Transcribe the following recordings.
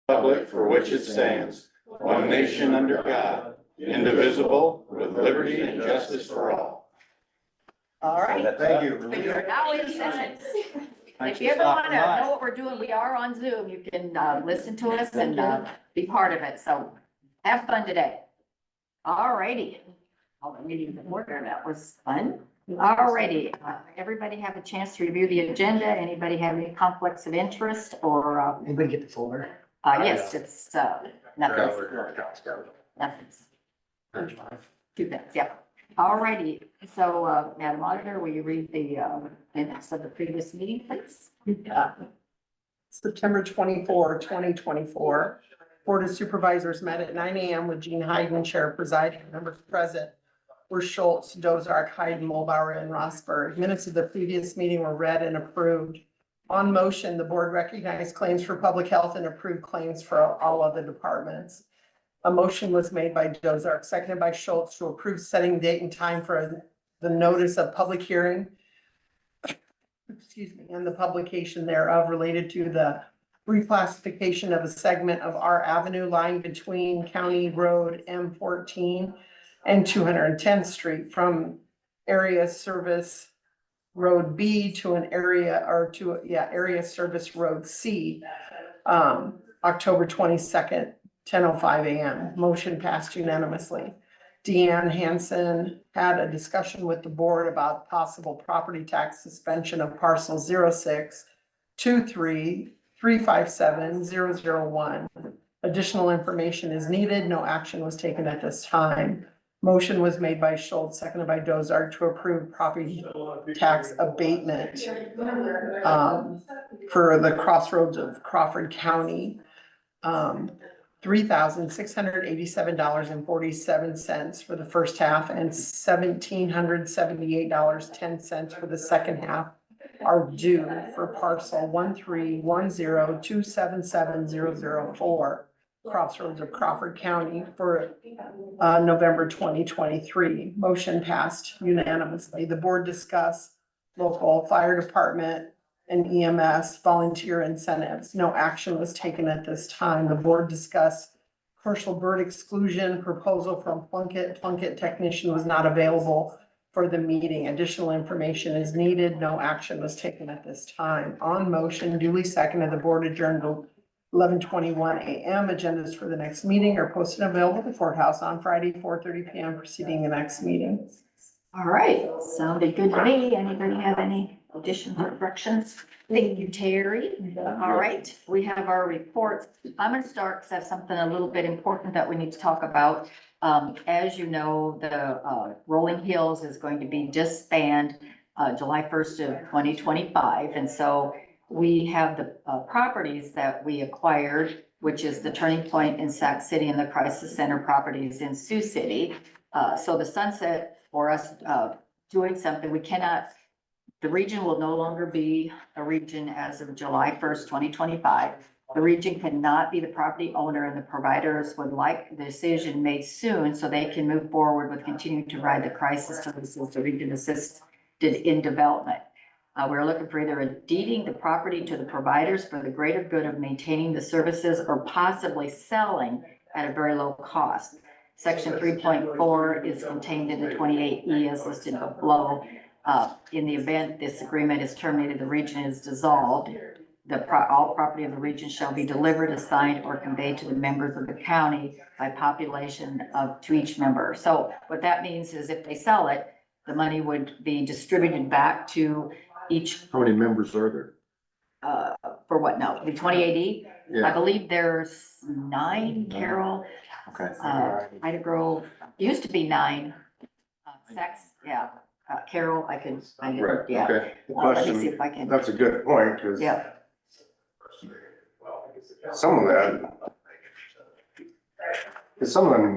republic for which it stands, one nation under God, indivisible, with liberty and justice for all. All right. Thank you. We are now in session. If you ever want to know what we're doing, we are on Zoom. You can listen to us and be part of it. So have fun today. All righty. All the meeting in order. That was fun. All righty. Everybody have a chance to review the agenda. Anybody have any conflicts of interest or? Anybody get the folder? Yes, it's nothing. Nothing's. Two things, yeah. All righty. So, Madam Auditor, will you read the minutes of the previous meeting, please? September 24, 2024. Board of Supervisors met at 9 a.m. with Gene Hayden, Chair presiding. Members present were Schultz, Dozark, Hayden, Mulbauer, and Rosberg. Minutes of the previous meeting were read and approved. On motion, the board recognized claims for public health and approved claims for all other departments. A motion was made by Dozark, seconded by Schultz, to approve setting date and time for the notice of public hearing. Excuse me, and the publication thereof related to the reclassification of a segment of our avenue lying between County Road M14 and 210th Street from area service Road B to an area area service Road C. October 22nd, 10:05 a.m. Motion passed unanimously. Deanne Hansen had a discussion with the board about possible property tax suspension of parcel 06-23-357-001. Additional information is needed. No action was taken at this time. Motion was made by Schultz, seconded by Dozark, to approve property tax abatement for the crossroads of Crawford County. $3,687.47 for the first half and $1,778.10 for the second half are due for parcel 13102777004, crossroads of Crawford County for November 2023. Motion passed unanimously. The board discussed local fire department and EMS volunteer incentives. No action was taken at this time. The board discussed commercial bird exclusion proposal from Plunkett. Plunkett technician was not available for the meeting. Additional information is needed. No action was taken at this time. On motion, duly seconded, the board adjourned to 11:21 a.m. Agendas for the next meeting are posted and available at the courthouse on Friday, 4:30 p.m. preceding the next meeting. All right, sounded good to me. Anybody have any additions or corrections? Thank you, Terry. All right, we have our reports. I'm gonna start because I have something a little bit important that we need to talk about. As you know, the Rolling Hills is going to be disbanded July 1st of 2025. And so we have the properties that we acquired, which is the Turning Point in Sac City and the Crisis Center properties in Sioux City. So the sunset for us doing something, we cannot, the region will no longer be a region as of July 1st, 2025. The region cannot be the property owner, and the providers would like the decision made soon so they can move forward with continuing to provide the crisis services the region assisted in development. We're looking for either deeding the property to the providers for the greater good of maintaining the services or possibly selling at a very low cost. Section 3.4 is contained in the 28E as listed below. In the event this agreement is terminated, the region is dissolved. All property of the region shall be delivered, assigned, or conveyed to the members of the county by population to each member. So what that means is if they sell it, the money would be distributed back to each. How many members are there? For what now? The 28E? I Yeah, believe there's 9, Carol. okay. Ida Grove, used to be 9. Sex, yeah. Carol, I could, Right, yeah. okay. The Let me see question, if I can, that's a good point, because yeah. some of them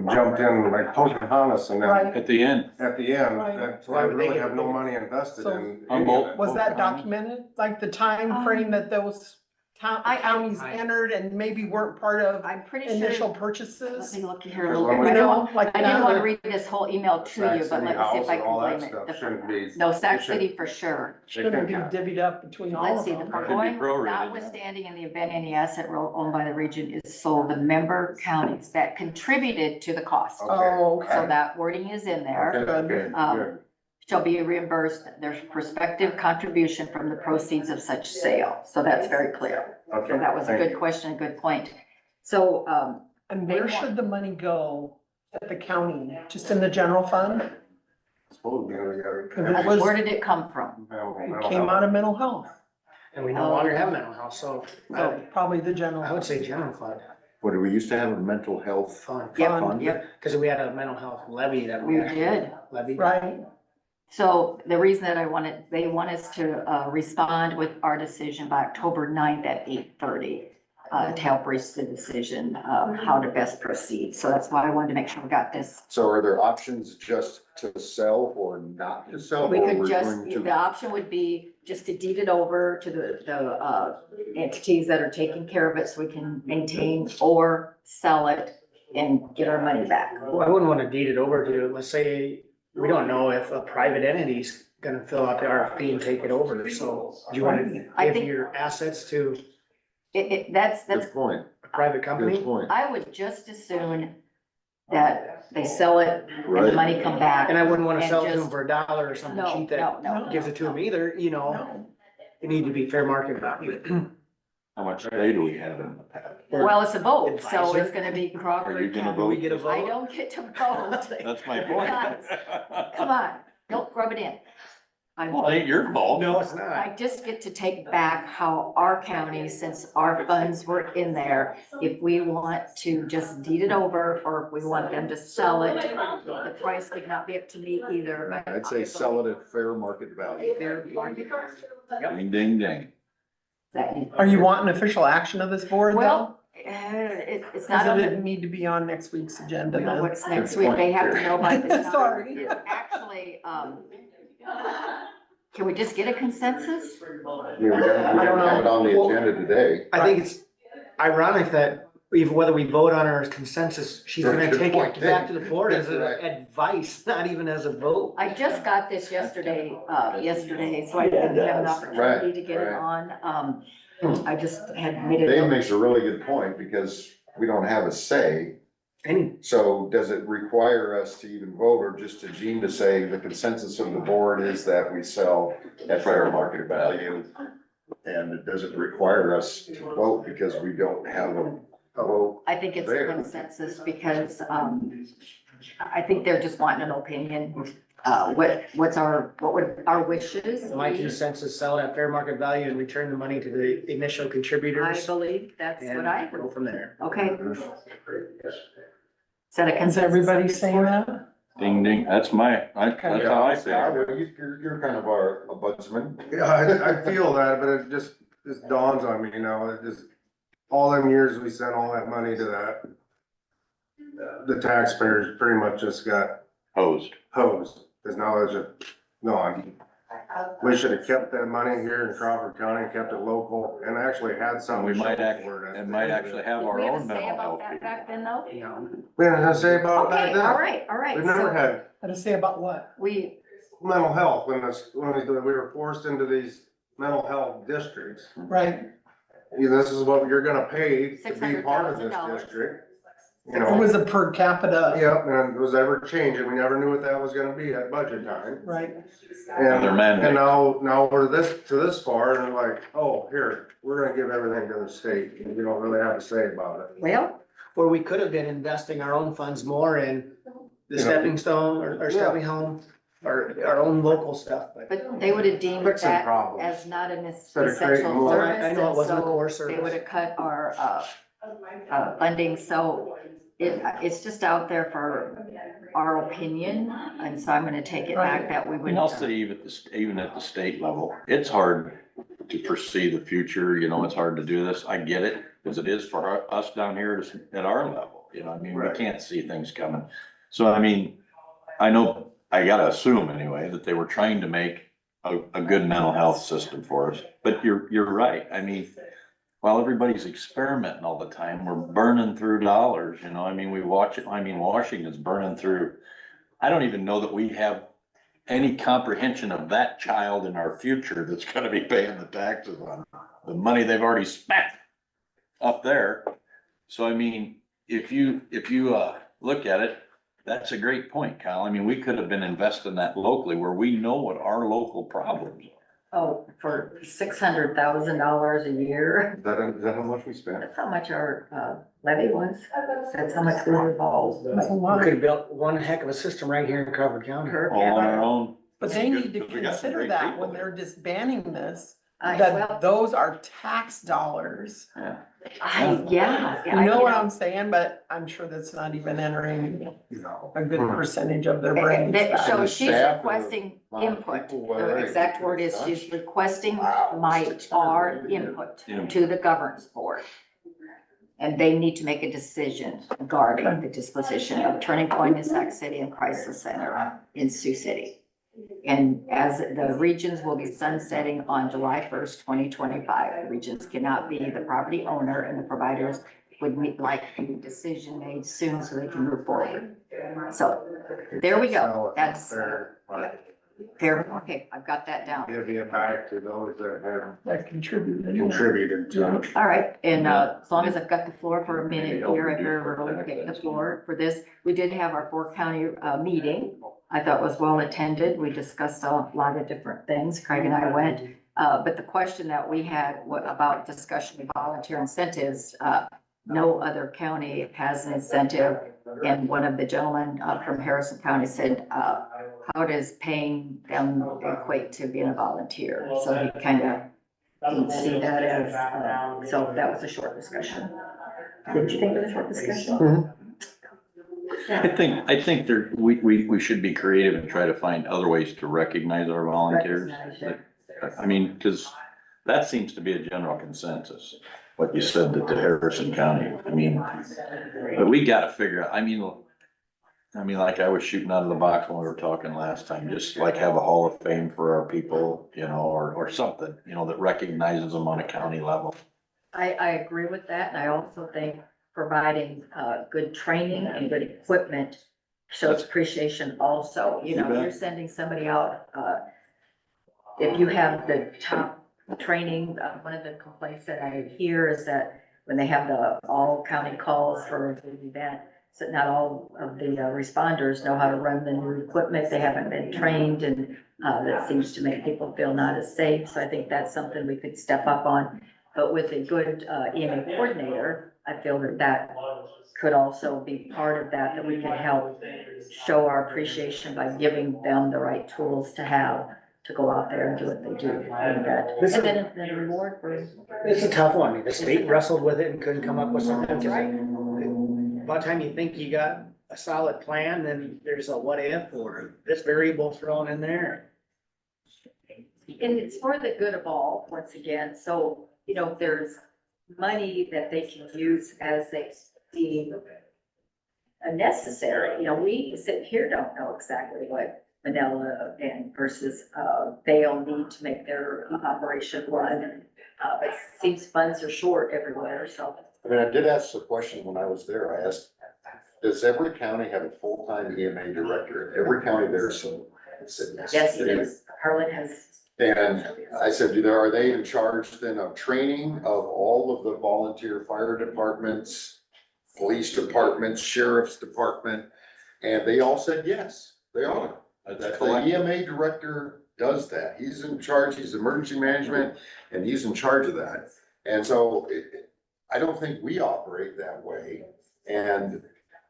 jumped in like Pocahontas and then Right. At the end. at the end, Right. that they really have no money invested So- in. On both. Was that documented? Like the time frame that those counties entered and maybe weren't part of I'm pretty initial sure, let purchases. me look here a Because little when bit. we I know, don't, like I didn't want to that. read this whole email to Sac you, but City let me see House if I and can all that blame it. stuff shouldn't be. No, Sac it should- City for sure. Shouldn't be divvied up between all Let's of see, the them. foregoing, prorated, yeah. notwithstanding in the event any asset owned by the region is sold, the member counties that contributed to the cost. Oh, So okay. that wording is in there. Okay, okay, good. Shall be reimbursed their prospective contribution from the proceeds of such sale. So that's very clear. Okay, So that was a thank good you. question, a good point. So, And They where want- should the money go at the county? Just in the general fund? Supposedly we Because gotta- it was- where did it come from? It came out of mental health, And we no longer have mental health, so so probably the general. I would say general fund, What, do we used to have a mental health? fund. Yep, yep, Cause we had a mental health levy that we we actually did. levied. Right, So the reason that they want us to, respond with our decision by October 9th at 8:30, to help reach the decision of how to best proceed. So that's why I wanted to make sure we got this. So are there options just to sell or not to sell? We or could we're just, going to- the option would be just to deed it over to the entities that are taking care of it so we can maintain or sell it and get our money back. Well, I wouldn't wanna deed it over to, let's say, we don't know if a private entity's gonna fill out the RFP and take it over, so do you wanna I give think- your assets to That's, Good point, a private good company? point. I would just as soon that they sell it and the Right. money come back. And I wouldn't wanna And sell it to them just- for $1 or something No, cheap that no, gives it to them either, you know, no, it need to be fair market value. How much say do we have in the past? Well, it's a vote, so Advisor. it's gonna be Are you Crawford gonna County. vote? We get a I vote? don't get to vote. That's my point. Come on, don't rub it in. Well, it ain't your fault. No, it's not. I just get to take back how our county, since our funds were in there, if we want to just deed it over, or if we want them to sell it, the price would not be up to me either. I'd say sell it at fair market value. Fair market. Ding, ding, ding. are you wanting official action of this board though? Well, it's not Cause on it the, didn't need to be on next week's agenda you know, then. what's next week, they have to know by this time. Sorry. It's actually, can we just get a consensus? Yeah, we don't have it on the agenda today. I think it's ironic that even whether we vote on her as consensus, she's gonna Good take point. it back to the board as Correct. advice, not even as a vote. I just got this yesterday, so I didn't have an opportunity to get it Right, on. I just had made Dave it. makes a really good point because we don't have a say. Any, So does it require us to even vote or just to Gene to say the consensus of the board is that we sell at fair market value? And it doesn't require us to vote because we don't have a vote. I think it's a There. consensus because, I think they're just wanting an opinion. What would our wishes my be? consensus, sell it at fair market value and return the money to the initial I contributors. believe that's what I, And go from there. okay. Is that a Is consensus? everybody saying that? Ding, ding, that's how I say Yeah. it. You're kind of our ombudsman. Yeah, I feel that, but it just dawns on me, you know, it just, all them years we sent all that money to that. The taxpayers pretty much just got Hosed. hosed, cause now it's just gone. We should have kept that money here in Crawford County, kept it local, and actually had And something. we to might show act, for it. and might actually have Did our we have a own say mental about health that people. back then though? You know, We didn't have to say about it back Okay, then. all right. We never So had How to say about what? we, mental health when we were forced into these mental health districts. Right, This is what you're gonna pay to be part of this $600,000. district. You it know, was a per capita, yep, and it was ever changing, we never knew what that was gonna be at budget time. right? And, They're mandated. and now we're to this far, and we're like, oh, here, we're gonna give everything to the state, and we don't really have a say about it. well, or we could have been investing our own funds more in the Yeah. stepping stone or stepping home, or our own local stuff, but. but they would have deemed Fixing that problems. as not an Instead of creating essential more. service. I know it and wasn't a so core They service. would have cut our, funding, so it's just out there for our opinion, and so I'm gonna take it back that we would. And I'll say even at the state level, it's hard to foresee the future, you know, it's hard to do this. I get it, because it is for us down here at our level, you know, I mean, we Right. can't see things coming. So I mean, I know, I gotta assume anyway, that they were trying to make a good mental health system for us, but you're right. I mean, while everybody's experimenting all the time, we're burning through dollars, you know, I mean, we watch it, I mean, Washington's burning through. I don't even know that we have any comprehension of that child in our future that's gonna be paying the taxes on the money they've already spent up there. So I mean, if you look at it, that's a great point, Kyle. I mean, we could have been investing that locally where we know what our local problems are. Oh, for $600,000 a year. Is that how much we spent? That's how much our levy was. That's how much we were involved. That's a We lot. could have built one heck of a system right here in Crawford County. All on our own. But they need to Because we got some consider great that people when they're disbanding this, Well, that those are tax dollars. Yeah. yeah. You know what I'm saying, but I'm sure that's not even entering a good percentage of their brains. back. So The she's staff and requesting the amount of input. people, The right, exact word is gosh. she's requesting Wow, our 600. input Yeah. to the governance board. And they need to make a decision regarding the disposition of Turning Point in Sac City and Crisis Center in Sioux City. And as the regions will be sunsetting on July 1st, 2025, the regions cannot be the property owner, and the providers would need like a decision made soon so they can move forward. So there we go. That's Fair, fair. Okay, I've got that down. give it back to those that have That contributed. contributed to it. All right, and as long as I've got the floor for a minute here, I've never really taken the floor for this. We did have our 4-county meeting. I thought was well attended. We discussed a lot of different things. Craig and I went. But the question that we had about discussion of volunteer incentives, no other county has an incentive. And one of the gentlemen from Harrison County said, how does paying them equate to being a volunteer? So he kind of didn't see that as, so that was a short discussion. Did you think it was a short discussion? I think there, we should be creative and try to find other ways to recognize our volunteers. I mean, cause that seems to be a general consensus, what you said that the Harrison County, I mean, but we gotta figure out, I mean, like I was shooting out of the box when we were talking last time, just like have a hall of fame for our people, you know, or something, you know, that recognizes them on a county level. I agree with that, and I also think providing, good training and good equipment shows appreciation also. You know, if you're sending somebody out, if you have the top training, one of the complaints that I hear is that when they have the all county calls for the event, so not all of the responders know how to run the new equipment, they haven't been trained, and that seems to make people feel not as safe, so I think that's something we could step up on. But with a good EMA coordinator, I feel that could also be part of that we can help show our appreciation by giving them the right tools to have to go out there and do what they do. And then a reward for. It's a tough one. The state wrestled with it and couldn't come up with something. That's right. By the time you think you got a solid plan, then there's a what if or this variable thrown in there. And it's for the good of all, once again, so, you know, there's money that they can use as they deem necessary. You know, we sitting here don't know exactly what Manila and versus Vail need to make their operation run. It seems funds are short everywhere, so. I mean, I did ask the question when I was there. I asked, does every county have a full-time EMA director? Every county there's some. Yes, it is. Harlan has. And I said, are they in charge then of training of all of the volunteer fire departments, police departments, sheriff's department? And they all said, yes, they are. That the EMA director does that. He's in charge, he's emergency management, and he's in charge of that. And so I don't think we operate that way. And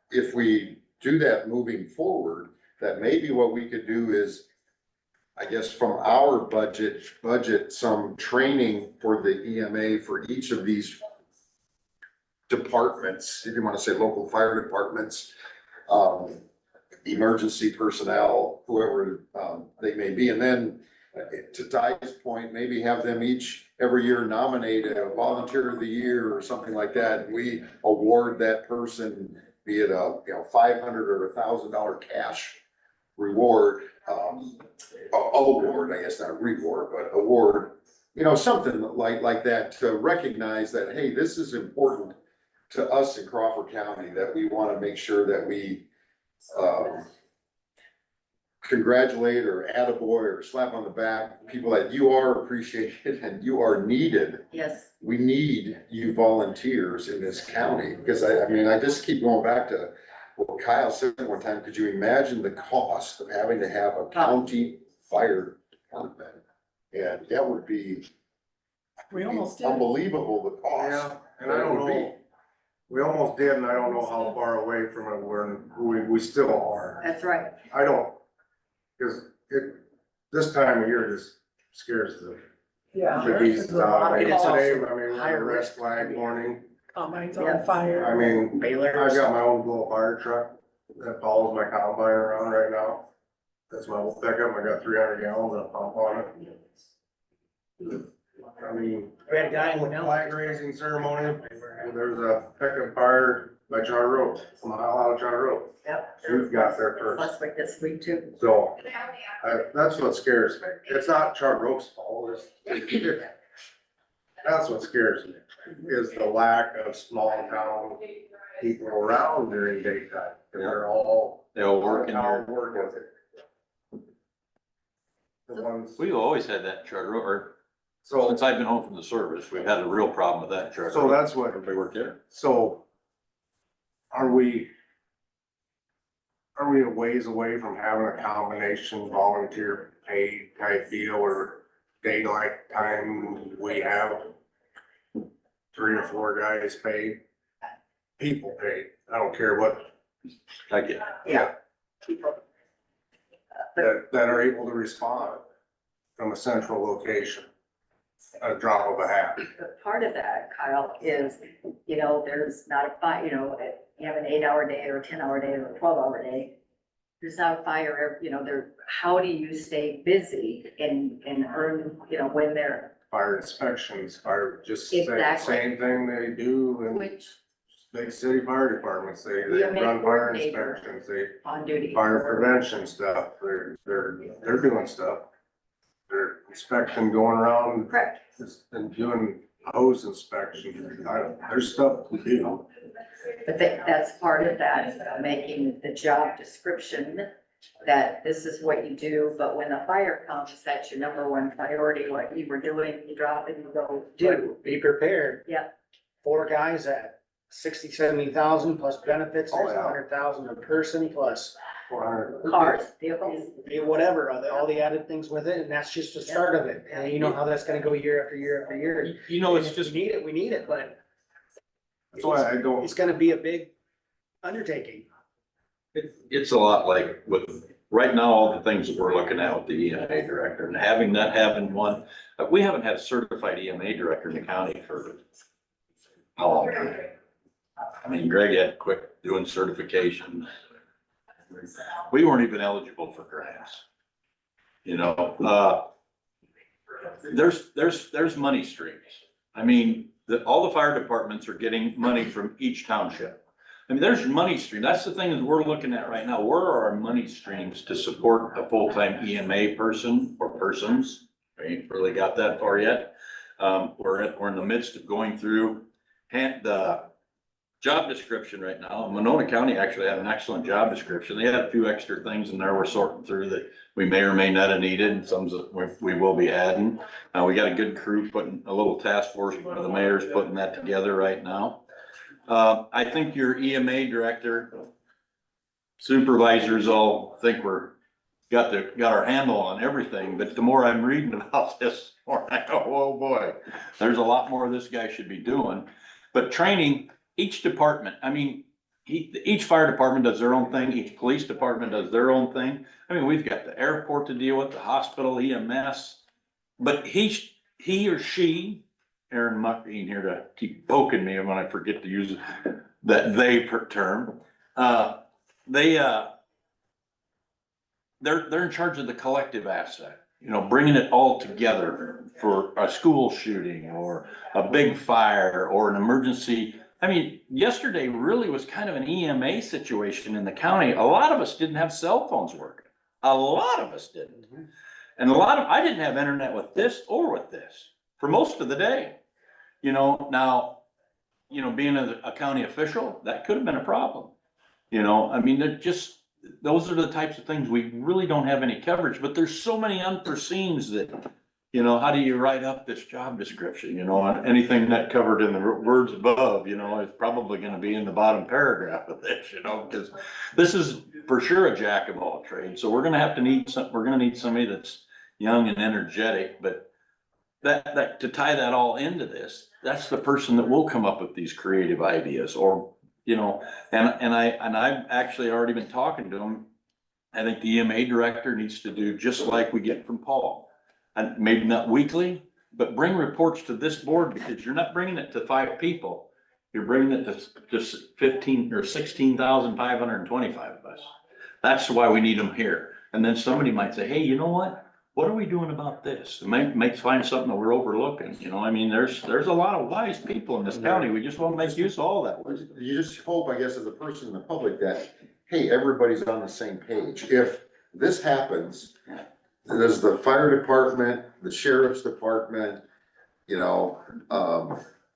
if we do that moving forward, that maybe what we could do is, I guess from our budget some training for the EMA for each of these departments, if you wanna say local fire departments, emergency personnel, whoever, they may be. And then to Ty's point, maybe have them every year nominate a volunteer of the year or something like that. We award that person, be it a, $500 or $1,000 cash reward, award, I guess not reward, but award you know, something like that to recognize that, hey, this is important to us in Crawford County, that we wanna make sure that we, congratulate or attaboy or slap on the back, people that you are appreciated and you are needed. Yes. We need you volunteers in this county, because I mean, I just keep going back to what Kyle said one time, could you imagine the cost of having to have a county fire department? And that would be We almost did. unbelievable, the Yeah, cost. and I don't know, we almost did, and I don't know how far away from it we still are. That's right. I don't, cause this time of year just scares the Yeah. bejesus There's a lot out of of me. It's also Today, I mean, we had higher a red risk. flag warning. Combines Yeah. on fire. I mean, Bailers. I've got my own little fire truck that follows my combine around right now. That's my little pickup, I got 300 gallons of pump on it. I mean, We had a guy in Winona. flag raising ceremony, there's a pickup fire by Charter Road, a mile out of Charter Road. Yep. We've got there first, Last week, this week too. so, that's what scares me. It's not Charter Oak's fault, that's what scares me, is the lack of small town people around during daytime. They're all They all work in out there. working with it. The ones, We've always had that charter, or so, since I've been home from the service, we've had a real problem with that charter. so that's what, Everybody worked there. so are we a ways away from having a combination volunteer paid type deal or daylight time? We have 3 or 4 guys paid, people paid, I don't care what, I get it. Yeah. that are able to respond from a central location, a drop of a hat. But part of that, Kyle, is, you know, there's not a fire, you know, you have an 8-hour day or a 10-hour day or a 12-hour day. There's not a fire, you know, how do you stay busy and earn, you know, when they're, Fire inspections, fire, just same Exactly. thing they do in which big city fire departments, they Yeah, make run fire coordinator. inspections, they on duty. fire prevention stuff, they're doing stuff. They're inspecting, going around Correct. and doing hose inspection, there's stuff to do. But that's part of that, making the job description, that this is what you do, but when the fire comes, that's your number one priority, what you were doing, you drop it, you go do. Be prepared. Yeah. 4 guys at 60, 70,000 plus benefits, Oh, there's yeah. 100,000 a person plus 400. Cars, vehicles, whatever, all the added things with it, and that's just the start of it. And you know how that's gonna go year after year after year. You know, it's And if just, we need it, but That's why I don't, it's gonna be a big undertaking. it's a lot like with, right now, all the things that we're looking at with the EMA director and having one, we haven't had a certified EMA director in the county for how long? I mean, Greg had quit doing certifications. We weren't even eligible for grants. You know, there's money streams. I mean, all the fire departments are getting money from each township. I mean, there's money stream. That's the thing that we're looking at right now. Where are our money streams to support a full-time EMA person or persons? We ain't really got that far yet. We're in the midst of going through the job description right now. Monona County actually had an excellent job description. They had a few extra things in there we're sorting through that we may or may not have needed, some that we will be adding. We got a good crew putting a little task force, one of the mayor's putting that together right now. I think your EMA director, supervisors all think got our handle on everything, but the more I'm reading about this, the more I go, oh boy, there's a lot more this guy should be doing. But training each department, I mean, each fire department does their own thing, each police department does their own thing. I mean, we've got the airport to deal with, the hospital, EMS, but he or she, Aaron Muck being here to keep poking me when I forget to use that they term. They're in charge of the collective asset, you know, bringing it all together for a school shooting or a big fire or an emergency. I mean, yesterday really was kind of an EMA situation in the county. A lot of us didn't have cell phones working. A lot of us didn't. And I didn't have internet with this or with this. for most of the day. You know, now, you know, being a county official, that could have been a problem. You know, I mean, they're just, those are the types of things we really don't have any coverage, but there's so many unforeseens that, you know, how do you write up this job description? You know, anything not covered in the words above, you know, is probably gonna be in the bottom paragraph of this, you know, because this is for sure a jack of all trades. So we're gonna need somebody that's young and energetic, but that, to tie that all into this, that's the person that will come up with these creative ideas, or, you know, and I've actually already been talking to them. I think the EMA director needs to do just like we get from Paul. And maybe not weekly, but bring reports to this board, because you're not bringing it to 5 people. You're bringing it to just 15 or 16,525 of us. That's why we need them here. And then somebody might say, hey, you know what? What are we doing about this? It might find something that we're overlooking, you know, I mean, there's a lot of wise people in this county. We just won't make use of all that wisdom. You just hope, I guess, as a person in the public that, hey, everybody's on the same page. If this happens, does the fire department, the sheriff's department, you know,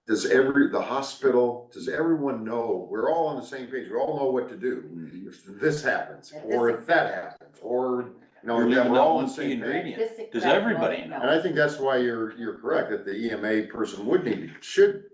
does the hospital, does everyone know, we're all on the same page, we all know what to do if this happens, or if that happens, or, you know, You're that leaving we're out all on one the key same page. ingredient. Does everybody know? And I think that's why you're correct, that the EMA person should,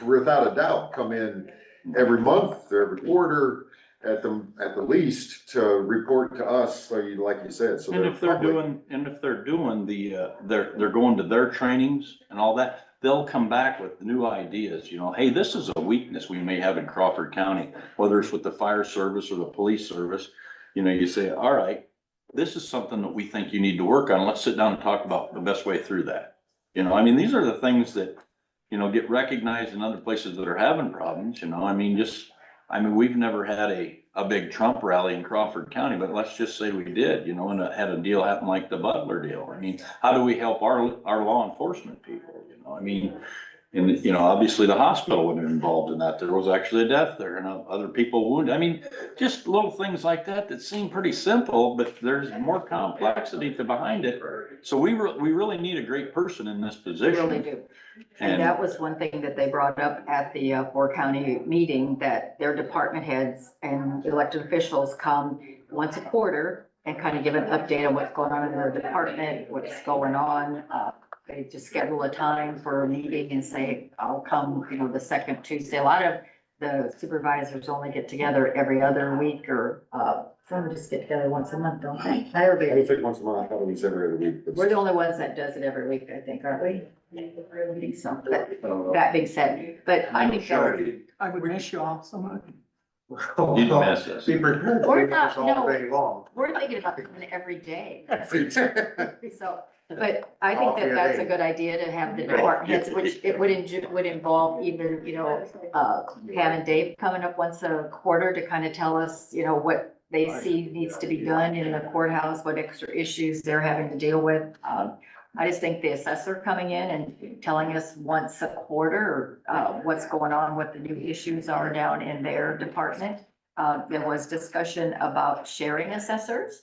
without a doubt, come in every month or every quarter at the least to report to us, so you, like you said, so. And if they're doing the, they're going to their trainings and all that, they'll come back with new ideas, you know, hey, this is a weakness we may have in Crawford County, whether it's with the fire service or the police service. You know, you say, all right, this is something that we think you need to work on. Let's sit down and talk about the best way through that. You know, I mean, these are the things that, you know, get recognized in other places that are having problems, you know, I mean, we've never had a big Trump rally in Crawford County, but let's just say we did, you know, and had a deal happen like the Butler deal. I mean, how do we help our law enforcement people, you know, I mean, and, you know, obviously the hospital was involved in that. There was actually a death there and other people wounded. I mean, just little things like that seem pretty simple, but there's more complexity behind it. So we really need a great person in this We position. really do. And that was one thing that they brought up at the Fort County meeting, that their department heads and elected officials come once a quarter and kind of give an update on what's going on in their department, what's going on. They just schedule a time for a meeting and say, I'll come, you know, the second Tuesday. A lot of the supervisors only get together every other week, or some just get together once a month, don't they? Not I everybody. think once a month, I thought it was every other week. We're the only ones that does it every week, I think, aren't we? I think so. But that being said, but I think that I would miss you all so much. You miss us. Be prepared to We're do not- this all no. day long. we're thinking about doing it every day. So, but I think that that's a good idea to have the department heads, which it would involve even, you know, Pam and Dave coming up once a quarter to kind of tell us, you know, what they see needs to be done in the courthouse, what extra issues they're having to deal with. I just think the assessor coming in and telling us once a quarter, what's going on, what the new issues are down in their department. There was discussion about sharing assessors,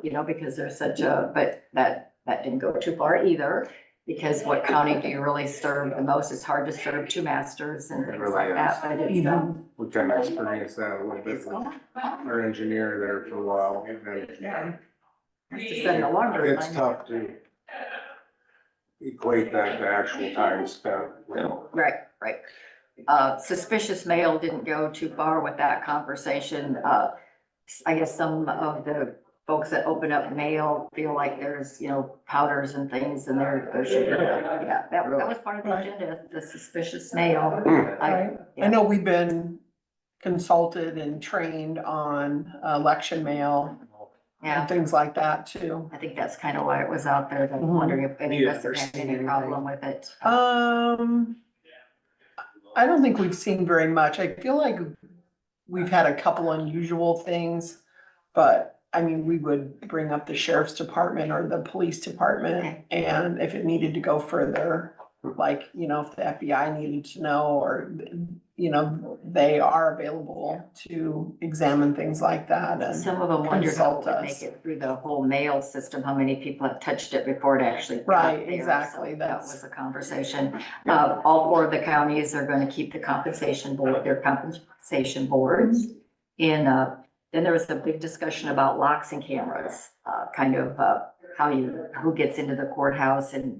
you know, because there's but that didn't go too far either. Because what county do you really serve the most? It's hard to serve 2 masters and things really like that, but it's, We can experience that a little bit with our engineer there for a while. And Yeah. it's to set an alarm. it's tough to equate that to actual time spent, you know. Right. Suspicious mail didn't go too far with that conversation. I guess some of the folks that open up mail feel like there's, you know, powders and things in there. Yeah, that was part of the agenda, the suspicious mail. I know we've been consulted and trained on election mail Yeah, and things like that too. I think that's kind of why it was out there. I'm wondering if any of us have had any problem with it. I don't think we've seen very much. I feel like we've had a couple unusual things, but I mean, we would bring up the sheriff's department or the police department, Okay. and if it needed to go further, like, you know, if the FBI needed to know, or, you know, they are available to examine things like that and Some of them wondered how consult it would make us. it through the whole mail system, how many people have touched it before it actually got Right, there. exactly, So that that's- was a conversation. All four of the counties are gonna keep the compensation board, their compensation boards. And, then there was a big discussion about locks and cameras, who gets into the courthouse and,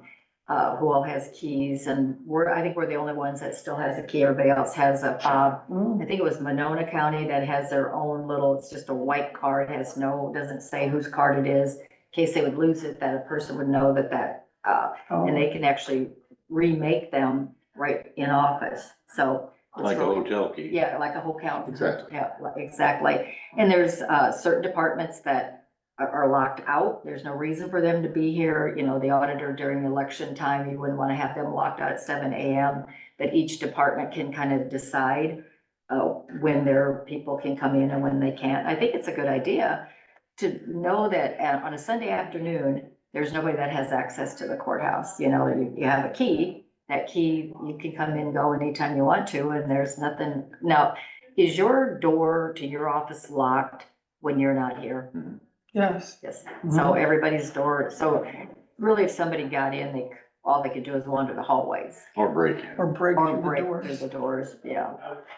who all has keys, and I think we're the only ones that still has a key, everybody else has a fob. I think it was Monona County that has their own little, it's just a white card, doesn't say whose card it is. In case they would lose it, that a person would know and they can actually remake them right in office, so. it's Like a really- hotel key. Yeah, like a whole count. Exactly. Yeah, exactly. And there's, certain departments that are locked out. There's no reason for them to be here. You know, the auditor during election time, you wouldn't want to have them locked out at 7 AM. That each department can kind of decide, when their people can come in and when they can't. I think it's a good idea to know that on a Sunday afternoon, there's nobody that has access to the courthouse. You know, you have a key. That key, you can come in and go anytime you want to, and there's nothing. Now, is your door to your office locked when you're not here? Yes. Yes. So everybody's door, so really if somebody got in, all they could do is wander the hallways. Or break in. Or break Or through the break through doors. the doors, yeah.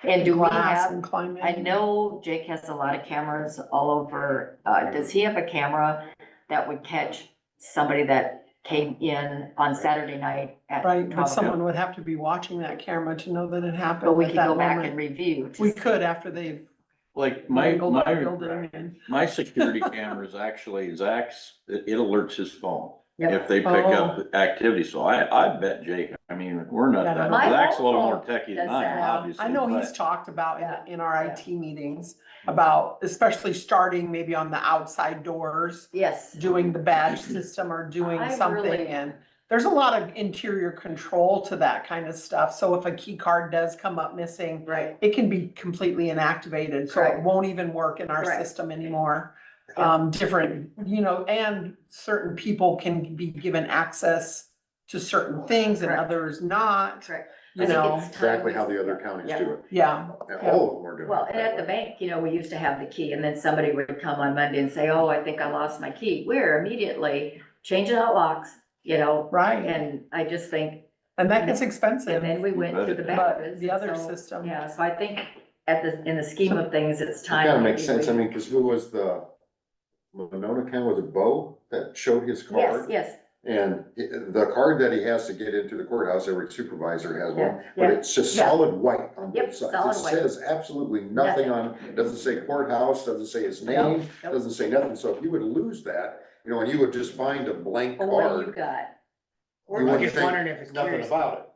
And do we Glass have, and climb in. I know Jake has a lot of cameras all over, does he have a camera that would catch somebody that came in on Saturday night at Right, but 12 o'clock? someone would have to be watching that camera to know that it happened But we at could that go back and moment. review. to We see. could after they've Like wrangled our building and. my security cameras, actually, Zach's, it alerts his phone. Yep. If they pick up activity, so I bet Jake, I mean, we're not Yeah, that, my Zach's a little home more techie than does I am, that. obviously. I know he's but- talked about Yeah. in our IT meetings about, especially starting maybe on the outside doors, Yes, doing the badge system or doing I something, really- and there's a lot of interior control to that kind of stuff. So if a key card does come up missing, right. it can be completely inactivated, so it Correct. won't even work in our Correct. system anymore. Yeah. Different, you know, and certain people can be given access to certain things and Correct. others not, Correct. you I think know, it's time Exactly we- how the other counties do it. yeah. And all of them are doing it. Well, and at the that way. bank, you know, we used to have the key and then somebody would come on Monday and say, oh, I think I lost my key. We're immediately changing out locks, you know, Right, and I just think, and that gets and expensive, then we went to the but bank. the other system. Yeah, so I think in the scheme of things, it's It time. kind of maybe makes sense. I we- mean, cause who was the, Monona County, was it Bo that showed his Yes, card? yes, And the card that he has to get into the courthouse, every supervisor has Yeah, one, but yeah. it's just Yeah. solid white on Yep, both sides. solid It white. says absolutely nothing on, doesn't say courthouse, doesn't say his name, Nope. doesn't say nothing. So if you would lose that, you know, and you would just find a blank oh, what do you card, got? you I'm wouldn't just think wondering if it's nothing curious. about it.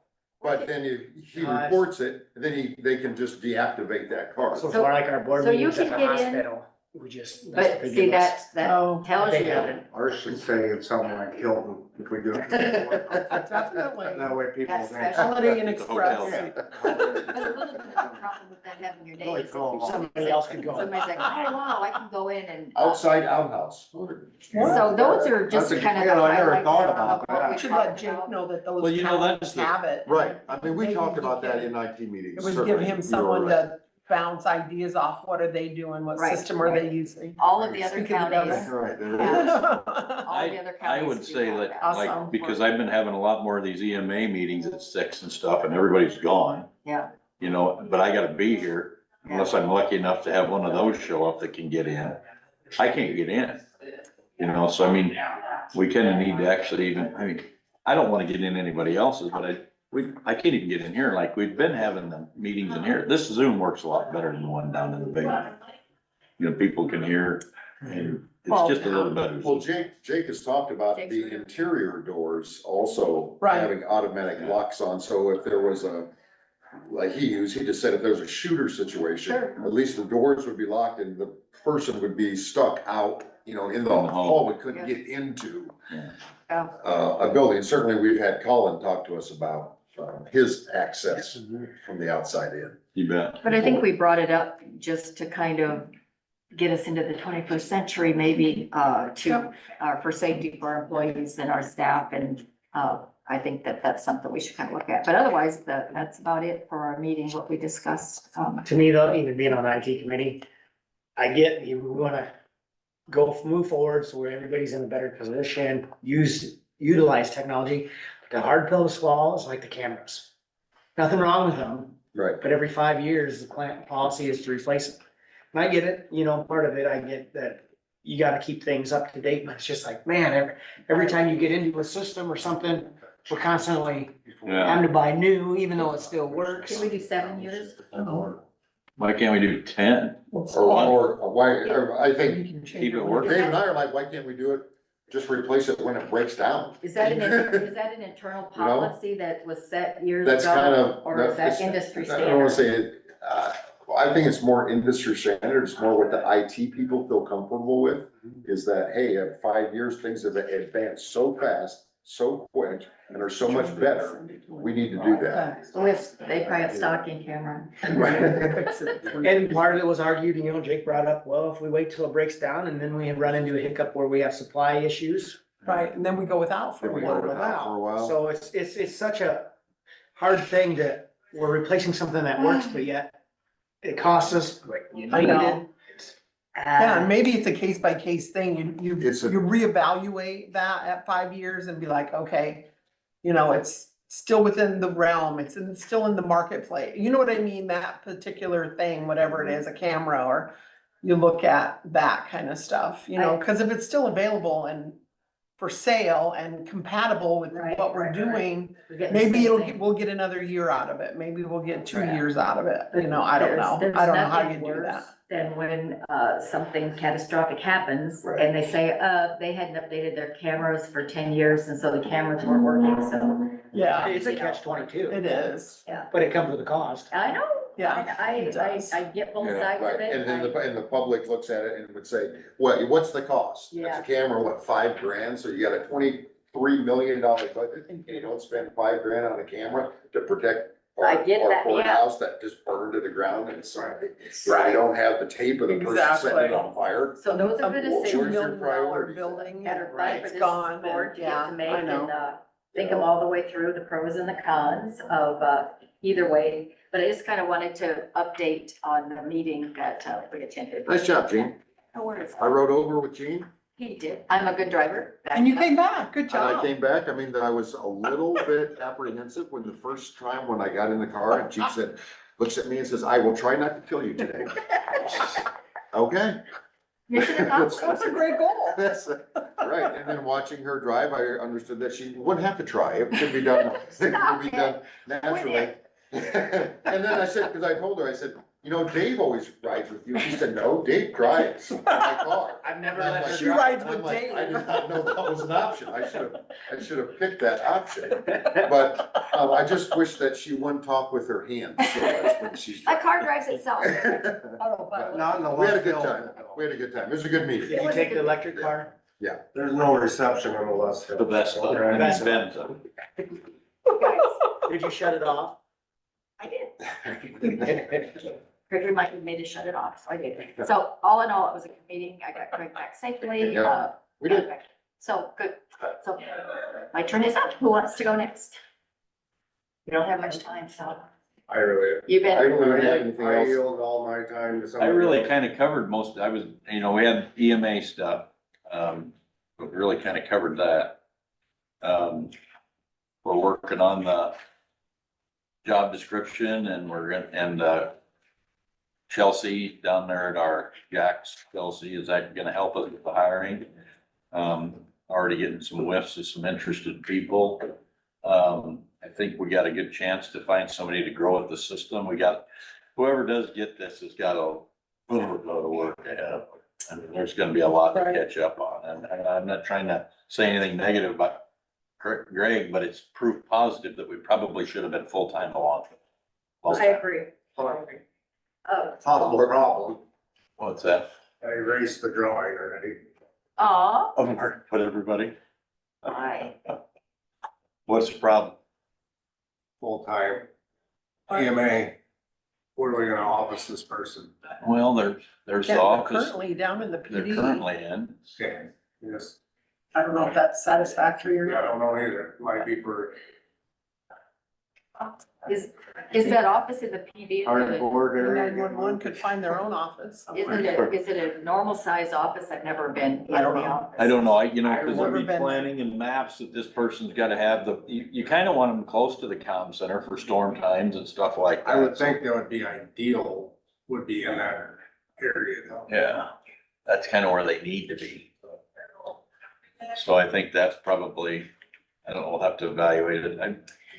But then he Uh, reports it, and then they can just deactivate that card. So it's So- more like our board so you meetings at can the get in, hospital, we just. that's what But they see, give us. that Oh, tells They you. have it. Ours should say it's something like Hilton, if we do it. Definitely. That way people That's think. special. Holiday Inn It's a hotel. Express. There's a little bit of a problem with that having your name. Really cool. Somebody else could go. Somebody's like, oh, wow, I can go in and. Outside outhouse. So those are just That's a- kind of you the know, I never highlights thought of about what that. we We should talked let Jake about. know that those Well, you know, towns that's the- have it. Right, I mean, we Maybe talked he about that can- in IT meetings. It would give certainly. him You're someone right. to bounce ideas off, what are they doing, what Right, system are they using? All of the other Speak of the counties, devil. Right, there it Yeah. is. all the other I counties. would do say have that, Awesome. like, because I've been having a lot more of these EMA meetings at 6 and stuff, and everybody's gone. Yeah. You know, but I gotta be here, unless I'm lucky enough to have one of those show up that can get in. I can't get in, you know, so I mean, we kinda need to actually even, I mean, I don't wanna get in anybody else's, but I can't even get in here, like, we've been having the meetings in here. This Zoom works a lot better than the one down in the big one. You know, people can hear, and it's just a little better. Well, Jake has talked about Jake's the really- interior doors also Right. having automatic locks on, so if there was like he just said if there's a shooter situation, Sure. at least the doors would be locked and the person would be stuck out, you know, in the In the hall. hall, we couldn't Yeah. get into Yeah. a building. Certainly, we've had Colin talk to us about his access from the outside in. You bet. But I think we brought it up just to kind of get us into the 21st century, maybe, for safety for our employees and our staff and, I think that that's something we should kind of look at, but otherwise, that's about it for our meeting, what we discussed. To me, though, even being on the IT committee, I get you wanna move forward so where everybody's in a better position, utilize technology. The hard pill to swallow is like the cameras. Nothing wrong with them, Right. but every 5 years, the plant policy is to replace it. And I get it, part of it, I get that you gotta keep things up to date, but it's just like, man, every time you get into a system or something, we're constantly Yeah, having to buy new, even though it still works. Can we do 7 years? why can't we do 10? Or why, I think Keep it working. Dave and I are like, why can't we do it, just replace it when it breaks down? Is that an internal policy that was set years That's kind ago, of. or is that it's- industry I don't wanna standard? say it, I think it's more industry standard, it's more what the IT people feel comfortable with, is that, hey, at 5 years, things have advanced so fast, so quick, and are so much better, we need to do that. So they probably have stocking camera. And part of it was argued, Jake brought up, well, if we wait till it breaks down and then we run into a hiccup where we have supply issues. Right, and then we go without for Then a we go while. without. For a while. So it's such a hard thing we're replacing something that works, but yet it costs us. I know. Yeah, and Uh, maybe it's a case by case thing, you It's a- reevaluate that at 5 years and be like, okay, it's still within the realm, still in the marketplace, you know what I mean, that particular thing, whatever it is, a camera, or you look at that kind of stuff, cause if it's still available and for sale and compatible with Right, what we're right, right. doing, We're getting the maybe same thing. we'll get another year out of it, maybe we'll get 2 Right. years out of it, I don't know, I don't know how you do that. Than when, something catastrophic happens Right. and they say, they hadn't updated their cameras for 10 years and so the cameras weren't working, so. Yeah, It's a catch-22. it is, But it comes with a cost. I know. Yeah, it does. I get both Yeah, sides of right, it. and then the public looks at it and would say, what's the cost? It's Yeah. a camera, $5,000, so you got a $23 million budget, and you don't spend $5,000 on a camera to protect I get our that, yeah. courthouse that just burned to the ground, and so, I don't have the tape of the person setting it Exactly. on fire. So those are the $2 decisions Where's your million priority? building, that are right, right for it's this gone, board and, to get to make I know. and, think them all the way through, the pros and the cons of, either way. But I just kind of wanted to update on the meeting that, we attended. Nice job, Gene. No worries. I rode over with Gene, He did. I'm a good driver. And you came back, good and I job. came back, I was a little bit apprehensive when the first time when I got in the car, and Gene said, looks at me and says, I will try not to kill you today. Okay. Mission accomplished. That's a great goal. That's right, and then watching her drive, I understood that she wouldn't have to try, it could be done, it could be done naturally. And then I said, cause I told her, I said, Dave always rides with you, she said, no, Dave drives my car. I've never And I'm let her like- She drive. rides I'm with like, Dave. I did not know that was an option, I should have picked that option, but, I just wish that she wouldn't talk with her hands so much when she's. My car drives itself. Not in the We had a left good hill. time, it was a good meeting. Did you take the electric car? There's no reception on the left hill. The best, Right. Best. best. Did you shut it off? I did. Craig reminded me to shut it off, so I did. So all in all, it was a good meeting. I got Craig back safely. Yeah, we did. So, good. So my turn is up. Who wants to go next? We don't have much time, so I really, you've I been, don't really have anything I else. yield all my time to I somebody. really else. kind of covered most, we had EMA stuff, but really kind of covered that. We're working on the job description and Chelsea down there at our Jack's, Chelsea, is that gonna help us with the hiring? Already getting some whiffs of some interested people. I think we got a good chance to find somebody to grow with the system. Whoever does get this has got a little bit of work ahead of them. I mean, there's gonna be a lot to Right. catch up on, and I'm not trying to say anything negative about Greg, but it's proof positive that we probably should have been full-time along. I agree. Possible problem. What's that? I erased the drawing already. Aw, Oh, Mark, put everybody, why? what's the problem? Full-time. EMA. Where are we gonna office this person? Well, there's the Yeah, office currently down in the they're PD. currently in. Okay, yes. I don't know if that's satisfactory or I not. don't know either, might be for Is that office in the PD? hardboard The area. 911 could find their own office. Isn't it, is it a normal size office? I've never been in I don't the know. office. I don't know, you know, cause I've there'll never be been there. planning and maps that this person's gotta have you kinda want them close to the comm center for storm times and stuff like that. I would think that would be ideal, would be in that area though. Yeah, that's kinda where they need to be. So I think that's probably, I don't know, we'll have to evaluate it.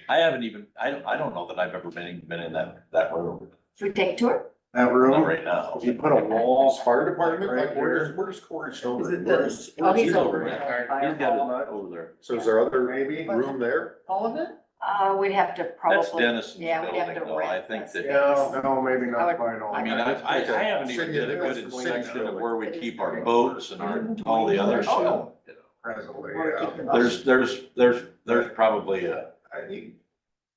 I haven't even, I don't know that I've ever been in that room, Should we take a tour? That not room, right now. if you put a wall. Fire department, like, Right here. where's Corey Is Stover? it this, Oh, he's He's over over there. He's got it over there. So is there other Maybe. room there? all of it? We'd have to probably. That's Dennison's Yeah, we'd have building to though, I rent think that that. space. Yeah, no, maybe I not would- quite all. I mean, I haven't even did a good inspection of where we keep our boats and all the other stuff. Presently, Or yeah. keep them- There's probably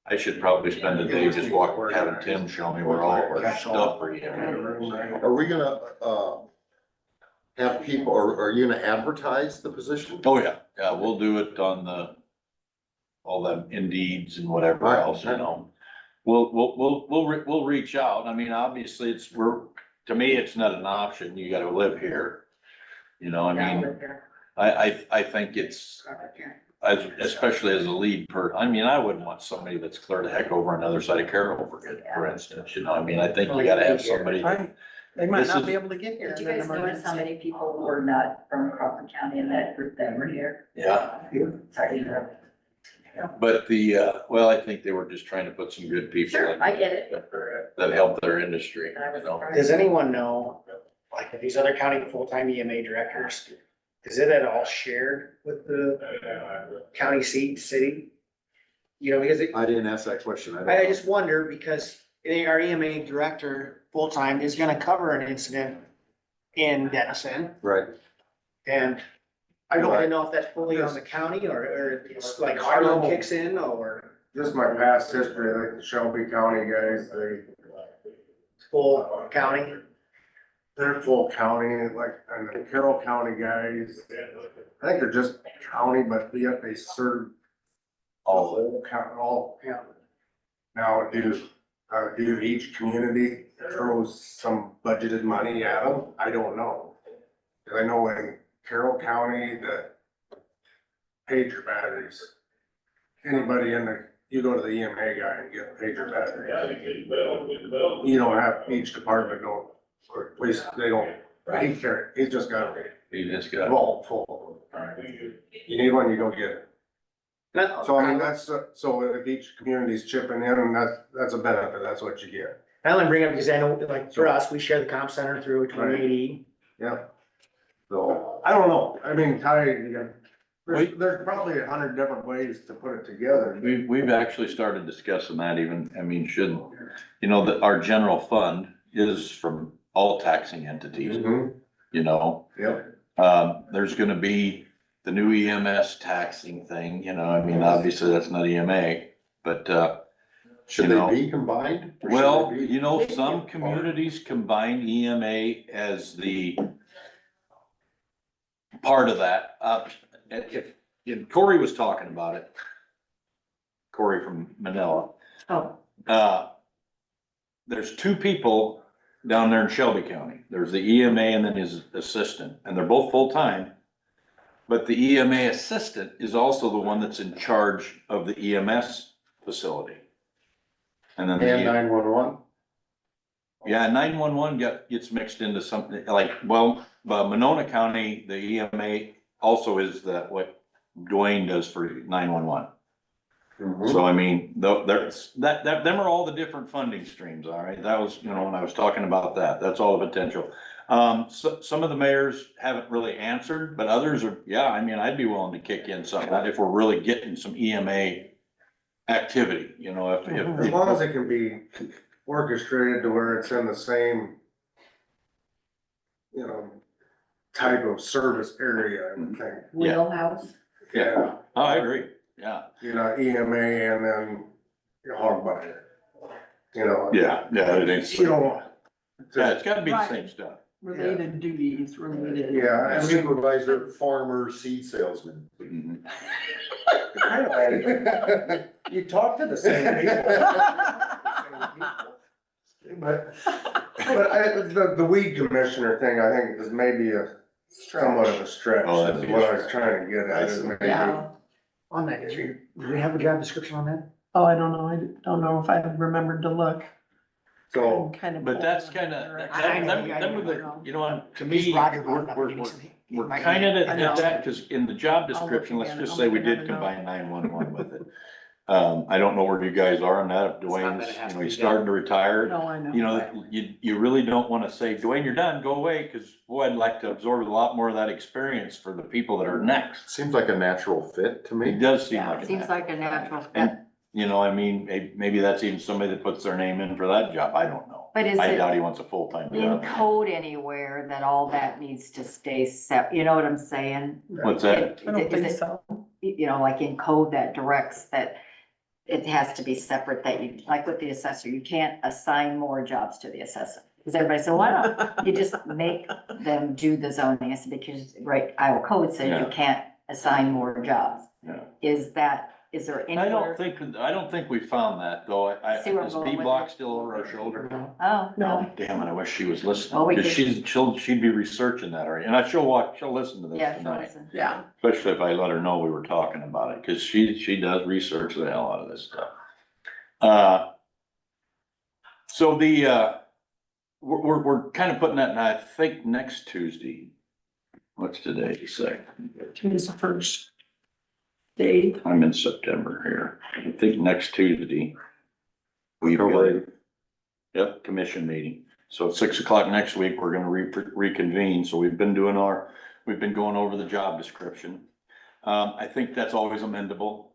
I should probably spend a day just having Tim show me where all of our stuff are. Are we gonna, have people, or are you gonna advertise the position? Oh, yeah, we'll do it on all them Indeeds and whatever else, you know. We'll reach out. I mean, obviously to me, it's not an option. You gotta live here. You know, I mean, I think it's, especially as a lead I mean, I wouldn't want somebody that's clear the heck over on the other side of Carroll, for instance, you know, I mean, I think you gotta have somebody. Right. They might This not is- be able to get here. Did you in an guys notice how emergency. many people were not from Crawford County in that group that were here? Yeah, Sorry to interrupt. but well, I think they were just trying to put some good people Sure, in I get it. that help their industry, I was you know. surprised. Does anyone know, like, if these other county full-time EMA directors, is it at all shared with the county seat, city? You know, because I didn't ask that question. don't I know. just wonder, because our EMA director, full-time, is gonna cover an incident in Denison, Right. and I don't know if that's fully on the county, or it's like Harlan kicks in, or Just my past history, like the Shelby County guys, full county. they're full county, like, and the Carroll County guys, I think they're just county, but yet they serve all whole county, all. Yeah. Now, do each community throws some budgeted money at them? I don't know. 'Cause I know in Carroll County, the pager batteries, anybody you go to the EMA guy and get a pager battery. You don't have, each department don't, or at least they don't, he's just got a You just got. vault full. You need one, you go get it. So I mean, so if each community's chipping in, and that's a benefit, that's what you get. I only bring it up because I know, like, for us, we share the comp center through 2080. Yep. So, I don't know, I mean, there's probably 100 different ways to put it together. We've actually started discussing that even, I mean, you know, that our general fund is from all taxing entities, Mhm. you know? Yep. There's gonna be the new EMS taxing thing, you know, I mean, obviously that's not EMA, but, Should you know, they be combined? Or should well, they be- you know, some communities combine EMA as the part of that. And Corey was talking about it. Corey from Manila. Oh, There's two people down there in Shelby County. There's the EMA and then his assistant, and they're both full-time. But the EMA assistant is also the one that's in charge of the EMS facility. And then And 911? yeah, 911 gets mixed into something like, well, Monona County, the EMA also is what Dwayne does for 911. Mhm. So I mean, them are all the different funding streams, all right? That was, you know, when I was talking about that, that's all the potential. Some of the mayors haven't really answered, but others are, yeah, I mean, I'd be willing to kick in something if we're really getting some EMA activity, you know, As long as it can be orchestrated to where it's in the same, you know, type of service area, I would think. wheelhouse. Yeah, oh, I agree, yeah. You know, EMA and then your hog buyer. You know. Yeah, it is. You know. Yeah, it's gotta be the Right. same stuff. related duties, related. Yeah, I mean, Supervisor, farmer, seed salesman. Mhm. you talk to the same people. But the weed commissioner thing, I think is maybe somewhat of a stretch, Oh, that'd is be a what I was stretch. trying to get at, is maybe. Yeah. On that, do we have a job description on that? Oh, I don't know. I don't know if I remembered to look. So, Kind of. But that's kinda, you know, to Because me, Roger brought we're, it up, we're, and he we're said he we're might kinda need- I at know. that, cause in the job I'll look description, let's again. just I'll say we make another did note. combine 911 with it. I don't know where you guys are on that, if It's not that Dwayne's, it has you to know, be he's starting to retire. No, I know. You know, you really don't wanna say, Dwayne, you're done, go away, cause boy, I'd like to absorb a lot more of that experience for the people that are next. Seems like a natural fit to It me. does seem Yeah, like. Seems like a natural fit. And, you know, I mean, maybe that's even somebody that puts their name in for that job, I don't know. But is I it doubt he wants a full-time in job. code anywhere that all that needs to stay you know what I'm saying? What's that? I don't Is think it, so. you know, like in code that directs that it has to be separate, that you, like with the assessor, you can't assign more jobs to the assessor. Because everybody said, why not? You just make them do the zoning, it's because, right, Iowa code says Yeah. you can't assign more jobs. Yeah. Is there I anywhere? I don't think we found that, though. See where I'm Is going B with block it? still over our shoulder? Oh, No. no, Damn it, I wish she was listening, Well, we because could- she'd be researching that already, and she'll listen to this yeah, sure, tonight. listen. Yeah. Especially if I let her know we were talking about it, cause she does research the hell out of this stuff. So we're kind of putting that, and I think next Tuesday, what's today, the second? Today's the first. The 8th. I'm in September here. I think next Tuesday. We've got, October yep, commission meeting. So at 6 o'clock next week, we're gonna reconvene. So we've been going over the job description. I think that's always amendable.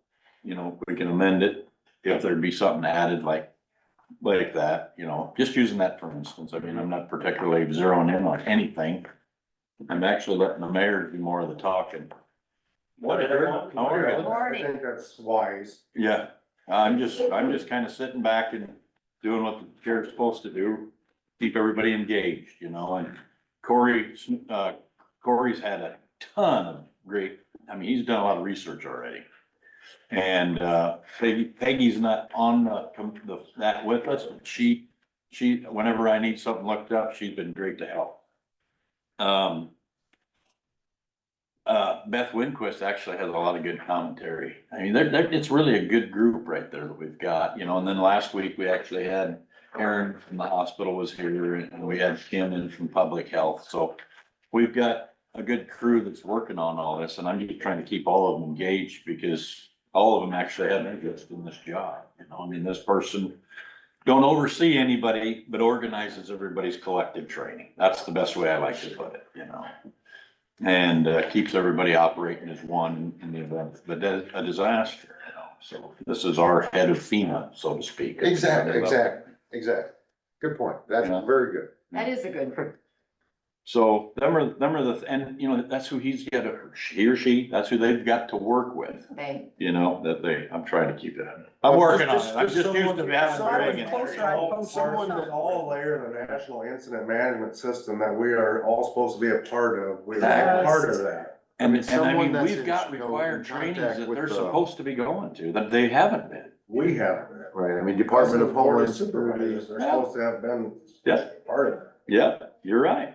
You know, we can amend it if there'd be something added like that, you know, just using that for instance. I mean, I'm not particularly zeroing in on anything. I'm actually letting the mayor do more of the talking. What? How are you? I think that's wise. Yeah, I'm just kind of sitting back and doing what the chair's supposed to do, keep everybody engaged, you know, and Corey's had a ton of great, I mean, he's done a lot of research already. And, Peggy's not on that with us, but she, whenever I need something looked up, she's been great to help. Beth Winquist actually has a lot of good commentary. I mean, it's really a good group right there that we've got, you know, and then last week we actually had Aaron from the hospital was here and we had Kim in from public health. So we've got a good crew that's working on all this, and I'm just trying to keep all of them engaged because all of them actually have interest in this job. You know, I mean, this person don't oversee anybody, but organizes everybody's collective training. That's the best way I like to put it, you know. And keeps everybody operating as one in the event of a disaster, you know. So this is our head of FEMA, so to speak. Exactly. Good point. That's Yeah. very good. That is a good. So them are and you know, that's who he or she, that's who they've got to work with, They, you know, I'm trying to keep that. I'm working on it. I'm just used to having Greg in Closer, there. Someone Someone all layer of the national incident management system that we are all supposed to be a part of. We're Exactly. part of that. And I mean, I someone mean, that's we've in, got you know, required in trainings contact that with they're the- supposed to be going to, that they haven't been. We have. Right, I mean, Department of Homeland Security. Supervisors, they're supposed to have been Yeah. part of it. Yeah, you're right.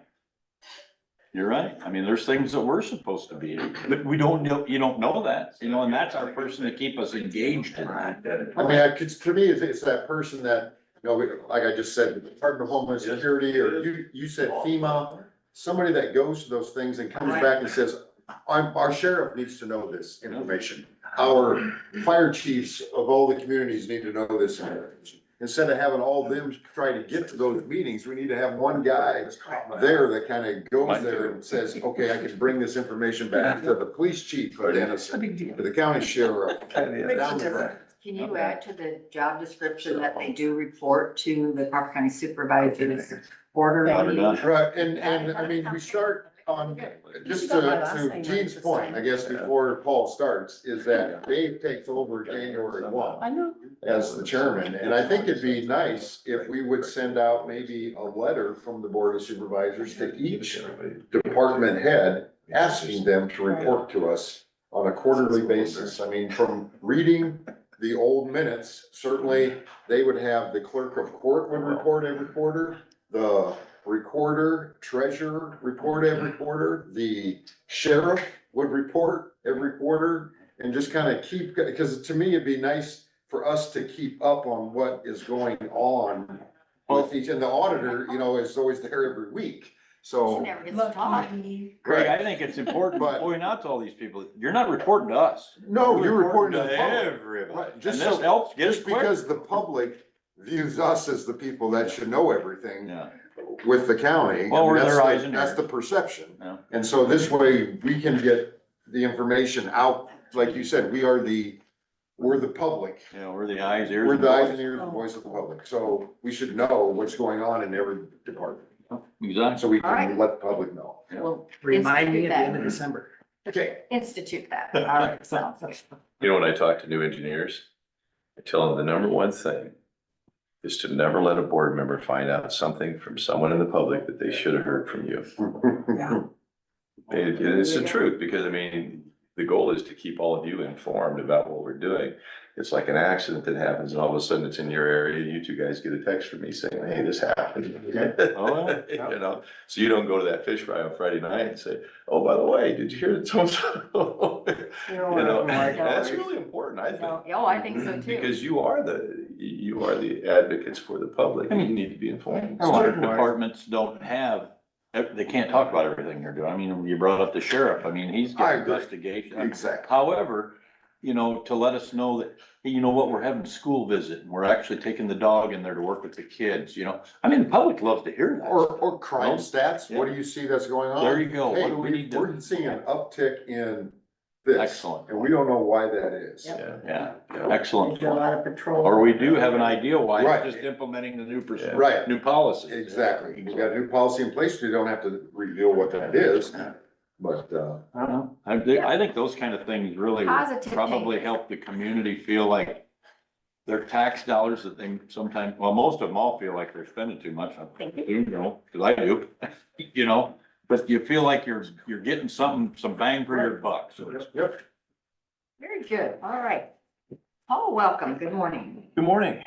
You're right. I mean, there's things that we're supposed to be, but we don't know, you don't know that, you know, and that's our person to keep us engaged in that. I mean, to me, it's that person that, you know, like I just said, the Department of Homeland Security, or you said FEMA, somebody that goes to those things and comes back and says, our sheriff needs to know this information. Our fire chiefs of all the communities need to know this information. Instead of having all them try to get to those meetings, we need to have one guy there that kind of goes there and says, okay, I can bring this information back to the police chief, to the county sheriff. Makes a difference. can you add to the job description that they do report to the Crawford County Supervisors order? Order meeting? done. Right, and I mean, we start, Just You got my last to name Gene's right point, this I guess, before Paul starts, is that Dave takes over January one I know. as the chairman, and I think it'd be nice if we would send out maybe a letter from the Board of Supervisors to each department head, asking them to report to us on a quarterly basis. I mean, from reading the old minutes, certainly they would have, the clerk of court would report every quarter, the recorder, treasurer report every quarter, the sheriff would report every quarter, and just kind of keep, because to me, it'd be nice for us to keep up on what is going on with each, and the auditor, you know, is always there every week, She so. never gets to talk. Greg, I think it's important to But- point out to all these people, you're not reporting to us. No, you're reporting to the public. everybody. Right, And just this so, helps get just it quick. because the public views us as the people that should know everything Yeah, with the county. Well, we're I mean, their that's eyes the- and That's ears. the perception. yeah. And so this way, we can get the information out, like you said, we're the public. Yeah, we're the eyes, ears. We're and the eyes voice. and ears, and voice of the public, so we should know what's going on in every department, Exactly. so we All right. can let the public know. We'll Remind me institute at the end that. of December. Okay. Institute that. All right, sounds good. You know, when I talk to new engineers, I tell them the number one thing is to never let a board member find out something from someone in the public that they should have heard from you. It's the truth, because I mean, the goal is to keep all of you informed about what we're doing. It's like an accident that happens and all of a sudden it's in your area, you two guys get a text from me saying, hey, this happened. Oh, yeah. You know, so you don't go to that fish fry on Friday night and say, oh, by the way, did you hear that so-and-so? You know, that's really important, I think. Oh, I think so too. Because you are the advocates for the public, and you need to be informed. A lot of departments don't have, they can't talk about everything they're doing. I mean, you brought up the sheriff. I mean, he's I got agree. investigation. Exactly. However, you know, to let us know that, hey, you know what, we're having a school visit and we're actually taking the dog in there to work with the kids, you know? I mean, the public loves to hear that. Or crime stats, what do you see that's going on? There you go. What Hey, do we need to- we're seeing an uptick in this. Excellent. And we don't know why that is. Yeah, excellent. Do a lot of patrol. Or we do have an idea why, Right. it's just implementing the new, Right. new policy. Exactly, we got a new policy in place, we don't have to reveal what that is, but, I don't know. I think those kind of things really would Positive probably changes. help the community feel like their tax dollars that they sometimes, well, most of them all feel like they're spending too much. Thank You know, cause I do, you know, but you feel like you're getting something, some bang for your buck. So it's- yep. Very good. All right. Paul, welcome. Good morning. Good morning.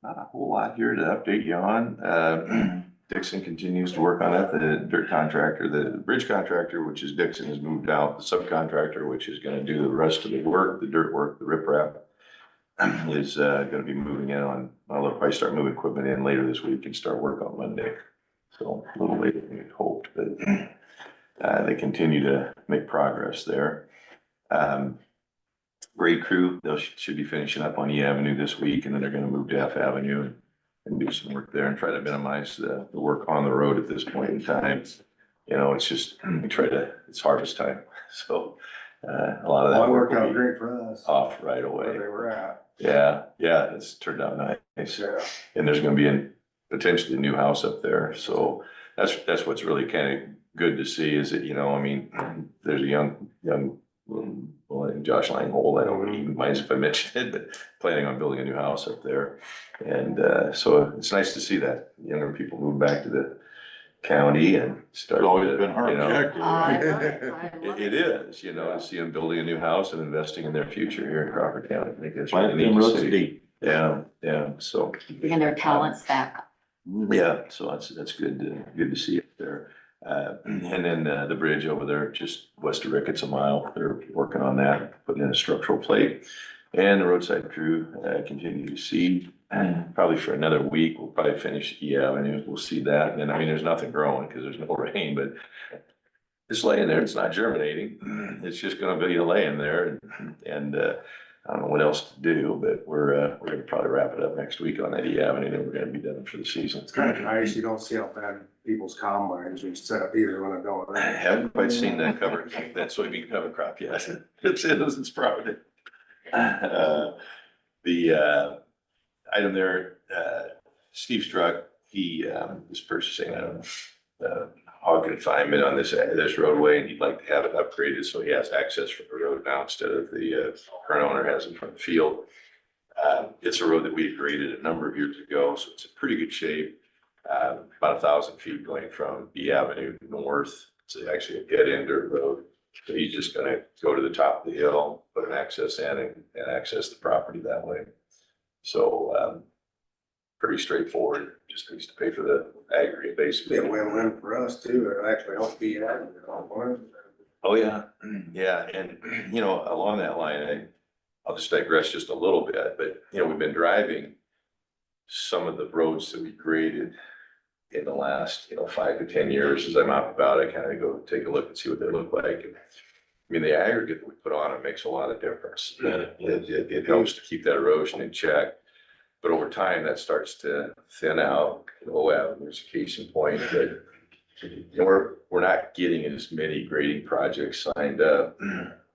Not a whole lot here to update you on. Dixon continues to work on it. The dirt contractor, the bridge contractor, which is Dixon, has moved out. The subcontractor, which is gonna do the rest of the work, the dirt work, the riprap, is gonna be moving in on, well, they'll probably start moving equipment in later this week and start work on Monday. So a little later than we'd hoped, but they continue to make progress there. Grade crew, they should be finishing up on E Avenue this week, and then they're gonna move to F Avenue and do some work there and try to minimize the work on the road at this point in time. You know, it's just, it's harvest time, so, a lot of that work will be great for us, off right away. where they were at. Yeah, it's turned out nice. And there's gonna be potentially a new house up there, so that's what's really kind of good to see is that, you know, I mean, there's a young, well, Josh Langhold, I don't even mind if I mention it, but planning on building a new house up there. And, so it's nice to see that younger people move back to the county and start. It's always been our you know, objective. I love it. I love It is, you know, to see them building a new house and investing in their future here in Crawford County. I think that's Plant really them neat to roots see. deep. Yeah, so, Bringing their talents back. yeah, so that's good to see it there. And then, the bridge over there, just west of Ricketts a mile, they're working on that, putting in a structural plate. And the roadside crew, continue to seed, probably for another week, we'll probably finish E Avenue, we'll see that. And I mean, there's nothing growing because there's no rain, but it's laying there, it's not germinating, it's just gonna be laying there and, I don't know what else to do, but we're gonna probably wrap it up next week on that E Avenue, then we're gonna be done for the season. It's kind of nice, you don't see how bad people's combines are set up either when I don't. I haven't quite seen that that soybean cover crop yet. It's probably. The item there, Steve Struck, he is purchasing a hog confinement on this roadway, and he'd like to have it upgraded so he has access from the road now instead of the current owner has it from the field. It's a road that we graded a number of years ago, so it's in pretty good shape. About 1,000 feet going from B Avenue north. It's actually a dead end dirt road. So he's just gonna go to the top of the hill, put an access in and access the property that way. So, pretty straightforward, just needs to pay for the aggregate Be basically. a win-win for us too, it actually helps be added, you know. Oh, yeah, yeah, and you know, along that line, I'll just digress just a little bit, but you know, we've been driving some of the roads that we graded in the last, 5 to 10 years. As I'm out and about, I kind of go take a look and see what they look like. And I mean, the aggregate that we put on it makes a lot of difference. It helps to keep that erosion in check. But over time, that starts to thin out. There's a case in point, but we're not getting as many grading projects signed up.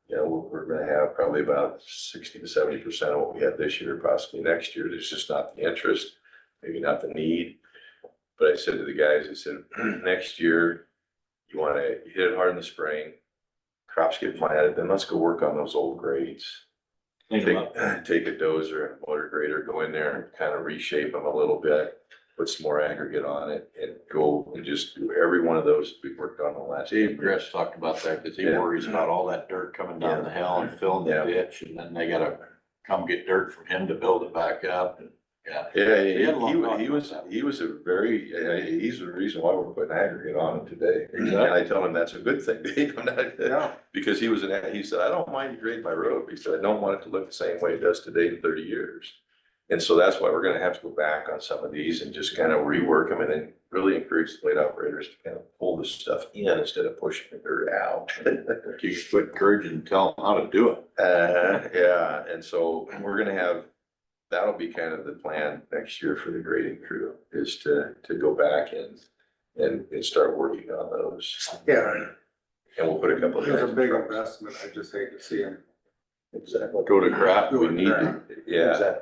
We're gonna have probably about 60 to 70% of what we had this year, possibly next year. There's just not the interest, maybe not the need. But I said to the guys, I said, next year, you wanna hit it hard in the spring, crops get planted, then let's go work on those old grades. Take a dozer and a motor grader, go in there and kind of reshape them a little bit, put some more aggregate on it and go and just do every one of those we've worked on the last. Dave Gress talked about that, cause he Yeah. worries about all that dirt coming down the hill and filling the Yeah. ditch, and then they gotta come get dirt from him to build it back up, and, yeah. Yeah, He had a long talk he was, about that. he was a very, he's the reason why we're putting aggregate on him today. And I tell him that's a good thing, Dave, Yeah. because he said, I don't mind you grading my road. He said, I don't want it to look the same way it does today in 30 years. And so that's why we're gonna have to go back on some of these and just kind of rework them and then really encourage the blade operators to kind of pull this stuff in instead of pushing the dirt out. You should encourage and tell them how to do it. Yeah, and so we're gonna have, that'll be kind of the plan next year for the grading crew, is to go back and start working on those. Yeah, And we'll put a couple of. it's a guys in big trucks. investment, I just hate to see him. Exactly. Go to crap. We need to, yeah.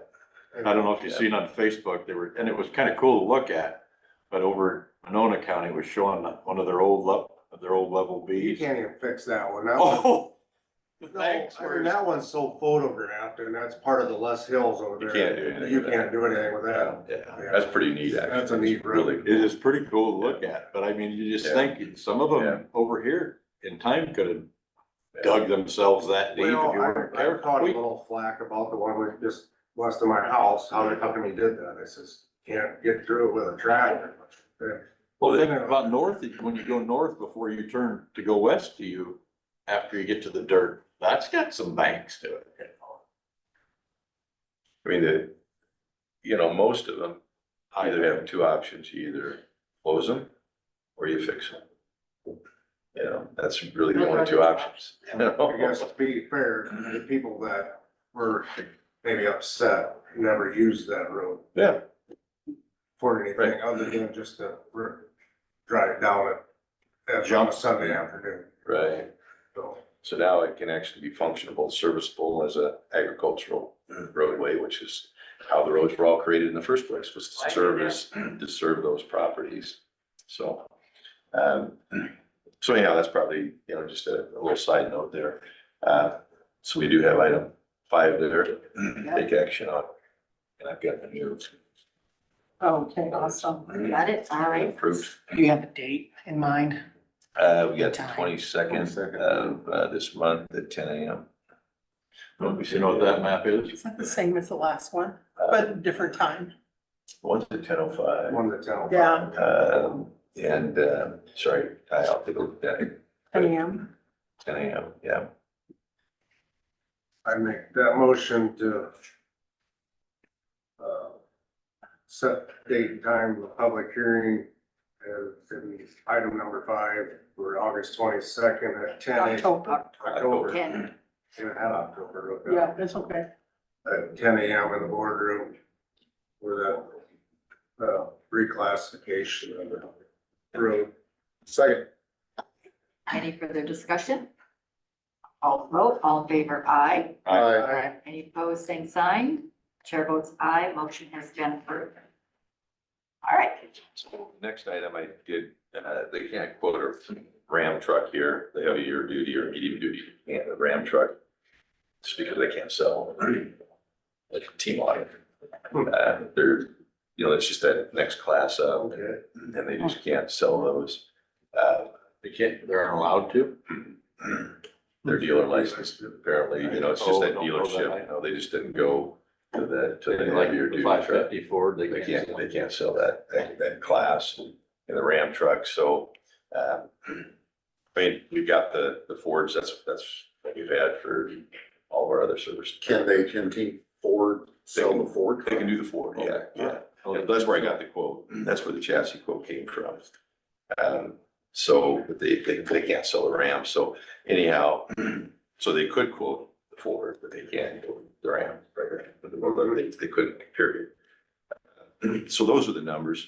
I don't know if you've seen on Facebook, and it was kind of cool to look at, but over Monona County was showing one of their old level You Bs. can't even fix that one, that one. Oh, the No, banks I mean, were, that one's so photographed and that's part of the Les Hills over You there. can't do anything You with can't do anything with that. Yeah, that's pretty neat, actually. That's a neat Really. road. it is pretty cool to look at, but I mean, you just Yeah. think, some of Yeah. them over here in time could have dug themselves that deep if you Well, weren't I caught a careful. little flack about the one with just west of my house, how come he did that? I says, can't get through it with a tractor. Well, think about north, when you go north before you turn to go west to you, after you get to the dirt, that's got some banks to it. I mean, most of them either have two options, you either close them or you fix them. That's really the only two options. I guess to be fair, the people that were maybe upset never used that road Yeah, for anything other than just to drive down it on a Sunday afternoon. right. So, So now it can actually be functionable, serviceable as a agricultural roadway, which is how the roads were all created in the first place, was to serve those properties. So, so anyhow, that's probably, just a little side note there. So we do have item 5 there, take action on. And I've got the news Okay, awesome. Got it, all right. approved. Do you have a date in mind? We got the 22nd of this month at 10 a.m. You know what that map is? It's like the same as the last one, but different time. One's at 10:05. one to tell. Yeah. Sorry, I'll take a look at it. 10 a.m. 10 a.m., yeah. I make that motion to set date and time of the public hearing as in item number 5 for August 22nd at 10 a.m. October. 10. Yeah, had October. okay. Yeah, that's okay. At 10 a.m. in the boardroom for the reclassification of the road. Second. Any further discussion? All vote, all in favor, aye. Aye. Any opposed, same sign. Chair votes aye, motion has been approved. All right. So next item I did, they can't quote a Ram truck here, the heavier duty or medium duty, and a Ram truck. Just because they can't sell them. Like T-Model. They're, you know, it's just that next class up and they just can't sell those. They're allowed to? Their dealer license apparently, you know, it's just that dealership, you know, they just didn't go to the Like heavier the duty five truck. fifty Ford, They can't sell that class in the Ram truck, so, I mean, we've got the Fords, that's what we've had for all of our other services. Can Team Ford sell the Ford? They can do the Ford, yeah. And that's where I got the quote, that's where the chassis quote came from. So, but they can't sell the Ram, so anyhow, so they could quote the Ford, but they can't quote the Ram, right? They couldn't, period. So those are the numbers.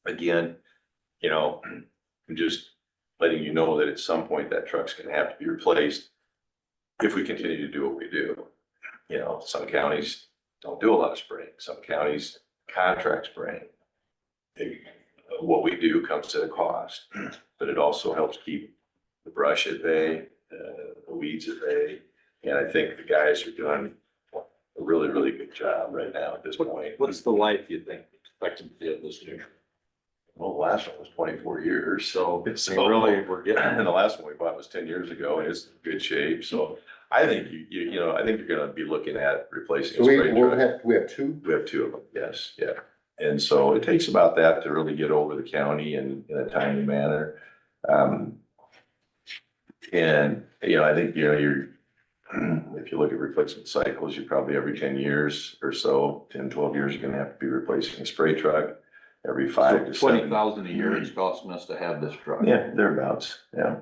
Again, you know, I'm just letting you know that at some point that truck's gonna have to be replaced if we continue to do what we do. You know, some counties don't do a lot of spraying, some counties contract spraying. What we do comes at a cost, but it also helps keep the brush at bay, the weeds at bay. And I think the guys are doing a really, really good job right now at this point. What's the life you think expectancy of this new? Well, the last one was 24 years, So, really, we're getting, and the last one we bought was 10 years ago, and it's in good shape, so I think you know, I think you're gonna be looking at replacing a spray truck. We have two? We have two of them, yes, yeah. And so it takes about that to really get over the county in a timely manner. And, you know, I think, you know, if you look at replacement cycles, you're probably every 10 years or so, 10, 12 years, you're gonna have to be replacing a spray truck. Every 5 to 7. 20,000 a year it's costing us to have this truck. Yeah, thereabouts, yeah.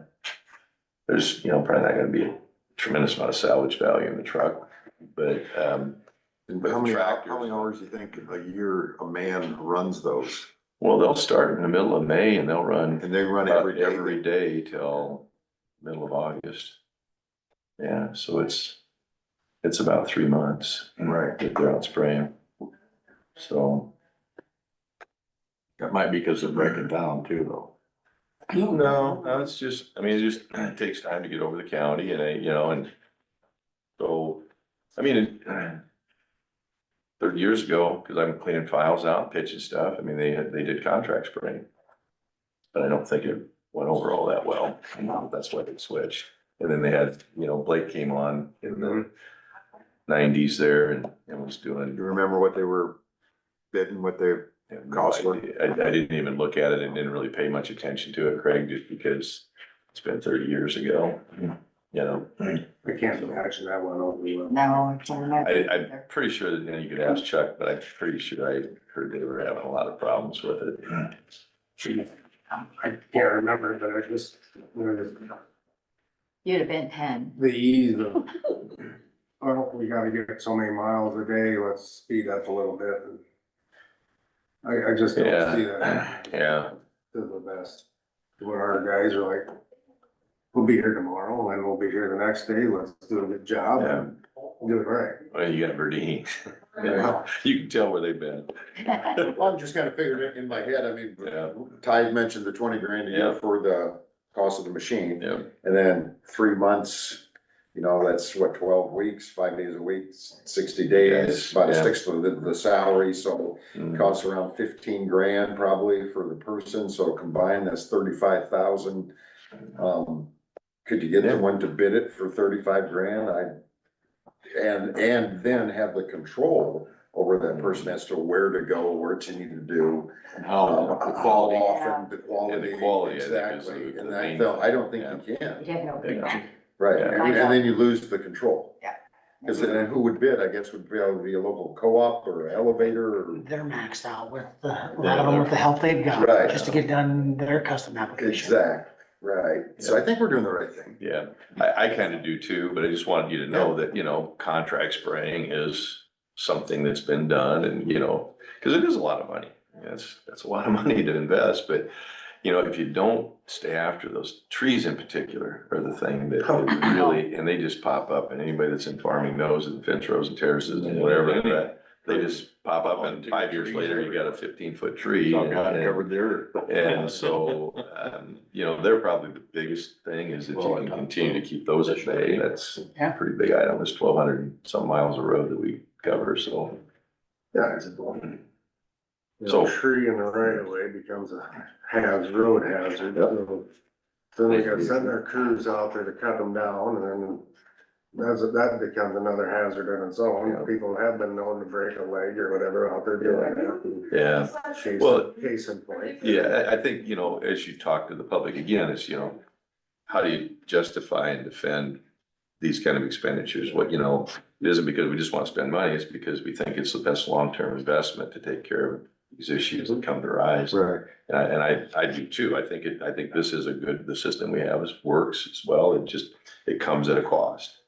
There's, you know, probably not gonna be a tremendous amount of salvage value in the truck, but, How many hours do you think a year a man runs those? well, they'll start in the middle of May and they'll run And they run about every day? every day till middle of August. Yeah, so it's about 3 months. Right. That they're out spraying. So. That might be because of breaking down too, though. No, it's just, I mean, it takes time to get over the county and you know, and so, I mean, 30 years ago, cause I'm cleaning files out, pitching stuff, I mean, they did contract spraying. But I don't think it went over all that well, that's why they switched. And then they had, you know, Blake came on in the 90s there and was doing. Do you remember what they were bidding, what they cost were? I didn't even look at it and didn't really pay much attention to it, Craig, just because it's been 30 years ago, you know. I can't imagine that one over well. No, I can't imagine. I'm pretty sure that, you know, you could ask Chuck, but I'm pretty sure I heard they were having a lot of problems with it. I can't remember, but I just, You'd have been 10. the ease of, well, we gotta get so many miles a day, let's speed up a little bit. I just don't see that Yeah, to the best. When our guys are like, we'll be here tomorrow and we'll be here the next day, let's do a good job and do it right. well, you got Verdeen. You can tell where they've been. Well, I'm just kind of figured it in my head, I mean, Yeah. Ty mentioned the 20 grand a year Yeah. for the cost of the machine. Yeah. And then 3 months, you know, that's what, 12 weeks, 5 days a week, 60 days, Yes, about a yeah. sixth of the salary, so it Mm. costs around 15 grand probably for the person, so combined, that's 35,000. Could you get Yeah. someone to bid it for 35 grand? And then have the control over that person as to where to go, what you need to do. How the How quality. often, the quality. And the quality, I think, is Exactly, the and main I don't thing, think you can, You'd have no Yeah. feedback. right, Yeah. and then you lose the control. Yeah. Cause then who would bid, I guess would be able to be a local co-op or elevator or. They're maxed out with a lot of them with the help they've got, Right. just to get done their custom application. Exact, right, so I think we're doing the right thing. Yeah, I kind of do too, but I just wanted you to know that, you know, contract spraying is something that's been done and, you know, because it is a lot of money. That's a lot of money to invest, but, you know, if you don't stay after those trees in particular are the thing that really, and they just pop up and anybody that's in farming knows and fence rows and terraces and whatever, they just pop up and 5 years later, you got a 15-foot tree. Got it covered there. And so, You know, they're probably the biggest thing is that you can continue to keep those at bay. That's a Yeah. pretty big item. It's 1,200 and some miles of road that we cover, so. Yeah, it's So- tree in the right of way becomes a road hazard. So then we got sending our crews out there to cut them down, and then that becomes another hazard in its own. People have been known to break a leg or whatever out there doing that. Yeah. Well- Case in point. Yeah, I think, you know, as you talk to the public again, it's, you know, how do you justify and defend these kind of expenditures? What, you know, it isn't because we just want to spend money, it's because we think it's the best long-term investment to take care of these issues that come to rise. Right. And I do too. I think this is the system we have works as well. It comes at a cost.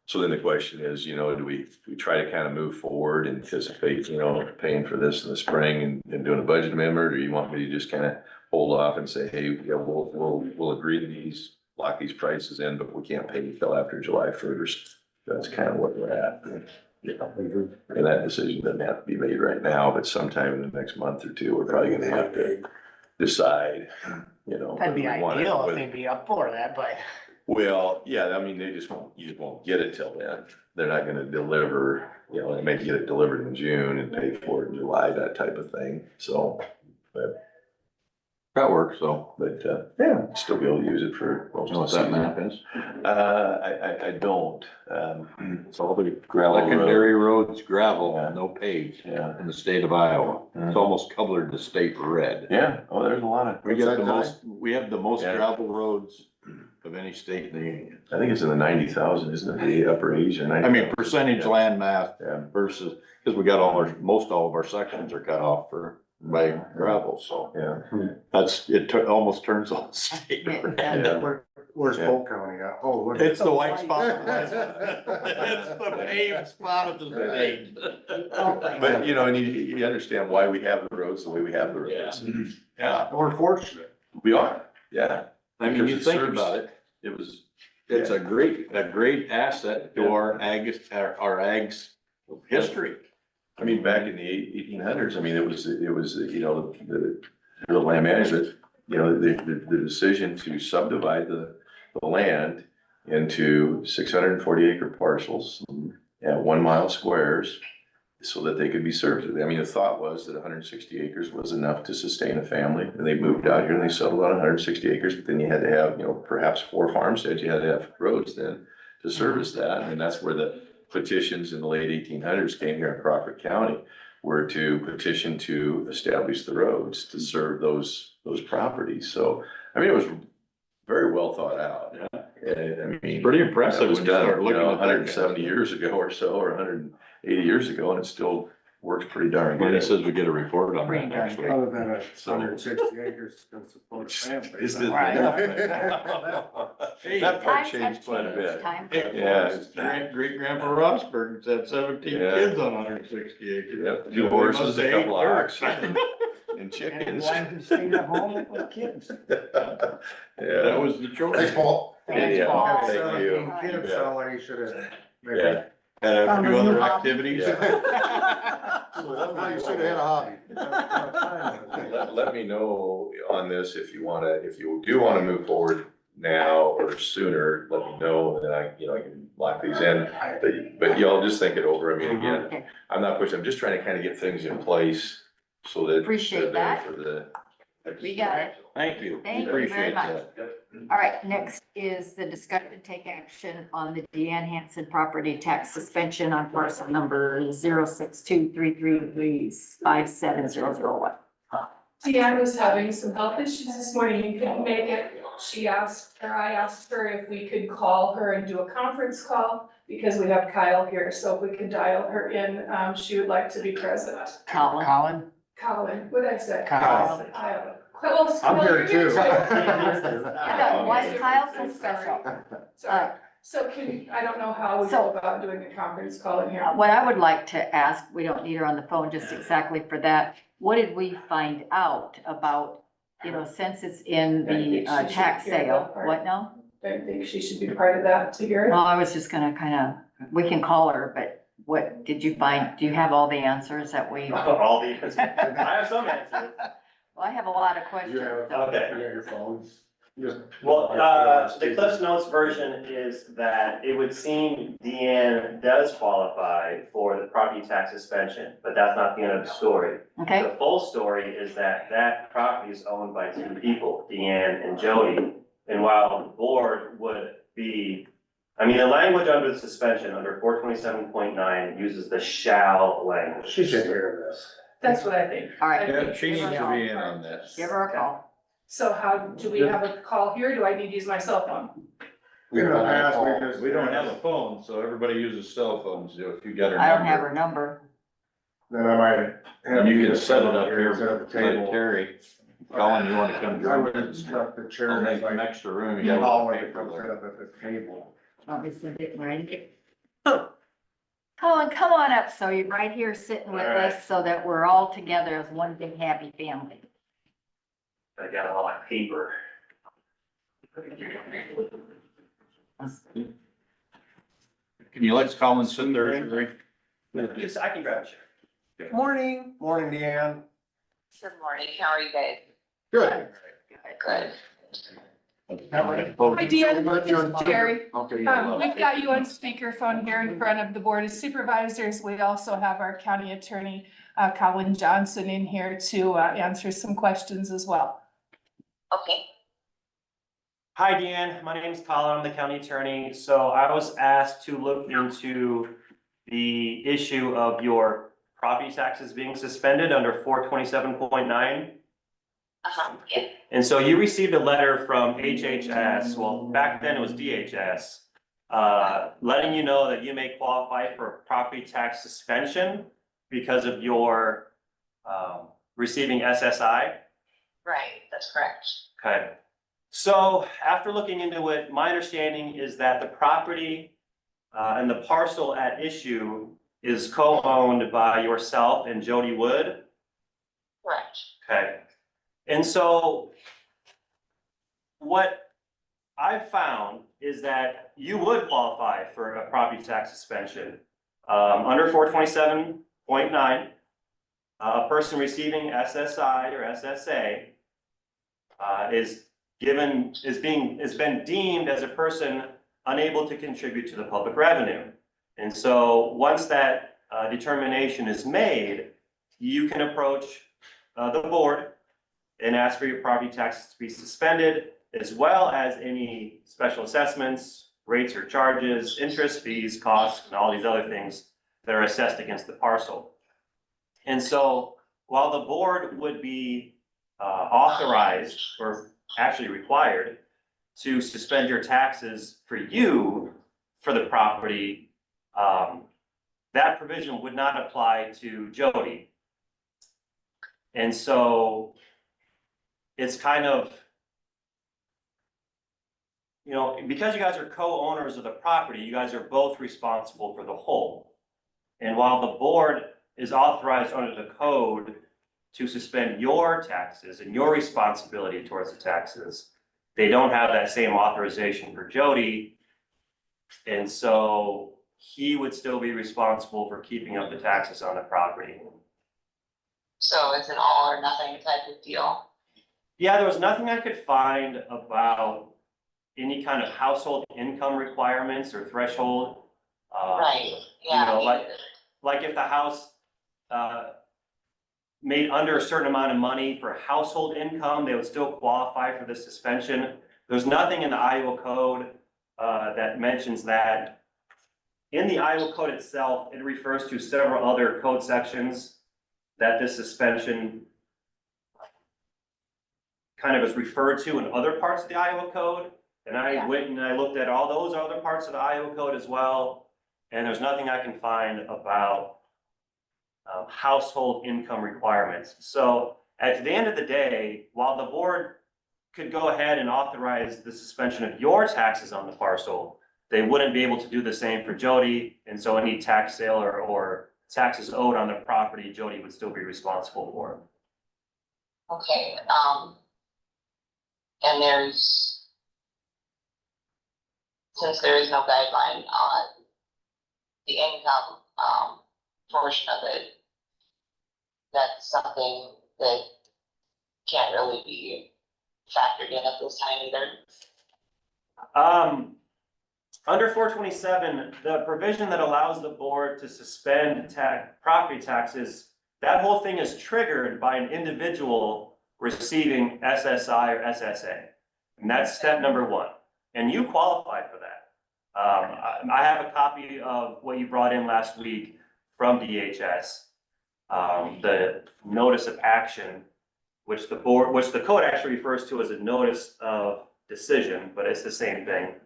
So then the question is, you know, do we try to kind of move forward and anticipate, you know, paying for this in the spring and doing a budget amendment? Or you want me to just kind of hold off and say, hey, yeah, we'll agree to these, lock these prices in, but we can't pay until after July 1st. That's kind of what we're at. You know, and that decision doesn't have to be made right now, but sometime in the next month or two, we're probably gonna have to decide, you know. That'd be whether we want it, ideal if whether- they'd be up for that, but. Well, yeah, I mean, you just won't get it till then. They're not gonna deliver, you know, they may get it delivered in June and pay for it in July, that type of thing, so. But that works, so, but, yeah, still be able to use it for most You know of what the that season. map is? I don't, It's all the Gravel road. secondary roads, gravel, Yeah. no paved Yeah. in the state of Iowa. It's Mhm. almost colored the state red. Yeah, oh, there's a lot of. We have we have the most Yeah. gravel roads of any state in the union. I think it's in the 90,000, isn't it, the upper age or 90? I mean, percentage land mass Yeah. versus, because we got most all of our sections are cut off by gravel, so Yeah. almost turns on the state. Yeah. Where's Yeah. Polk County at? Oh, look. It's the white spot. It's the paved spot of the state. But, you know, and you understand why we have the roads the way we have the roads. Yeah, We're fortunate. we are, yeah. I mean, you Because it think serves- about it, It was, it's a great asset to our ag's history. I mean, back in the 1800s, I mean, it was, you know, the land management, you know, the decision to subdivide the land into 640 acre parcels at 1 mile squares so that they could be served. I mean, the thought was that 160 acres was enough to sustain a family, and they moved out here and they settled on 160 acres, but then you had to have, you know, perhaps 4 farmsteads, you had to have roads then to service that, and that's where the petitions in the late 1800s came here in Crawford County, were to petition to establish the roads to serve those properties. So, I mean, it was very well thought out. I mean. Pretty impressive It was when you done, start you looking know, at that. 170 years ago or so, or 180 years ago, and it still works pretty darn When he good. says we get a report on Pretty that darn next week. Other than 160 acres can support a family. Is it- Right. That part changed quite a bit. Yeah. Great grandpa Rosberg said 17 Yeah. kids on 160 acres. Yep, So 2 they horses, must a have couple of ate dirt. oxen, and And chickens. wife who stayed at home with kids. That Yeah. was the choice. Thanks, Paul. Yeah, Paul. thank you. 17 kids, Yeah. so he should have. Yeah. And a Found a few other new hobby. activities. Well, you should have had a hobby. Let me know on this if you do wanna move forward now or sooner, let me know, and then I can lock these in. But y'all just think it over. I mean, again, Okay. I'm not pushing, I'm just trying to kind of get things in place so that. Appreciate they're there that. for the. We got it. Thank you. Thank you very Appreciate much. that. All right, next is the discussion, take action on the Deanne Hanson property tax suspension on parcel number 06233357001. Deanne was having some health issues this morning and couldn't make it. I asked her if we could call her and do a conference call because we have Kyle here, so if we could dial her in, she would like to be present. Colin? Colin, what did I say? Kyle. Kyle. Well, I'm here you're too. Yeah, why is Kyle so special? Sorry. So I don't know how we go about doing a conference call in here. What I would like to ask, we don't need her on the phone just exactly for that. What did we find out about, since it's in the tax sale? What now? Don't think she should be part of that to hear it. Well, I was just gonna we can call her, but what did you find? Do you have all the answers that we? All the answers. I have some answers. Well, I have a lot of You questions. have, so- you got your phones? Just- Well, the Cliff's Notes version is that it would seem Deanne does qualify for the property tax suspension, but that's not the end of the story. Okay, The full story is that that property is owned by two people, Deanne and Jody. And while the board would be, I mean, the language under the suspension, under 427.9, uses the shall language. She should hear this. That's what I think. all right. Yeah, she Give her needs a to call. be in on this. Give her a call. So how, do we have a call here? Do I need to use my cell phone? In the past, we just. We don't have a phone, so everybody uses cell phones, if you got her I don't have number. her number. Then I might have. And you can set it up here, Instead of the like table. Terry, calling, you wanna come I would join? instruct the I'll chair, make like, an extra room, you got a call lot when of it comes paper set there. up at the table. Want me to send it right? Colin, come on up, so you're right here sitting with us, so that we're all together as one big happy family. I got all my paper. Can you let Colin sit there, Sherry? Yes, I can grab a chair. Morning. Morning, Deanne. Good morning, how are you guys? Good. Good. Hi, Deanna, this is Jerry. Okay. We've got you on speakerphone here in front of the Board of Supervisors. We also have our county attorney, Colin Johnson, in here to answer some questions as well. Okay, Hi, Deanne. My name is Colin. I'm the county attorney. So I was asked to look into the issue of your property taxes being suspended under 427.9. yeah, And so you received a letter from HHS, well, back then it was DHS, letting you know that you may qualify for a property tax suspension because of your receiving SSI. right, that's correct. Okay. So after looking into it, my understanding is that the property and the parcel at issue is co-owned by yourself and Jody Wood. Correct. Okay. And so what I've found is that you would qualify for a property tax suspension. Under 427.9, a person receiving SSI or SSA is been deemed as a person unable to contribute to the public revenue. And so once that determination is made, you can approach the board and ask for your property taxes to be suspended, as well as any special assessments, rates or charges, interest, fees, costs, and all these other things that are assessed against the parcel. And so while the board would be authorized or actually required to suspend your taxes for you for the property, that provision would not apply to Jody. And so it's kind of, you know, because you guys are co-owners of the property, you guys are both responsible for the whole. And while the board is authorized under the code to suspend your taxes and your responsibility towards the taxes, they don't have that same authorization for Jody. And so he would still be responsible for keeping up the taxes on the property. So it's an all or nothing type of deal. Yeah, there was nothing I could find about any kind of household income requirements or threshold. Right, yeah. You know, me like- neither. Like if the house made under a certain amount of money for household income, they would still qualify for this suspension. There's nothing in the Iowa code that mentions that. In the Iowa code itself, it refers to several other code sections that this suspension kind of is referred to in other parts of the Iowa code. And I Yeah. went and I looked at all those other parts of the Iowa code as well. And there's nothing I can find about household income requirements. So at the end of the day, while the board could go ahead and authorize the suspension of your taxes on the parcel, they wouldn't be able to do the same for Jody. And so any tax sale or taxes owed on the property, Jody would still be responsible for. Okay, and since there is no guideline on the income, portion of it, that's something that can't really be factored in at this time either. Under 427, the provision that allows the board to suspend property taxes, that whole thing is triggered by an individual receiving SSI or SSA. And that's step number one. And you qualify for that. I have a copy of what you brought in last week from DHS. The notice of action, which the code actually refers to as a notice of decision, but it's the same thing.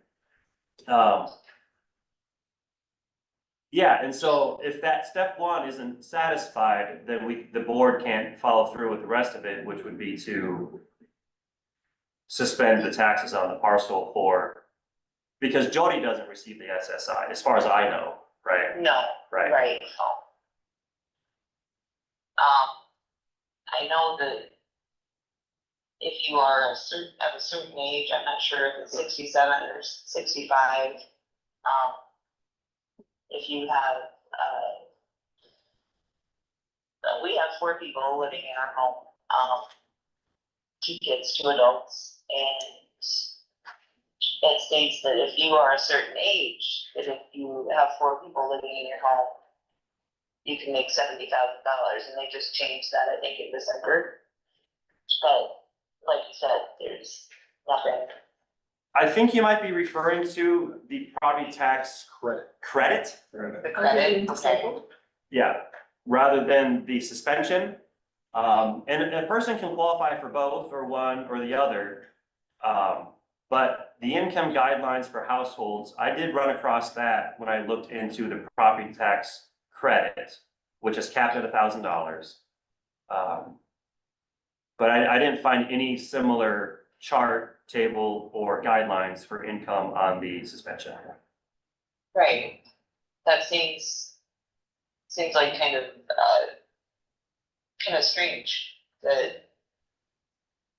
Yeah, and so if that step one isn't satisfied, then the board can't follow through with the rest of it, which would be to suspend the taxes on the parcel because Jody doesn't receive the SSI, as far as I know, right? No, Right. right. I know that if you are of a certain age, I'm not sure if it's 67 or 65, if you have, we have 4 people living in our home, 2 kids, 2 adults, and it states that if you are a certain age, that if you have 4 people living in your home, you can make $70,000, and they just changed that, I think, in December. But like you said, there's nothing. I think you might be referring to the property tax credit. The credit, okay. Yeah, rather than the suspension. And a person can qualify for both or one or the other. But the income guidelines for households, I did run across that when I looked into the property tax credit, which is capped at $1,000. But I didn't find any similar chart, table, or guidelines for income on the suspension. Right. That seems like kind of strange that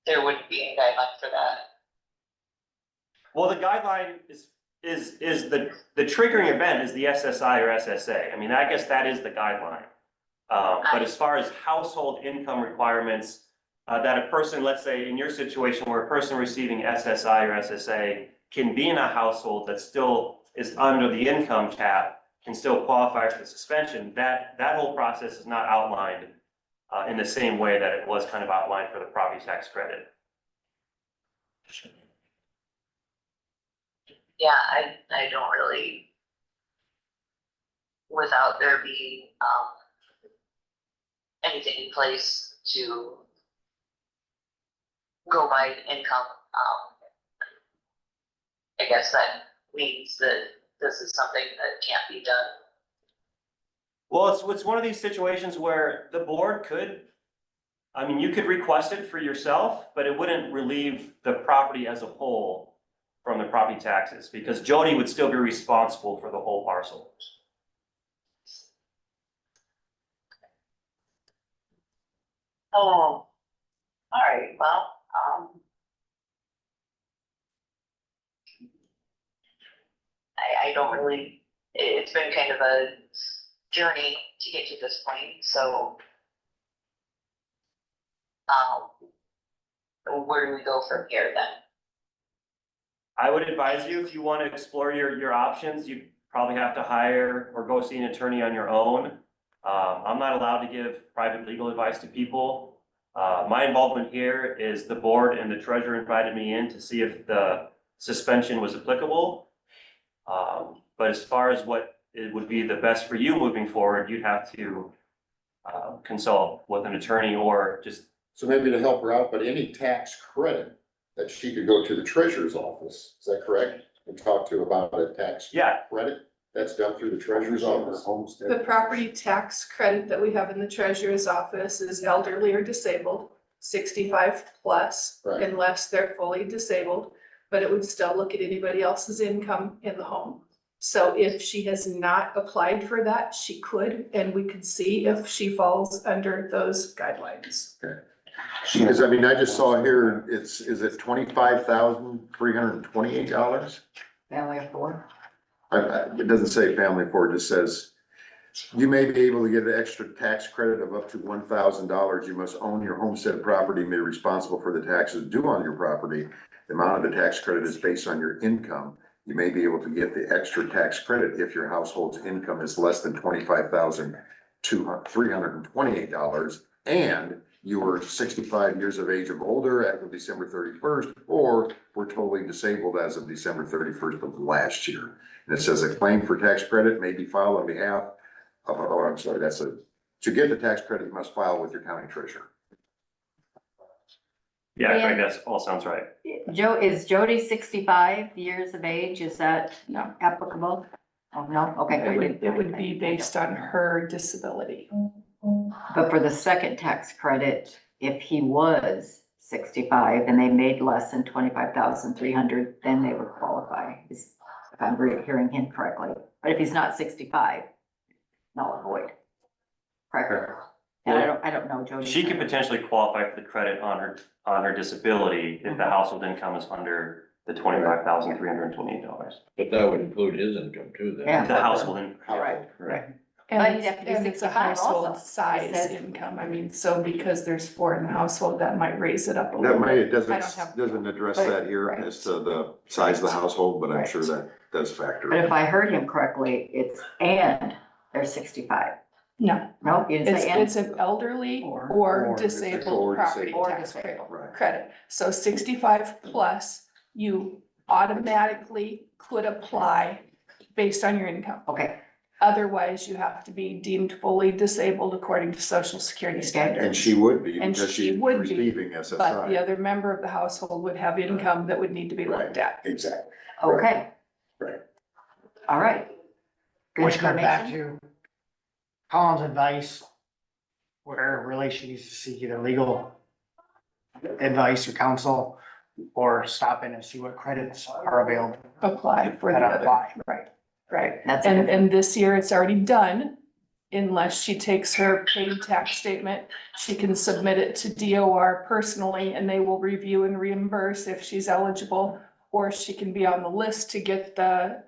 there wouldn't be any guideline for that. Well, the guideline is the triggering event is the SSI or SSA. I mean, I guess that is the guideline. But as far as household income requirements, that a person, let's say in your situation where a person receiving SSI or SSA can be in a household that still is under the income cap, can still qualify for the suspension, that whole process is not outlined in the same way that it was kind of outlined for the property tax credit. Yeah, I don't really, without there being anything in place to go by income, I guess that means that this is something that can't be done. Well, it's one of these situations where the board could, I mean, you could request it for yourself, but it wouldn't relieve the property as a whole from the property taxes, because Jody would still be responsible for the whole parcel. Oh, all right, well, I don't really, it's been kind of a journey to get to this point, so where do we go from here then? I would advise you, if you want to explore your options, you probably have to hire or go see an attorney on your own. I'm not allowed to give private legal advice to people. My involvement here is the board and the treasurer invited me in to see if the suspension was applicable. But as far as what it would be the best for you moving forward, you'd have to consult with an attorney or just. So maybe to help her out, but any tax credit that she could go to the treasurer's office, is that correct? And talk to about a tax credit that's done through the treasurer's office. The property tax credit that we have in the treasurer's office is elderly or disabled, 65 plus, Right. unless they're fully disabled, but it would still look at anybody else's income in the home. So if she has not applied for that, she could, and we could see if she falls under those guidelines. Okay. Because, I mean, I just saw here, is it $25,328? Family of 4. It doesn't say family of 4, it just says You may be able to get an extra tax credit of up to $1,000. You must own your homestead property and be responsible for the taxes due on your property. The amount of the tax credit is based on your income. You may be able to get the extra tax credit if your household's income is less than $25,328 and you were 65 years of age or older as of December 31st, or were totally disabled as of December 31st of last year. And it says a claim for tax credit may be filed on behalf of, oh, I'm sorry, to get the tax credit, you must file with your county treasurer. Yeah, Yeah. Craig, that all sounds right. Is Jody 65 years of age? Is that No, applicable? Oh, no, okay. it would be based on her disability. But for the second tax credit, if he was 65 and they made less than 25,300, then they would qualify, if I'm hearing him correctly. But if he's not 65, null and void. Correct? And I don't know, Jody. She could potentially qualify for the credit on her disability if the household income is under the $25,328. But that would include his income too, then. Yeah. The household income. Right. But And you'd have to be and it's a 65 also. household size It says- income, I mean, so because there's 4 in the household, that might raise it up a little That may, bit. it I don't have- doesn't address Right, that here right. as to the size of the household, but I'm sure Right. that does factor. But if I heard him correctly, it's and they're 65. No, No, you didn't say and? it's an elderly Or or disabled. disabled property disabled. Or tax disabled. Right. credit. So 65 plus, you automatically could apply based on your income. Okay, Otherwise, you have to be deemed fully disabled according to social security standards. And she would be, And because she she's would be, receiving But the SSI. other member of the household would have income that would need to be looked at. Exactly. okay. Right. All right. Good Which goes back information. to Colin's advice, where really she needs to seek either legal advice or counsel, or stop in and see what credits are available. Apply for the That other, apply. right, right. That's a And, good- and this year it's already done, unless she takes her paid tax statement, she can submit it to DOR personally, and they will review and reimburse if she's eligible, or she can be on the list to get the,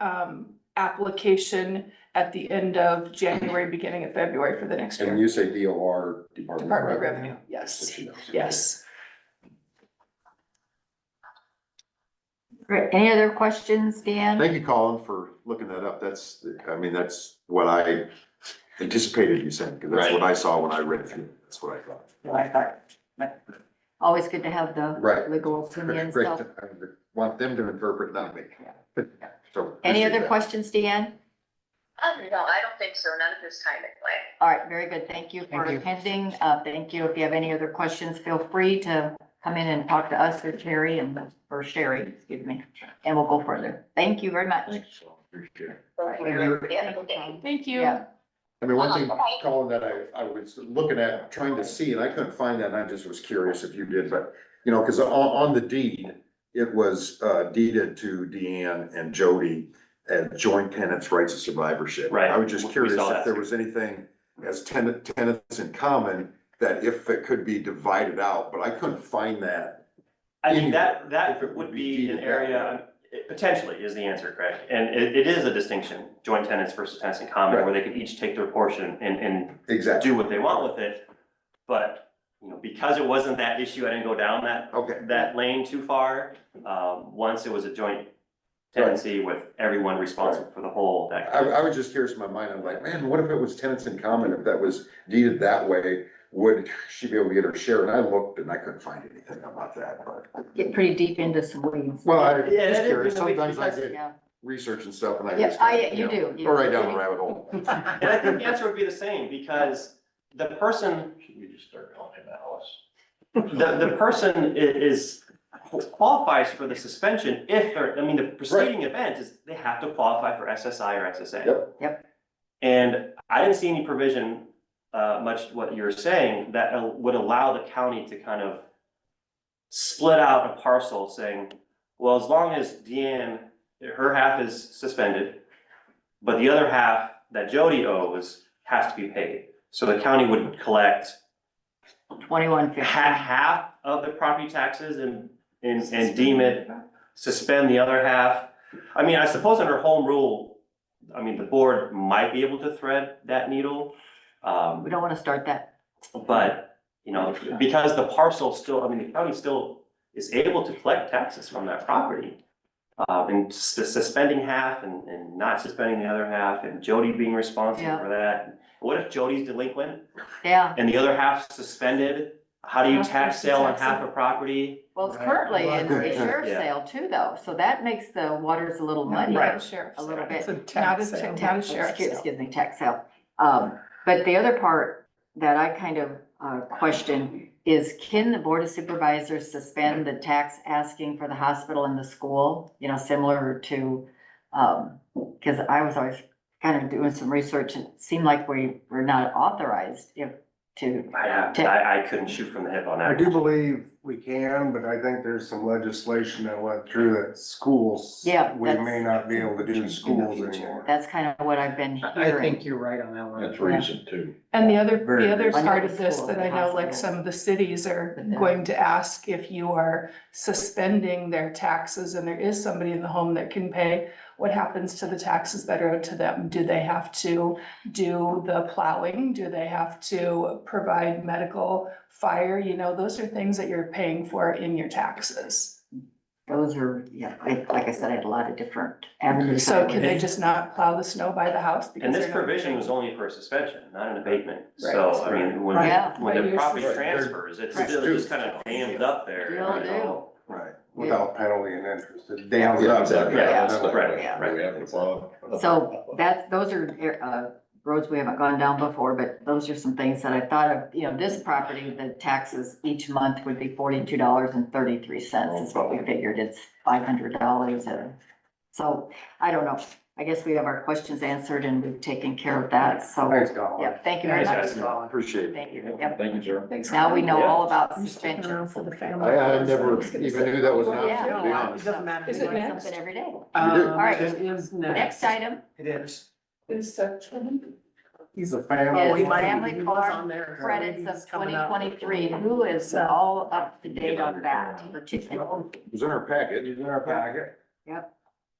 application at the end of January, beginning of February for the next And year. you say DOR, Department of Revenue, So yes, she knows. yes. Great. Any other questions, Dan? Thank you, Colin, for looking that up. That's what I anticipated you saying, because that's what I saw when I read through. That's what I thought. I thought, but always good to have the Right. legal opinion, Great. so. I want them to interpret, not me. So. Any appreciate other that. questions, Deanne? No, I don't think so, not at this time anyway. All right, very good. Thank you for Thank you. attending. Thank you. If you have any other questions, feel free to come in and talk to us or Terry or Sherry, excuse me, and we'll go further. Thank you very much. Appreciate it. Thank you, everybody. Have a good day. Thank you. Yeah. I mean, one thing, Colin, that I was looking at, trying to see, and I couldn't find that, and I just was curious if you did, but, you know, cause on the deed, it was deeded to Deanne and Jody as joint tenants, rights of survivorship. Right. I was just We curious saw if that there too. was anything as tenants in common, that if it could be divided out, but I couldn't find that. I mean, If that it would would be be an deeded that area, potentially is the answer, Craig. And it is a distinction, joint tenants versus tenants in common, where they can each take their portion and Exactly. do what they want with it. But, you know, because it wasn't that issue, I didn't go down Okay. that lane too far. Once it was a joint tenancy with everyone responsible for the whole, I was just curious in my mind, I'm like, man, what if it was tenants in common, if that was deeded that way, would she be able to get her share? And I looked and I couldn't find anything about that, but. Get pretty deep into some weeds. Well, I Yeah, just that is curious, the way- sometimes I because- get Yeah, research and stuff and I yeah, just. kinda, you know, do. You Go right down do. the rabbit hole. and I think the answer would be the same, because the person, Should we just start calling him Alice? the person is qualifies for the suspension if they're, I mean, the preceding event is they have to qualify for SSI or SSA. Yep. And I didn't see any provision, much what you were saying, that would allow the county to kind of split out a parcel saying, well, as long as Deanne, her half is suspended, but the other half that Jody owes has to be paid. So the county would collect 2150. half of the property taxes and deem it, suspend the other half. I mean, I suppose under home rule, I mean, the board might be able to thread that needle. We don't wanna start that. But, you know, because the parcel still, I mean, the county still is able to collect taxes from that property. And suspending half and not suspending the other half, and Jody being responsible Yeah. for that. What if Jody's delinquent Yeah, and the other half suspended? How do you Half tax versus sale on tax half sale. a property? well, it's currently in a sheriff's Yeah. sale too, though, so that makes the waters a little muddy. Not a sheriff's A little sale. bit. It's a Not tax a, sale. not a sheriff's sale. Excuse me, tax sale. But the other part that I kind of question is, can the Board of Supervisors suspend the tax asking for the hospital and the school? You know, similar to, cause I was always kind of doing some research and it seemed like we were not authorized I couldn't shoot from the hip on I that. do believe we can, but I think there's some legislation that went through that schools. Yeah, We that's- may not be able to do schools anymore. That's kind of what I've been I hearing. think you're right on that one. That's reason too. And the other Very reasonable. part of this School, that I know, like hospital. some of the cities are But that- going to ask if you are suspending their taxes and there is somebody in the home that can pay, what happens to the taxes that are owed to them? Do they have to do the plowing? Do they have to provide medical, fire? You know, those are things that you're paying for in your taxes. Those are, yeah, like I said, I had a lot of different avenues. So I can was- they just not plow the snow by the house? because And this they're not provision paying? was only for suspension, not an abatement. So, I mean, when, Yeah. when the Right. property Right. transfers, it's Right. still just kind of dammed up there. Will you know? Right, without penalty and interest. It dams Yeah, up. exactly. Yeah, That's right, Yeah. right. So those are, roads we haven't gone down before, but those are some things that I thought of, you know, this property, the taxes each month would be $42.33 is what we figured. It's $500. So I don't know. I guess we have our questions answered and we've taken care of that. So, Thanks, Colin. yeah, thank you very Thanks, much. guys. Appreciate it. Thank you. Yep. Thank you, sir. Thanks. Now we know Yeah. all about I'm sticking around suspensions. for the family. I never even knew that was an Yeah. option, to be It honest. doesn't matter. Is to it me. next? Something every day. You do. All right. It is Next next. item It is. Is, He's a is family. Oh, he might- family he was on farm there. credits He's of coming up. 2023. Who is all up to date on that particular? It was in our packet. He's in our packet.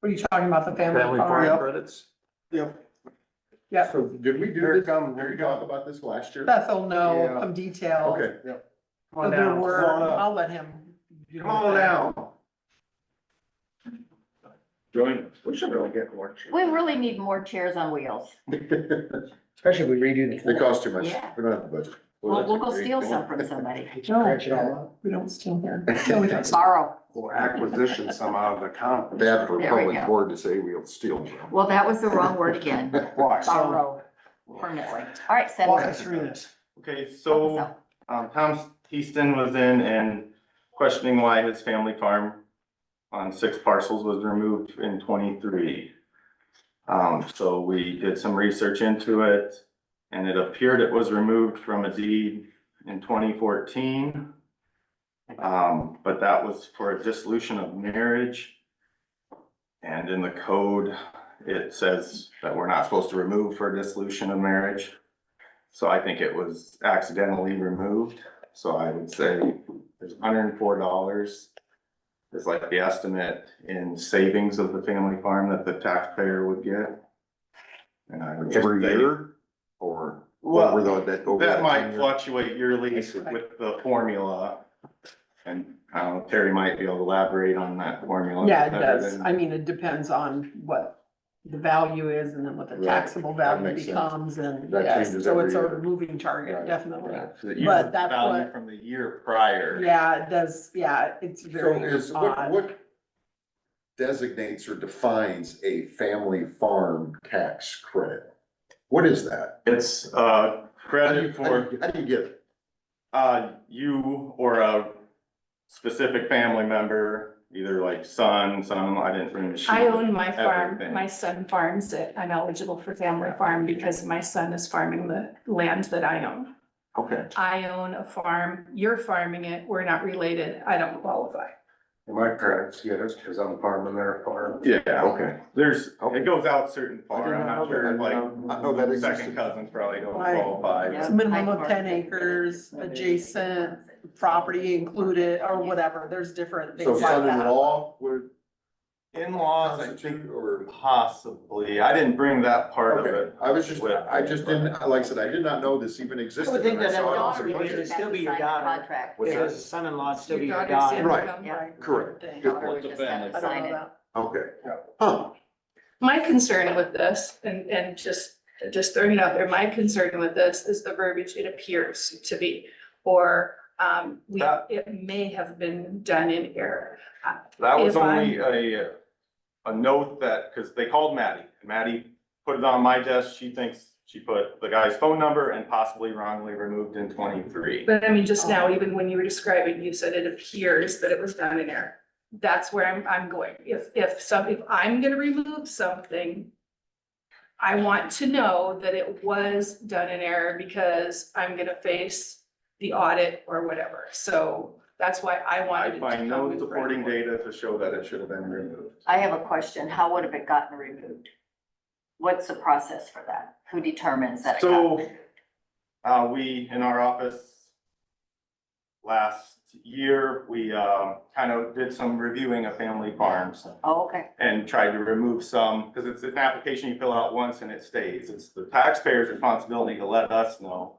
What are you talking about, the family Family farm? farm credits. Yep. Yep. So did we do Here it this, comes, did here we you talk go. about this last year? Beth will know Yeah. some details. Okay. Come So on there down. were, Come on up. I'll let him. Come on down. Join us. We should really get more. We really need more chairs on wheels. Especially if we redo the. They cost too much. Yeah. We don't have the budget. We'll go steal some from somebody. Scratch it all up. We don't steal here. No, we don't. Borrow. Or acquisition some out of the conference. Bad for There we public go. board to say we'll steal. Well, that was the wrong word again. Why? Borrow permanently. All right, Seth. Walk us through this. Okay, so, Tom Easton was in and questioning why his family farm on 6 parcels was removed in 23. So we did some research into it and it appeared it was removed from a deed in 2014. But that was for a dissolution of marriage. And in the code, it says that we're not supposed to remove for a dissolution of marriage. So I think it was accidentally removed. So I would say there's $104 is like the estimate in savings of the family farm that the taxpayer would get. And I would just Every say- year or Well, over that over that might 10 year? fluctuate yearly I see. with the formula. And I don't know, Terry might be able to elaborate on that formula. Yeah, it better does. than- I mean, it depends on what the value is and then what the Right. taxable That value makes sense. becomes and That yes, changes so every it's a year. moving target, Right. definitely. Right. So it uses But that's value what- from the year prior. Yeah, it does. Yeah, it's So very is, odd. what designates or defines a family farm tax credit? What is that? It's How do credit you- for How do you get it? you or a specific family member, either like son-in-law, I didn't bring the sheet. I own my farm, Everything. my son farms it, I'm eligible for family farm because my son is farming the land that I own. Okay. I own a farm, you're farming it, we're not related, I don't qualify. And my parents get it because I'm farming their farm. Yeah, Okay. there's, Okay. it goes out certain I far, didn't I'm know not sure, that. if, like, I know that existed. second cousins probably don't Right. qualify. Yeah. It's a minimum of 10 acres, adjacent property included or whatever. There's different So things like that. son-in-law would, In-laws, I House think too, or? possibly, I didn't bring that part of Okay, it. I just didn't, like I said, I did not know this even I existed. would think when I that saw it on daughter the would budget. still be your Have to sign the daughter. Contract. What's If that? it's a son-in-law, it'd still be Your your daughter's daughter. Right. Yeah. Correct. Daughter would It's a just have family to I don't sign know it. that. Okay, huh, My concern with this, and just throwing it out there, my concern with this is the verbiage it appears to be. Or, it may have been done in error. That was If only a note that, cause they called Maddie, and Maddie put it on my desk, she thinks she put the guy's phone number and possibly wrongly removed in 23. But I mean, just now, even when you were describing, you said it appears that it was done in error. That's where I'm going. If I'm gonna remove something, I want to know that it was done in error because I'm gonna face the audit or whatever. So that's why I wanted it I to find no come in supporting writing. data to show that it should have been removed. I have a question. How would have it gotten removed? What's the process for that? Who determines that? It got- So, we, in our office, last year, we, kind of did some reviewing of family farms Oh, okay. and tried to remove some, because it's an application you fill out once and it stays. It's the taxpayer's responsibility to let us know.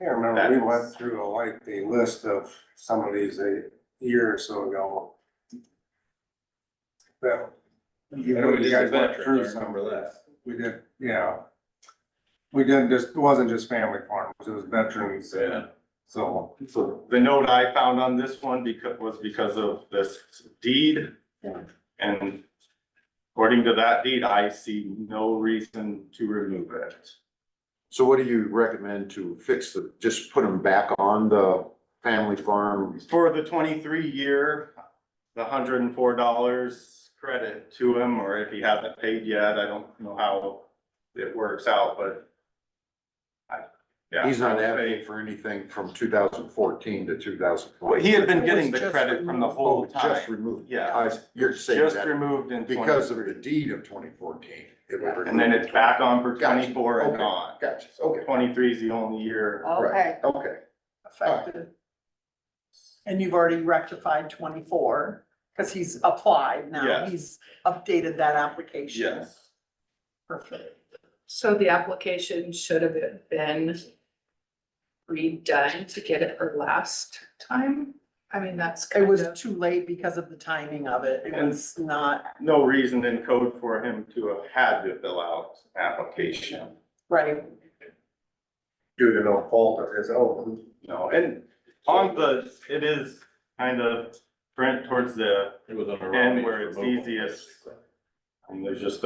I remember we went through a lengthy list of some of these a year or so ago. That, you know, you guys went through some of that. We did, yeah. We didn't just, it wasn't just family farms, it was veterans. Yeah. So, So the note I found on this one was because of this deed. And according to that deed, I see no reason to remove it. so what do you recommend to fix just put them back on the family farm? For the 23 year, the $104 credit to him, or if he hasn't paid yet, I don't know how it works out, but. Yeah, He's I not would say- asking for anything from 2014 to 2020. Well, he had been It getting was the just credit from the removed. whole Oh, just time. removed. Yeah. You're saying Just that removed in because of the 23. deed of 2014. It was And then removed. it's back on for Gotcha. 24 and Okay. on. Gotcha, okay. 23 is the only year. Okay. Okay, Affected. And you've already rectified 24, because he's applied now. Yes. He's updated that application. Yes. Perfect. So the application should have been redone to get it for last time? I mean, that's It kind was of, too late because of the timing of it. It And- was not, No reason in code for him to have had to fill out application. right. due to no fault of his own. No, and on the, it is kind of print towards the It was on the end where it's easiest. And there's just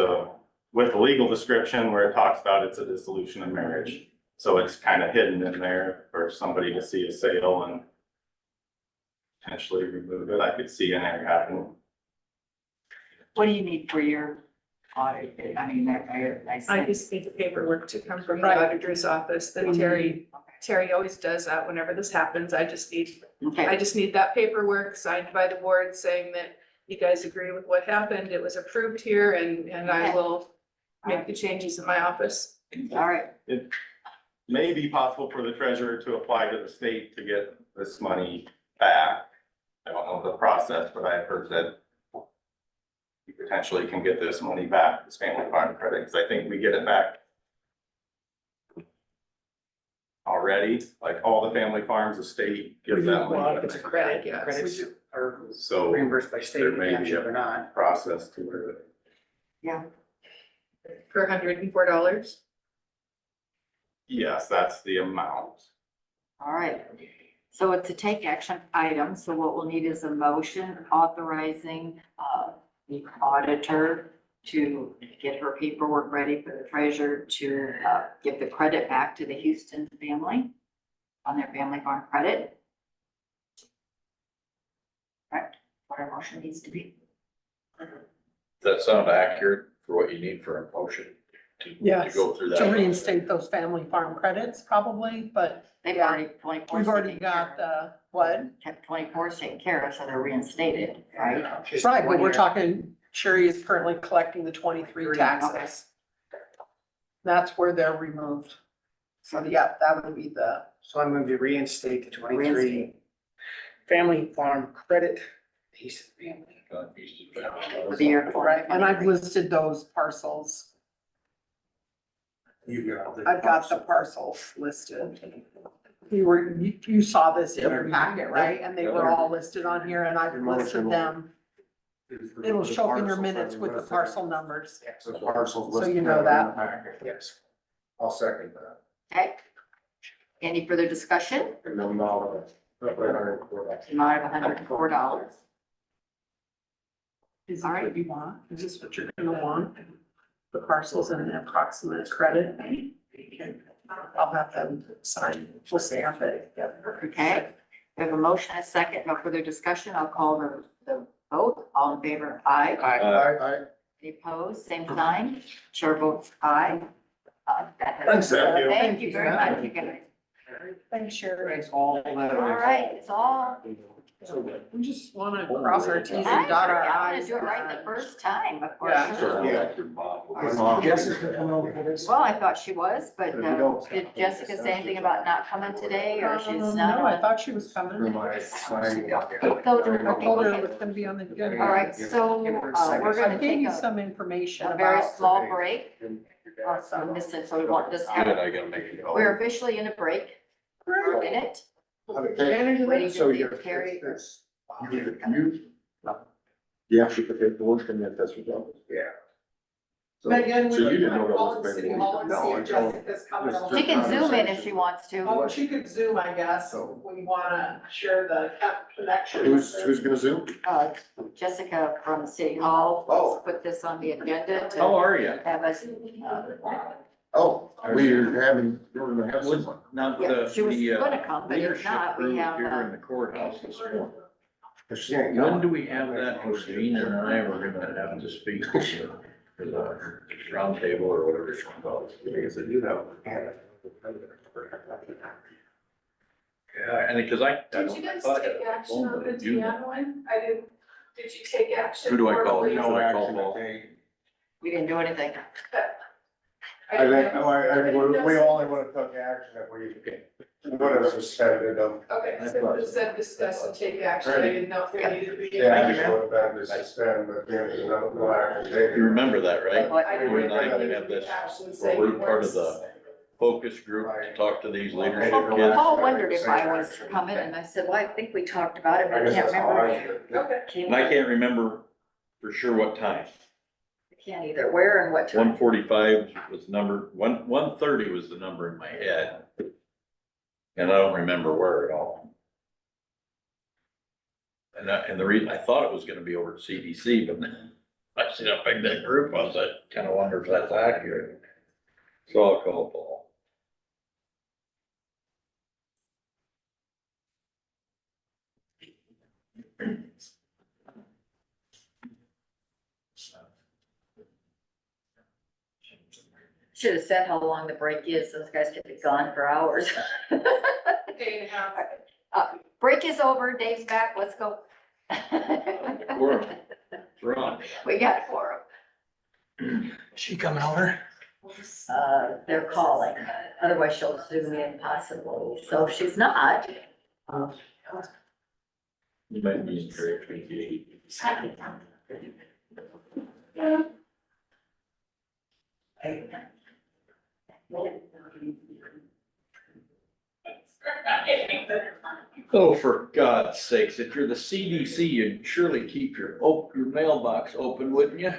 with the legal description where it talks about it's a dissolution of marriage. So it's kind of hidden in there for somebody to see a sale and potentially remove it. I could see an error happening. What do you need for your audit? I mean, I I said. just need the paperwork to come from the Right. auditor's office, that Terry always does that whenever this happens. I just Okay, need that paperwork signed by the board saying that you guys agree with what happened, it was approved here, and I Okay. will make the changes in my office. all right. It may be possible for the treasurer to apply to the state to get this money back. I don't know the process, but I've heard that you potentially can get this money back, this family farm credit, because I think we get it back already, like all the family farms, the state gives that Well, money. if it's a credit, Yes. credits are So reimbursed by state, there may be or not. a process to it. For $104. Yes, that's the amount. All right. So it's a take action item. So what we'll need is a motion authorizing, the auditor to get her paperwork ready for the treasurer to, give the credit back to the Houston family on their family farm credit. Correct? What our motion needs to be. Does that sound accurate for what you need for a motion to Yes, go through that? to reinstate those family farm credits probably, but They've Yeah. already, 24. we've already got what? Kept 24 taken care of, so they're reinstated, right? Just Right, but 1 we're year. talking, Sherry is currently collecting the 23 taxes. That's where they're removed. So yeah, that would be the, So I'm going to reinstate the 23 Reinstate. family farm credit For the year. Right, and I've listed those parcels. I've got the parcels listed. You saw this in your packet, right? And they were all listed on here and I've listed them. It'll show up in your minutes with the parcel numbers. The parcels So listed you know in the that. packet. Yes. I'll second that. Okay. Any further discussion? And then I'll, Amount of $104. Is this All right. what you want? Is this what you're gonna want? The parcels and the approximate credit? I'll have them sign, we'll stamp it. Okay, we have a motion, a second, no further discussion, I'll call the vote, all in favor, aye. Any opposed, same sign, chair votes aye. That has- Thanks, Seth. Thank you very much, you guys. Thanks, Sherry. All right, it's all, We just wanna cross our Ts I and dot our want Is. to do it right the first time, of course. Yeah. Sure. Jessica coming over for this? Well, I thought she was, but did Jessica say anything about not coming today, or she's not? No, I thought she was coming. my sign. So, I told her it okay. was gonna be on the agenda. All right, so, we're I gonna gave take you a some information very about. small break. So listen, so we want this, Good, I gotta make it go. we're officially in a break for a minute, waiting to see if Terry. Yeah, she could take the work and if that's what. Yeah. Megan, So you didn't know that was City available? Hall and see if Jessica's coming over. She can zoom in if she wants to. Oh, she could Zoom, I guess. We wanna share the connection. Who's gonna zoom? Jessica from City Hall. Oh. Put this on the agenda How to are you? have us, Oh, we're having, we're gonna have someone. Not yeah, the, she was the, gonna come, but if leadership not, we group have, here in the courthouse this morning. She ain't When coming. do we have that, Gene and I were gonna have to speak for the round table or whatever it's called. Because they do have. Yeah, and because I Did you guys thought I had take a action phone, on but the you- Deanna one? I didn't, did you take action? Who do I call? formally? No No action. action. we didn't do anything. I think, we only would have took action if we would have suspended them. Okay, so it said discuss and take action, I didn't know if there needed to be. Yeah, it would have been to suspend, but there's no action taken. You remember that, right? I didn't You and I really have this, actually say we're you part of weren't- the focus group to talk to these leadership Paul kids. wondered if I was coming, and I said, well, I think we talked about it, but I can't remember. Okay. And I can't remember for sure what time. I can't either, where and what time. 1:45 was the number, 1:30 was the number in my head. And I don't remember where at all. And the reason, I thought it was gonna be over at CDC, but then I seen how big that group was, I kinda wonder if that's accurate. So I'll call Paul. Should have said how long the break is, those guys could be gone for hours. Day and a half. Break is over, Dave's back, let's go. Quorum. Wrong. We got a quorum. She coming over? They're calling, otherwise she'll zoom in possibly, so if she's not. You might be in very tricky. Oh, for God's sakes, if you're the CDC, you'd surely keep your mailbox open, wouldn't you?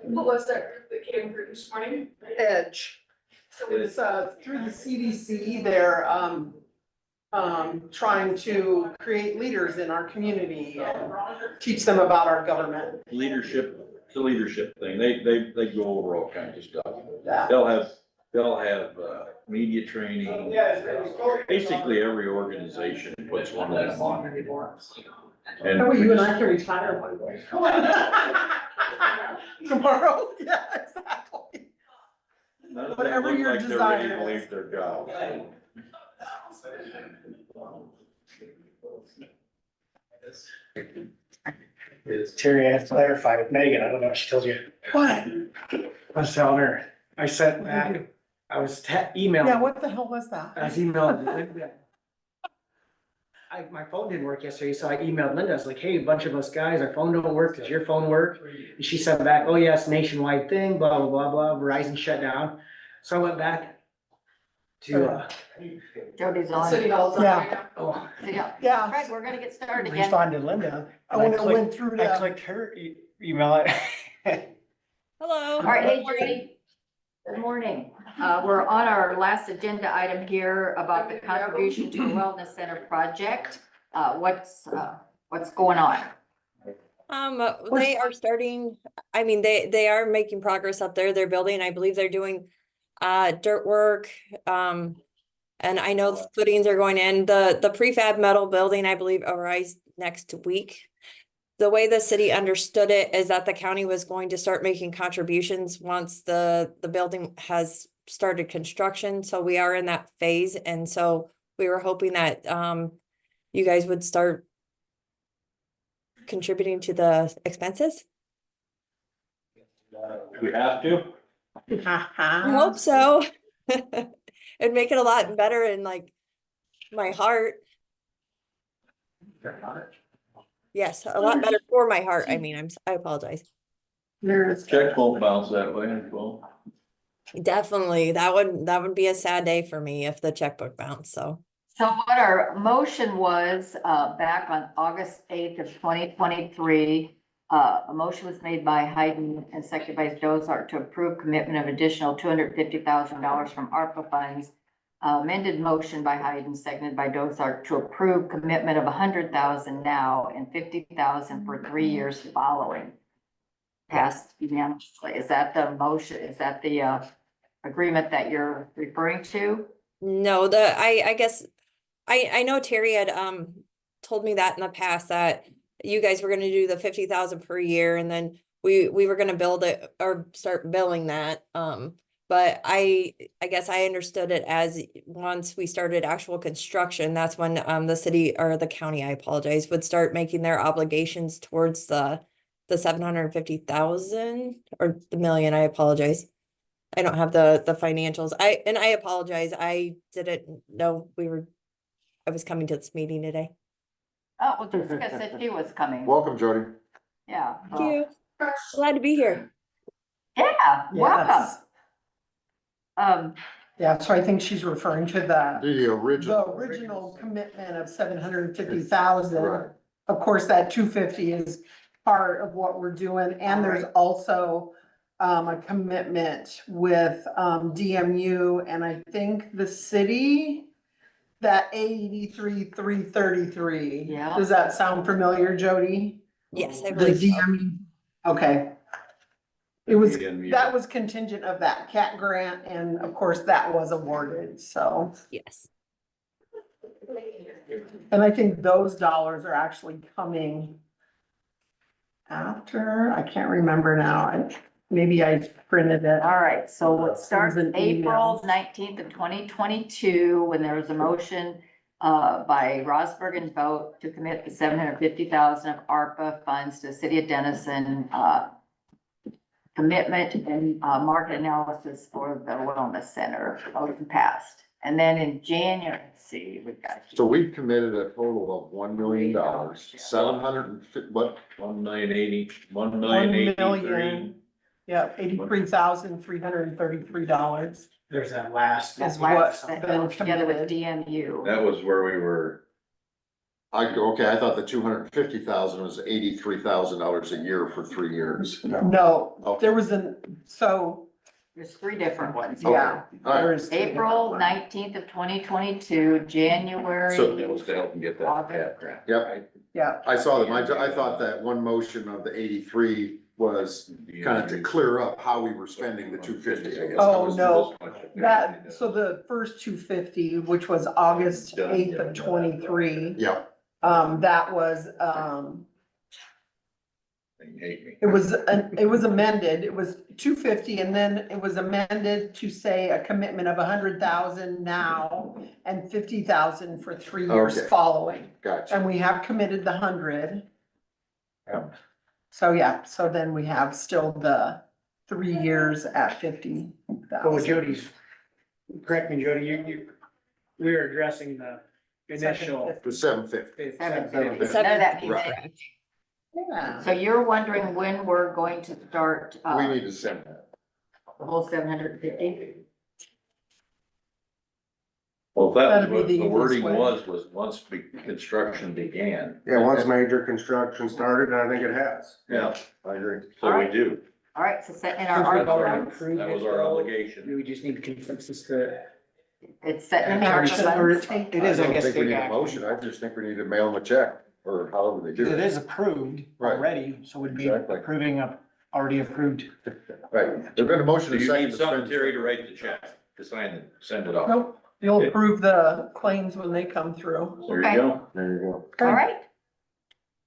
What was that group that came through this morning? Edge. So It's, through the CDC, they're, trying to create leaders in our community and teach them about our government. Leadership, it's a leadership thing. They go over all kinds of stuff. Yeah. They'll have media training. Basically, every organization puts one of them on anymore. That way you and I can retire one day. Tomorrow, yeah, exactly. None of them Whatever look your like they're ready to desire is. leave their job. Terry, I have to clarify with Megan, I don't know if she told you. What? I was telling her, I sent back, I was emailing. Yeah, what the hell was that? I was emailing Linda. My phone didn't work yesterday, so I emailed Linda. I was like, hey, a bunch of us guys, our phone don't work. Does your phone work? And she sent back, oh yeah, it's a nationwide thing, blah, blah, blah, blah. Verizon shut down. So I went back to, Jody's on. City Hall's on Yeah. right now. oh, Yeah. Yeah. Right, we're gonna get started again. respond to Linda. I when it went through I to, clicked her email. All right, hey Judy. Good morning. We're on our last agenda item here about the contribution to the Wellness Center project. What's going on? They are starting, I mean, they are making progress up there. They're building, I believe they're doing dirt work. And I know the footings are going in. The prefab metal building, I believe, arrives next week. The way the city understood it is that the county was going to start making contributions once the building has started construction. So we are in that phase. And so we were hoping that you guys would start contributing to the expenses. We have to. I hope so. It'd make it a lot better in like my heart. Yes, a lot better for my heart. I mean, I apologize. there's, Check won't bounce that way as well. Definitely, that would be a sad day for me if the checkbook bounced, so. So what our motion was, back on August 8th of 2023, a motion was made by Hayden and seconded by Dozart to approve commitment of additional $250,000 from ARPA funds. Amended motion by Hayden, seconded by Dozart to approve commitment of $100,000 now and $50,000 for 3 years following. Passed unanimously. Is that the motion? Is that the agreement that you're referring to? No, I guess, I know Terry had told me that in the past that you guys were gonna do the 50,000 per year and then we were gonna build it or start billing that. But I guess I understood it as once we started actual construction, that's when the city or the county, I apologize, would start making their obligations towards the 750,000 or the million, I apologize. I don't have the financials. I apologize. I didn't know I was coming to this meeting today. Oh, well, Jessica said she was coming. Welcome, Jody. Yeah. Thank you. Glad to be here. Yeah, welcome. yes. Um, Yeah, so I think she's referring to The original. the original commitment of 750,000. Right. Of course, that 250 is part of what we're doing, and there's also a commitment with DMU, and I think the city, that 83,333. Yeah. Does that sound familiar, Jody? Yes, I The believe so. DMU, okay. It was, DMU. that was contingent of that CAT grant, and of course, that was awarded, so. Yes. And I think those dollars are actually coming after, I can't remember now, maybe I printed it. all right, so it starts Sends an email. April 19th of 2022, when there was a motion by Rosberg and Vogt to commit the 750,000 of ARPA funds to the city of Denison, commitment and market analysis for the wellness center, motion passed. And then in January, let's see, we got. So we've committed a total of $1 million, 750, what? 1,983. Yeah, $83,333 There's that last. That's what's what's been together with committed. DMU. That was where we were. Okay, I thought the 250,000 was $83,000 a year for 3 years. No, Okay. there was so, There's three different ones. yeah. All right. there is three April different ones. 19th of 2022, January. So that was to help them get that. August. Yep, Yeah, I saw them. I thought that one motion of the 83 was kind of to clear up how we were spending the 250, I guess. Oh, no. that, so the first 250, which was August 8th of 23, Yeah, that was, You hate me. It was amended, it was 250, and then it was amended to say a commitment of 100,000 now and 50,000 for 3 years Okay. following. Gotcha. And we have committed the 100. Yeah. So yeah, so then we have still the 3 years at 50,000. But with Jody's, correct me, Jody, we were addressing the initial. The 750. None of 750. that means Right. anything. Yeah. So you're wondering when we're going to start, We need to send that. the whole 750? Well, if that That'd be was what the the easiest wording way. was once construction began. Yeah, once major construction started, and I think it has. Yeah, I agree. so we do. All right, so set in Since our we've already ARPA funds, approved That was it, our though, obligation. we just need consensus to. it's set in our ARPA Or funds. It is, I I don't guess. think we take need a action. motion, I just think we need to mail them a check, or however they do It it. is approved Right. already, so we'd be Exactly. approving a already approved. Right, there's been a motion Do to you second. need something, Terry, to write the check, to sign it, send it off? Nope, you'll approve the claims when they come through. There Okay. you go. There you go. All right.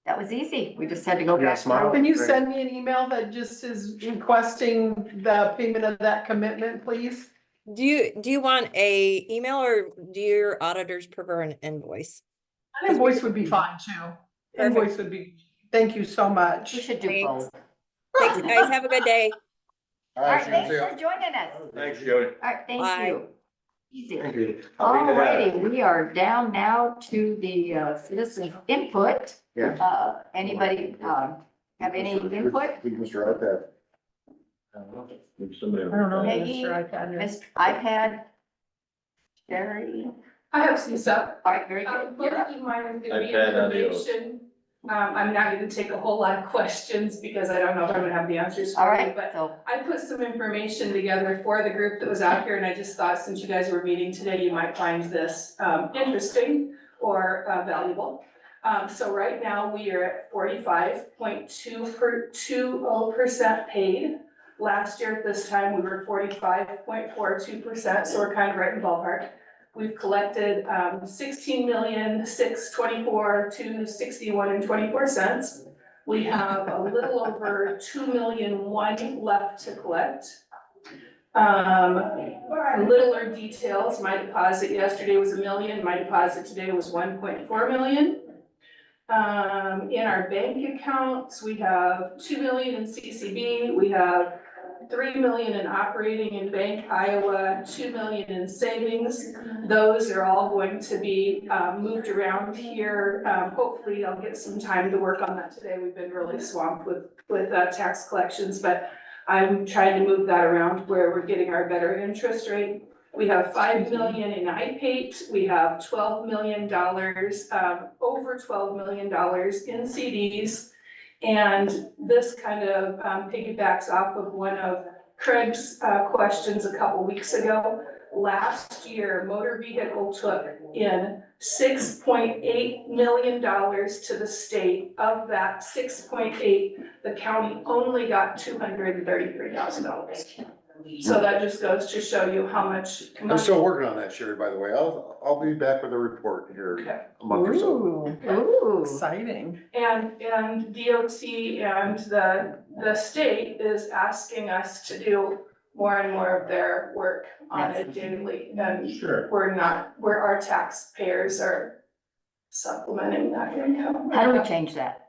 That was easy. We just had to go Yeah, back smile. through. Can you send me an email that just is requesting the payment of that commitment, please? Do you want a email or do your auditors prefer an invoice? An invoice would be fine too. Invoice would be, thank you so We much. should do Thanks. both. Thanks, guys. Have a good day. All right, thanks for joining us. Thanks, Jody. All right, thank Bye. you. Easy. Thank you. All righty, we are down now to the citizen input. Yeah. Anybody have any input? Mr. iPad. Somebody- I don't know, Peggy, Mr. iPad. Miss iPad, Sherry. I have some stuff. All right, very good. Most You're up. of mine is gonna be iPad, adios. information. I'm not gonna take a whole lot of questions because I don't know if I'm gonna have the answers All for you, right, but so I put some information together for the group that was out here, and I just thought since you guys were meeting today, you might find this interesting or valuable. So right now, we are at 45.220% paid. Last year at this time, we were 45.42%, so we're kind of right in the ballpark. We've collected 16,624,261.24. We have a little over 2,000,001 left to collect. Littler details, my deposit yesterday was 1 million, my deposit today was 1.4 million. In our bank accounts, we have 2 million in CCB, we have 3 million in operating in Bank Iowa, 2 million in savings. Those are all going to be moved around here. Hopefully I'll get some time to work on that today. We've been really swamped with tax collections, but I'm trying to move that around where we're getting our better interest rate. We have 5 million in IPATE, we have $12 million, over $12 million in CDs. And this kind of piggybacks off of one of Craig's questions a couple weeks ago. Last year, motor vehicle took in $6.8 million to the state. Of that 6.8, the county only got $233,000. So that just goes to show you how much I'm money. still working on that, Sherry, by the way. I'll be back with a report here in a month or so. Ooh, exciting. And DOT and the state is asking us to do more and more of their work on it daily. And Sure. where our taxpayers are supplementing that income. how do we change that?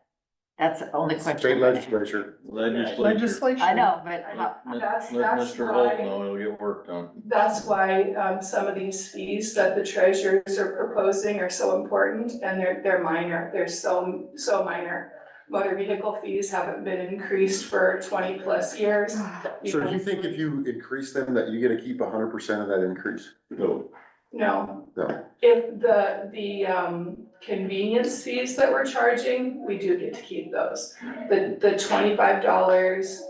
That's the only question. State legislature. Legislation. I know, but how, That's Let Mr. Holt why- know, he'll get work done. That's why, some of these fees that the treasurers are proposing are so important, and they're minor, they're so minor. Motor vehicle fees haven't been increased for 20+ years. So do you think if you increase them, that you get to keep 100% of that increase? No. No, No. if the convenience fees that we're charging, we do get to keep those. The $25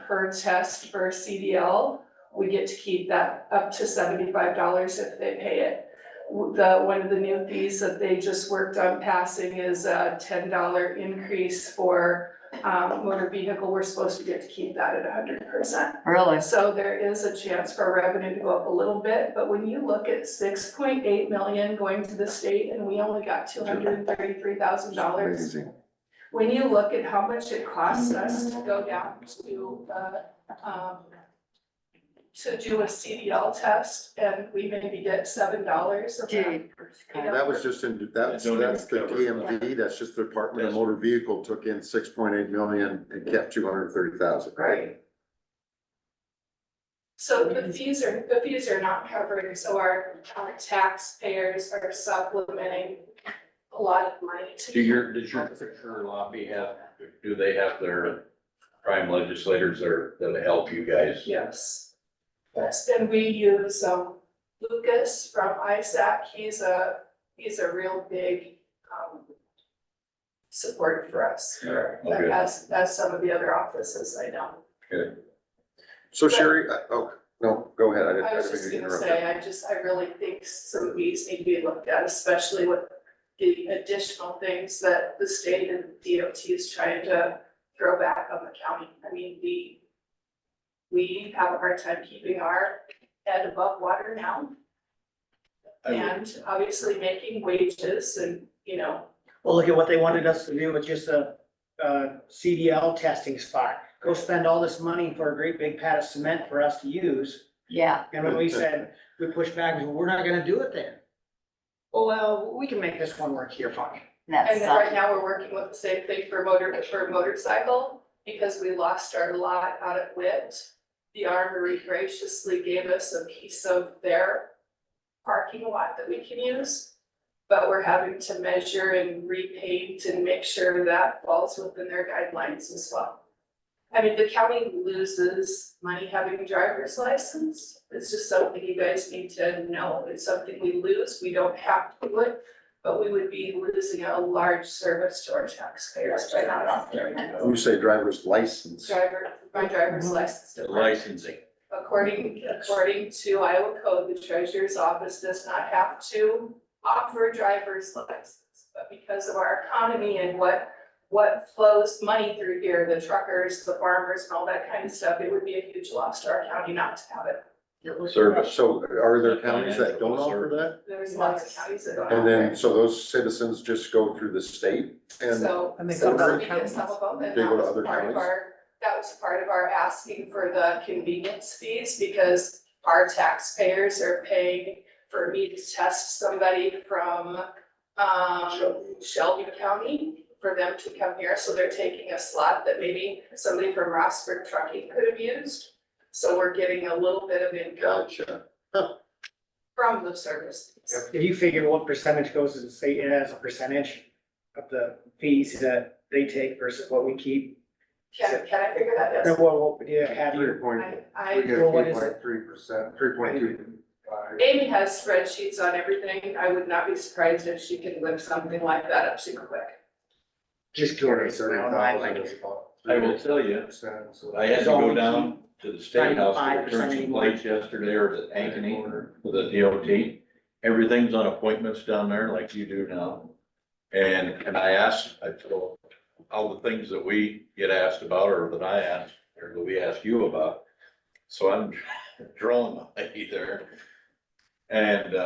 per test for CDL, we get to keep that up to $75 if they pay it. One of the new fees that they just worked on passing is a $10 increase for motor vehicle. We're supposed to get to keep that at 100%. really? So there is a chance for revenue to go up a little bit, but when you look at 6.8 million going to the state and we only got $233,000, Amazing. when you look at how much it costs us to go down to do a CDL test, and we maybe get $7 of that. Dude. That was just in, that's the DMV, that's just the Department of Motor Vehicle took in 6.8 million and kept 230,000, right? Right. So the fees are not covered, so our taxpayers are supplementing a lot of money to. Does your picture lobby have, do they have their prime legislators there that help you guys? Yes. Yes, and we use, Lucas from ISAC, he's a real big, support for us, Okay. as some of the other offices I know. So Sherry, oh, no, go ahead. I was didn't just mean to gonna interrupt you. say, I really think some of these need to be looked at, especially with the additional things that the state and DOT is trying to throw back on the county. I mean, we have a hard time keeping our head above water now. And obviously making wages and, Well, look at what they wanted us to do with just a CDL testing spot. Go spend all this money for a great big pad of cement for us to use. Yeah, And when we said, we pushed back, we said, we're not gonna do it then. Well, we can make this one work here, fine. that's, and then right now we're working with the same thing for motorcycle, because we lost our lot out at Witt. The Armory graciously gave us a piece of their parking lot that we can use. But we're having to measure and repaint and make sure that falls within their guidelines as well. I mean, the county loses money having a driver's license. It's just something you guys need to know. It's something we lose. We don't have to do it, but we would be losing a large service to our taxpayers by not offering it. You say driver's license. My driver's license. department. Licensing. According to Iowa code, the treasurer's office does not have to offer driver's license. But because of our economy and what flows money through here, the truckers, the farmers and all that kind of stuff, it would be a huge loss to our county not to have it. Service. So are there counties that don't offer that? There's lots of counties that don't. And then, offer so those citizens just go through the state it. and So, And they so go to other we get counties. some of them, and They that go to was other part of counties? that was part of our asking for the convenience fees, because our taxpayers are paying for me to test somebody from, Shelby County for them to come here, so they're taking a slot that maybe somebody from Rossford Trucking could have used. So we're getting a little bit of income gotcha. from the services. Did you figure what percentage goes to the state as a percentage of the fees that they take versus what we keep? Can I figure that Or out? what, do you have We your, get Well, what is it? 3.3%, 3.25. Amy has spreadsheets on everything. I would not be surprised if she can whip something like that up super quick. just curious, around my mind. I will tell you, I had to go down to the state house to 5% return some anymore. plates yesterday, or at Ankeny, with the DOT. Everything's on appointments down there like you do now. And I asked, I told all the things that we get asked about, or that I asked, or that we ask you about. So I'm drawing my there. And,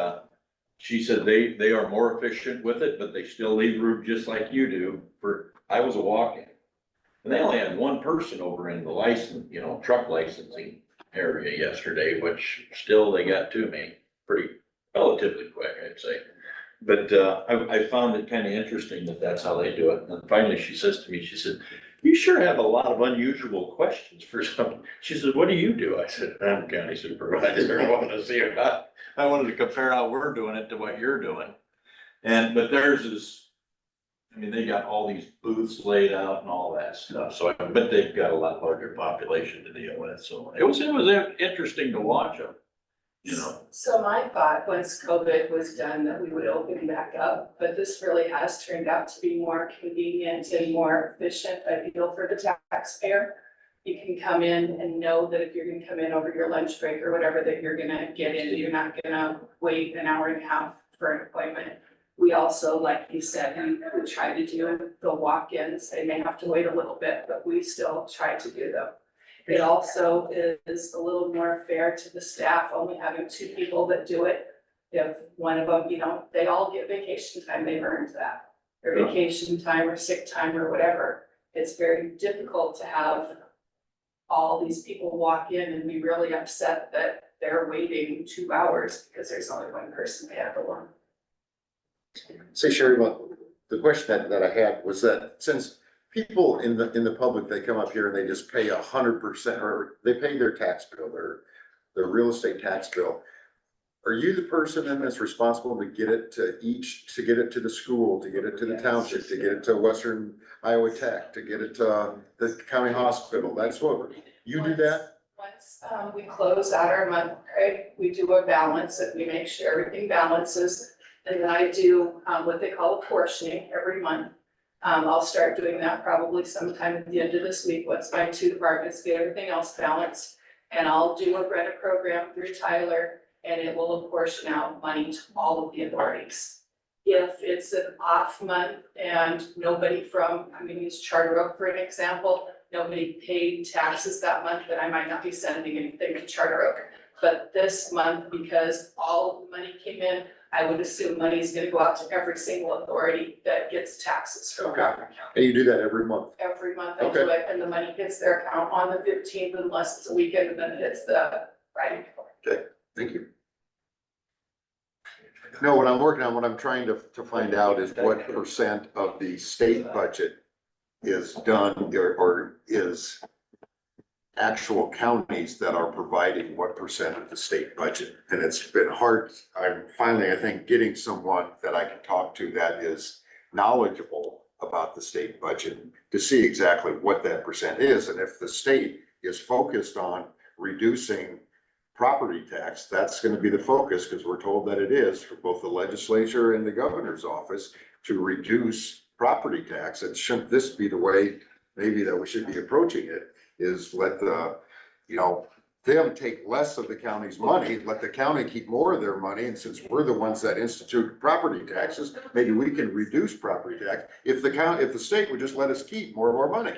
she said they are more efficient with it, but they still leave room just like you do I was a walk-in. And they only had one person over in the license, truck licensing area yesterday, which still they got to me pretty relatively quick, I'd say. But, I found it kind of interesting that that's how they do it. And finally she says to me, she said, "You sure have a lot of unusual questions for some." She said, "What do you do?" I said, "I'm county supervisor." I wanted to compare how we're doing it to what you're doing. But theirs is, they got all these booths laid out and all that stuff, so I bet they've got a lot larger population to deal with, so it was interesting to watch them, So my thought once COVID was done, that we would open back up, but this really has turned out to be more convenient and more efficient, I feel, for the taxpayer. You can come in and know that if you're gonna come in over your lunch break or whatever, that you're gonna get in, you're not gonna wait an hour and a half for an appointment. We also, like you said, we try to do the walk-ins, they may have to wait a little bit, but we still try to do them. It also is a little more fair to the staff, only having 2 people that do it. If one of them, they all get vacation time, they've earned that. or vacation time or sick time or whatever. It's very difficult to have all these people walk in and be really upset that they're waiting 2 hours because there's only one person they have to one. Say, Sherry, well, the question that I had was that since people in the public, they come up here and they just pay 100%, or they pay their tax bill, their real estate tax bill. Are you the person then that's responsible to get it to get it to the school, to get it to the township, to get it to Western Iowa Tech, to get it to the county hospital? That's what, you do that? Once, we close out our month, right, we do a balance and we make sure everything balances. And then I do, what they call apportioning every month. I'll start doing that probably sometime at the end of this week, once my two departments get everything else balanced. And I'll do a Retta program through Tyler, and it will apportion out money to all of the authorities. If it's an off month and nobody from, I'm gonna use Charter Oak for an example, nobody paid taxes that month, then I might not be sending anything to Charter Oak. But this month, because all of the money came in, I would assume money is gonna go out to every single authority that gets taxes from Crawford County. And you do that every month? Every month I do it, and the money hits their account on the 15th unless it's a weekend, and then it hits the Friday before. Okay, thank you. No, what I'm working on, what I'm trying to find out is what percent of the state budget is done or is actual counties that are providing what percent of the state budget. And it's been hard. I'm finally, I think, getting someone that I can talk to that is knowledgeable about the state budget to see exactly what that percent is. And if the state is focused on reducing property tax, that's gonna be the focus, because we're told that it is for both the legislature and the governor's office to reduce property tax. And shouldn't this be the way maybe that we should be approaching it, is let the, them take less of the county's money, let the county keep more of their money, and since we're the ones that institute property taxes, maybe we can reduce property tax. If the state would just let us keep more and more money.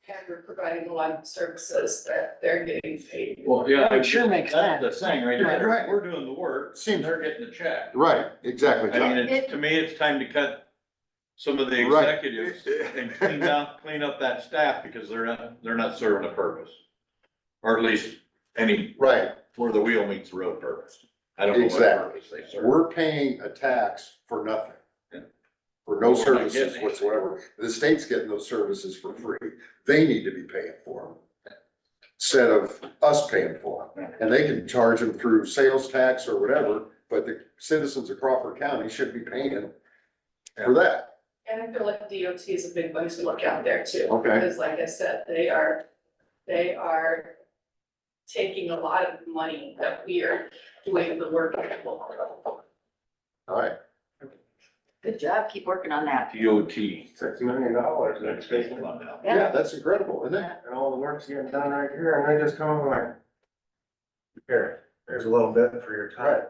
And we're providing a lot of services that they're getting paid. Well, yeah, It sure makes that's sense. the thing right Right. there. We're doing the work, Seems- they're getting the check. Right, exactly. I mean, to me, it's time to cut some of the Right. executives and clean up that staff, because they're not serving a purpose. Or at least Right, where the wheel meets the road purpose. I don't know what Exactly. purpose they serve. we're paying a tax for nothing. Yeah. For no We're not services getting anything. whatsoever. The state's getting those services for free. They need to be paying for them. Instead of us paying for them. And they can charge them through sales tax or whatever, but the citizens of Crawford County should be paying for that. And I feel like DOT is a big one to look out there too. Okay. Because like I said, they are taking a lot of money that we are doing the work at the local level. All right. Good job, keep working on that. DOT. $6 million, that's basically, Yeah, that's incredible, isn't it? and all the work's getting done right here, and they just come over like, here, there's a little bit for your time.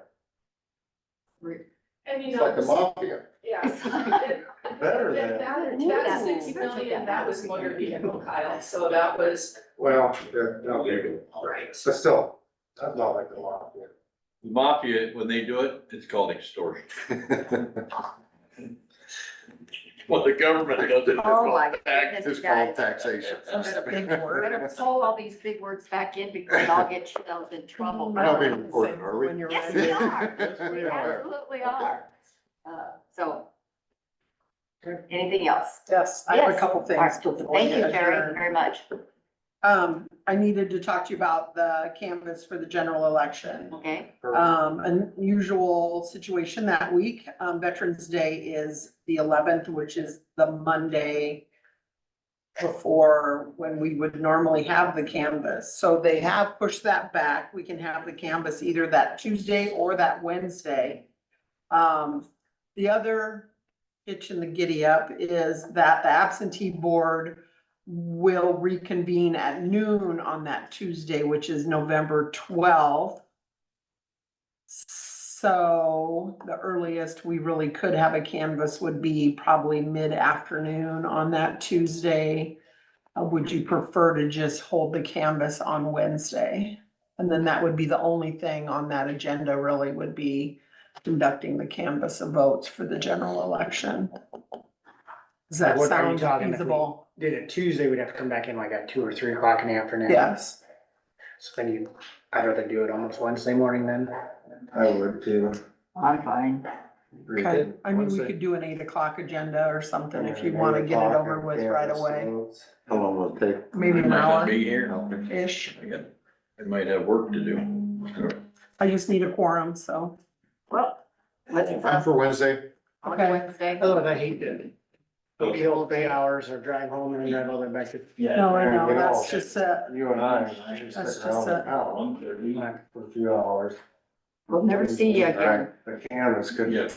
And you It's know, like the mafia. yeah. Better And than, that 6 million, that was motor vehicle, Kyle, so that was, well, no, maybe, right. but still, that's not like the law. The mafia, when they do it, it's called extortion. When the government does it, it's Oh my called tax. goodness, It's you guys. called taxation. That's a big word. Better pull all these big words back in because I'll get yourselves in trouble. We're not being recorded, are we? When you're Yes, ready. we are. Yes, we We are. absolutely are. So. Anything else? Yes, I have a Yes. couple All things. right, before thank we you, Terry, adjourn. very much. I needed to talk to you about the canvas for the general election. Okay, Unusual situation that week. Veterans Day is the 11th, which is the Monday before when we would normally have the canvas. So they have pushed that back. We can have the canvas either that Tuesday or that Wednesday. The other hitch in the giddy up is that the absentee board will reconvene at noon on that Tuesday, which is November 12th. So the earliest we really could have a canvas would be probably mid-afternoon on that Tuesday. Would you prefer to just hold the canvas on Wednesday? And then that would be the only thing on that agenda really would be conducting the canvas of votes for the general election. Does that What are you sound talking if we feasible? Did it Tuesday, we'd have to come back in like at 2 or 3 o'clock in the afternoon. Yes. So then I'd rather do it almost Wednesday morning then. I would too. I'm fine. Okay, I mean, we could do an 8 o'clock agenda or something if you wanna get it over with right away, How long will it take? maybe an hour Be here. ish. I might have work to do. I just need a quorum, so. Well, let's, I'm for Wednesday. on Okay. Wednesday. Otherwise, I hate to kill 3 hours or drive home and then drive all the way back to. No, I know, that's just You and I just That's sit around just the house for a few hours. We'll never see you again. The canvas could. Yeah.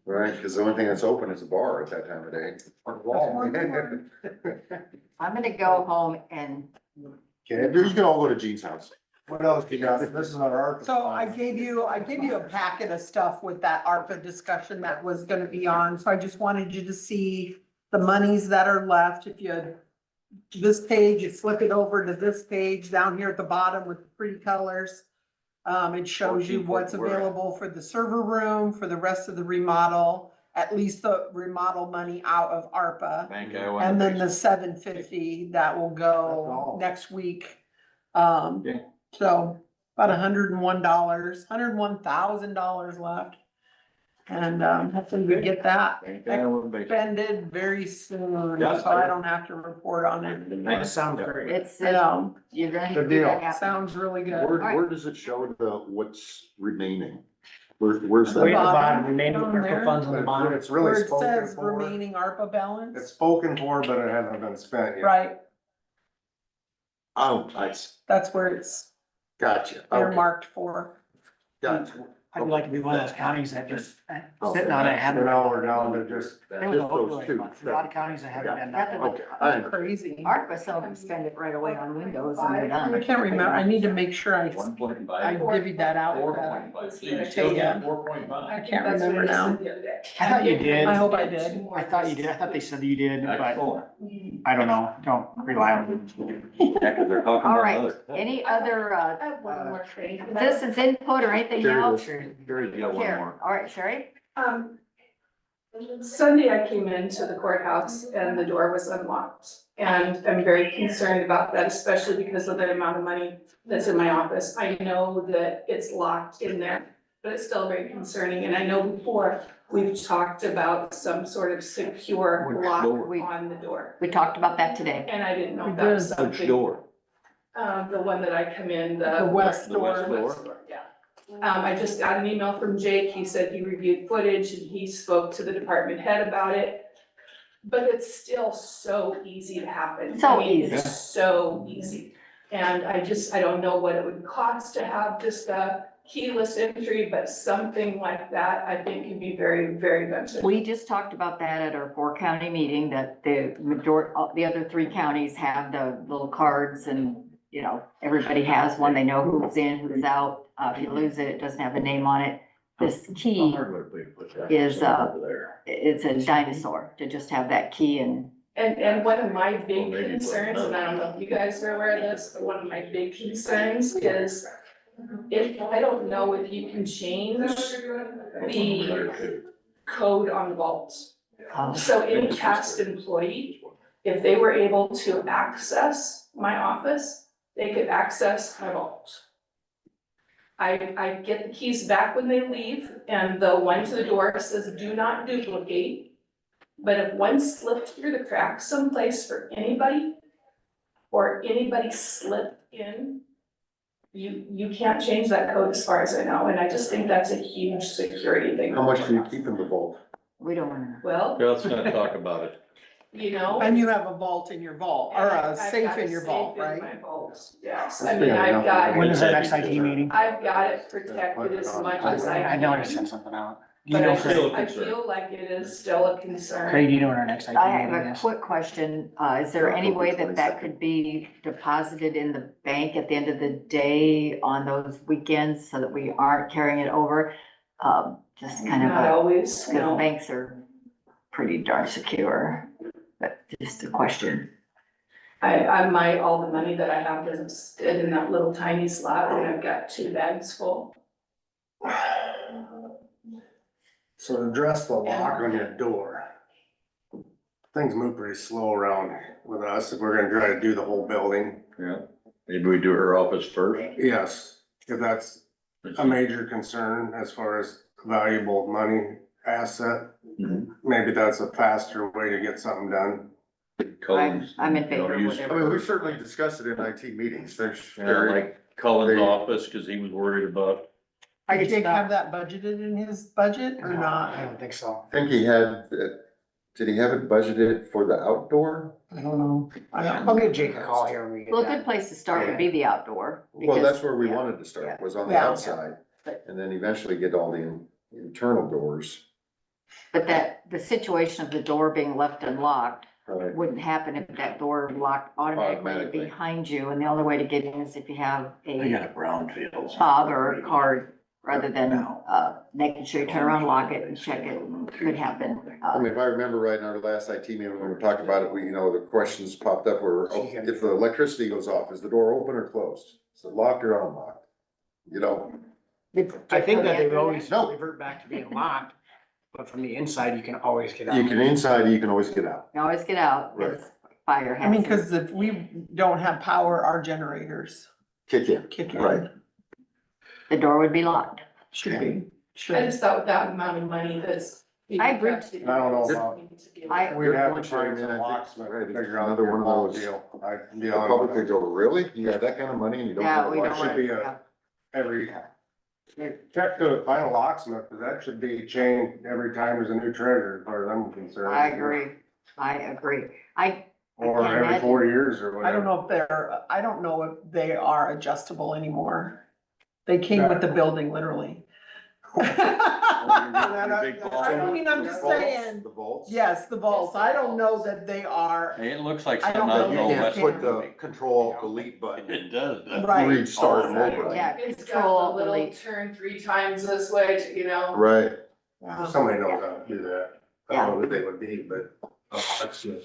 Right, because the only thing that's open is a bar at that time of day. I'm gonna go home and Okay, you can all go to Gene's house. What else you got? This is our. So I gave you a packet of stuff with that ARPA discussion that was gonna be on, so I just wanted you to see the monies that are left. If you, this page, you flip it over to this page down here at the bottom with the pretty colors. It shows you what's available for the server room, for the rest of the remodel, at least the remodel money out of ARPA. Bank I went. And then the $750 that will go next week. Okay. So about $101,000 left. And, hopefully we get that Bank I went. expended very soon, Yeah. so I don't have to report on it anymore. That sounds great. it's, you're gonna Good do deal. that happen. Sounds really good. Where does it show what's remaining? Where's Way at the that? bottom, remaining Down ARPA there. funds on the bottom. It's really Where it spoken says for. remaining ARPA It's balance, spoken for, but it hasn't been spent yet. right, Oh, nice. that's where it's Gotcha. Okay, earmarked for. gotcha. I'd like to be one of those counties that just sitting on it, So having. now we're down to just. There was a Just those overlay two. fund. A lot of counties that haven't done that. Okay, I Crazy. ARPA, some of them spend it right away on Windows and they're I done. can't remember, I need to make sure I 1.5. divvied that out. Tell ya. I can't remember now. I thought you did. I hope I did. I thought you did. I thought they said you did, but Excellent. I don't know. Don't rely on them. Yeah, 'cause they're talking All about right, other. any other, I have one more thing. citizens input or anything Sure. else? Sherry's got one Here, more. all right, Sherry? Sunday I came into the courthouse and the door was unlocked. And I'm very concerned about that, especially because of the amount of money that's in my office. I know that it's locked in there, but it's still very concerning. And I know before, we've talked about some sort of secure Which lock door? on the door. We talked about that today. And I didn't know We if that was did. something. Which door? The one that I come in, The west The west door. door? Yeah. I just got an email from Jake. He said he reviewed footage and he spoke to the department head about it. But it's still so easy to happen. So I mean, easy. It's so easy. And I don't know what it would cost to have just a keyless entry, but something like that, I think could be very, very beneficial. We just talked about that at our 4-county meeting, that the the other 3 counties have the little cards and, you know, everybody has one. They know who's in, who's out. If you lose it, it doesn't have a name on it. This key is, it's a dinosaur to just have that key and And one of my big concerns, and I don't know if you guys are aware of this, but one of my big concerns is I don't know if you can change the code on vaults. So any past employee, if they were able to access my office, they could access my vault. I get the keys back when they leave, and the one to the door says do not duplicate. But if one slipped through the cracks someplace for anybody, or anybody slipped in, you can't change that code as far as I know, and I just think that's a huge security thing. How much do you keep in the vault? we don't wanna. Well, Yeah, let's not talk about it. you know. And you have a vault in your vault, or a I've safe got a in your vault, safe in right? my vault, yes, That's I mean, fair I've enough. got, When is our next IT meeting? I've got it protected as much as I I know I can. sent something out. Do you But know, I Craig? just, I feel like it is still a concern. Craig, do you know when our next IT I have meeting a is? quick question. Is there any way that could be deposited in the bank at the end of the day on those weekends so that we aren't carrying it over? Just kind of, Not always, because no. banks are pretty darn secure, but just a question. All the money that I have doesn't fit in that little tiny slot, and I've got 2 bags full. So to address the lock on your door, things move pretty slow around with us if we're gonna try to do the whole building. Yeah, maybe we do her office first. Yes, if that's a major concern as far as valuable money asset, Mhm. maybe that's a faster way to get something done. Cullen's, I'm in you know, favor of use- I whatever. mean, we certainly discussed it in IT meetings, Yeah, like Cullen's They- office, cause he was worried about, Did Jake have that budgeted in his budget or No, not? I don't think so. I think he had, did he have it budgeted for the outdoor? I don't know. I'll give Jake a call here when we get Well, a good done. place to start would be the outdoor. Well, because- that's where we yeah. wanted to start, was on the Yeah. outside, But- and then eventually get all the internal doors. But the situation of the door being left unlocked Right. wouldn't happen if that door locked automatically Automatically. behind you, and the only way to get in is if you have I got a a brownfield. fob or a card, rather than, making sure you turn around, lock it and check it, could happen. I mean, if I remember right, in our last IT meeting, when we talked about it, we, you know, the questions popped up were, oh, if the electricity goes off, is the door open or closed? Is it locked or unlocked? You know, I think that they would always No. revert back to being locked, but from the inside, you can always get out. you can inside, you can always get out. You always get out, Right. it's fire I mean, hazard. cause if we don't have power, our generators Kick in. kick in. Right. The door would be locked. Should be, I should. just thought with that amount of money that's. I agree. I don't know about, I- we'd have to Good point, find man. I some think- locksmith to right, it's figure out another their one of whole those- deal. I'd be The public could honest. go, really? You got that kind of money and you don't Yeah, have a we don't lock? should want, be yeah. Every, check to find a locksmith, cause that should be changed every time there's a new treasurer, as far as I'm concerned. I agree, I agree. I Or can't every imagine. 4 years or whatever. I don't know if I don't know if they are adjustable anymore. They came with the building, literally. I mean, I'm just saying, The vaults? yes, the vaults. I don't know that they are, Hey, it looks like I don't something out of know the old that you west can. Put the movie. control delete button. It does. right. Restart them over. Yeah, It's control, got the little delete. turn 3 times this way to, you know. Right. Somebody knows how to do that. I don't know who they would be, but.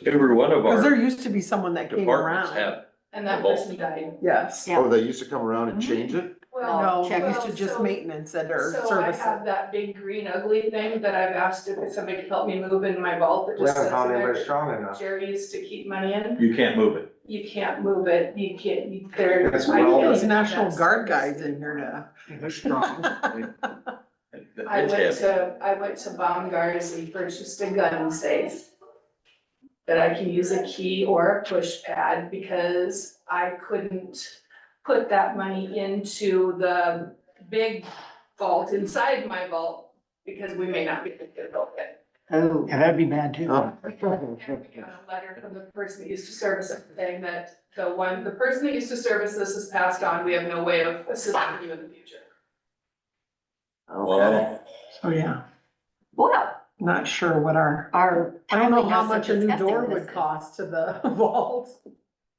Every one of Cause there our used to be someone that came departments around. have, And that person died. Yes. Yeah. Oh, they used to come around and change it? No, check they used well, to just so- maintenance it or So I service have it. that big green ugly thing that I've asked if somebody could help me move in my vault that We just haven't sits in found anybody there. strong enough. Jerry used to keep money in. you can't move it. You can't move it. You can't, there. It's I well- can't Those even National have Guard service. guys in here to. They're strong. It's heavy. I went to Baumgart's and purchased a gun safe. That I can use a key or a push pad because I couldn't put that money into the big vault inside my vault. Because we may not be able to get it open. Oh, Yeah, that'd be bad too. Oh. And we got a letter from the person that used to service it saying that the person that used to service this has passed on. We have no way of assisting you in the future. okay. Well, Oh, yeah. Well, Not sure what our, our. I don't know timing how is much a new disgusting door with would this. cost to the vault.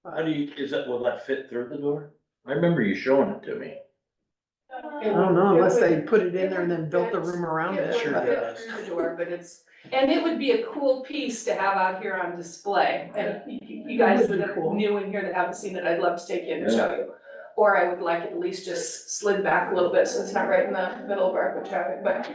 how do you, will that fit through the door? I remember you showing it to me. I don't know, unless they put it in there and then built the room around it. It would fit through the door, but and it would be a cool piece to have out here on display. And you guys It would that be are cool. new in here that haven't seen it, I'd love to take you in and show you. Or I would like it at least just slid back a little bit, so it's not right in the middle of our traffic, but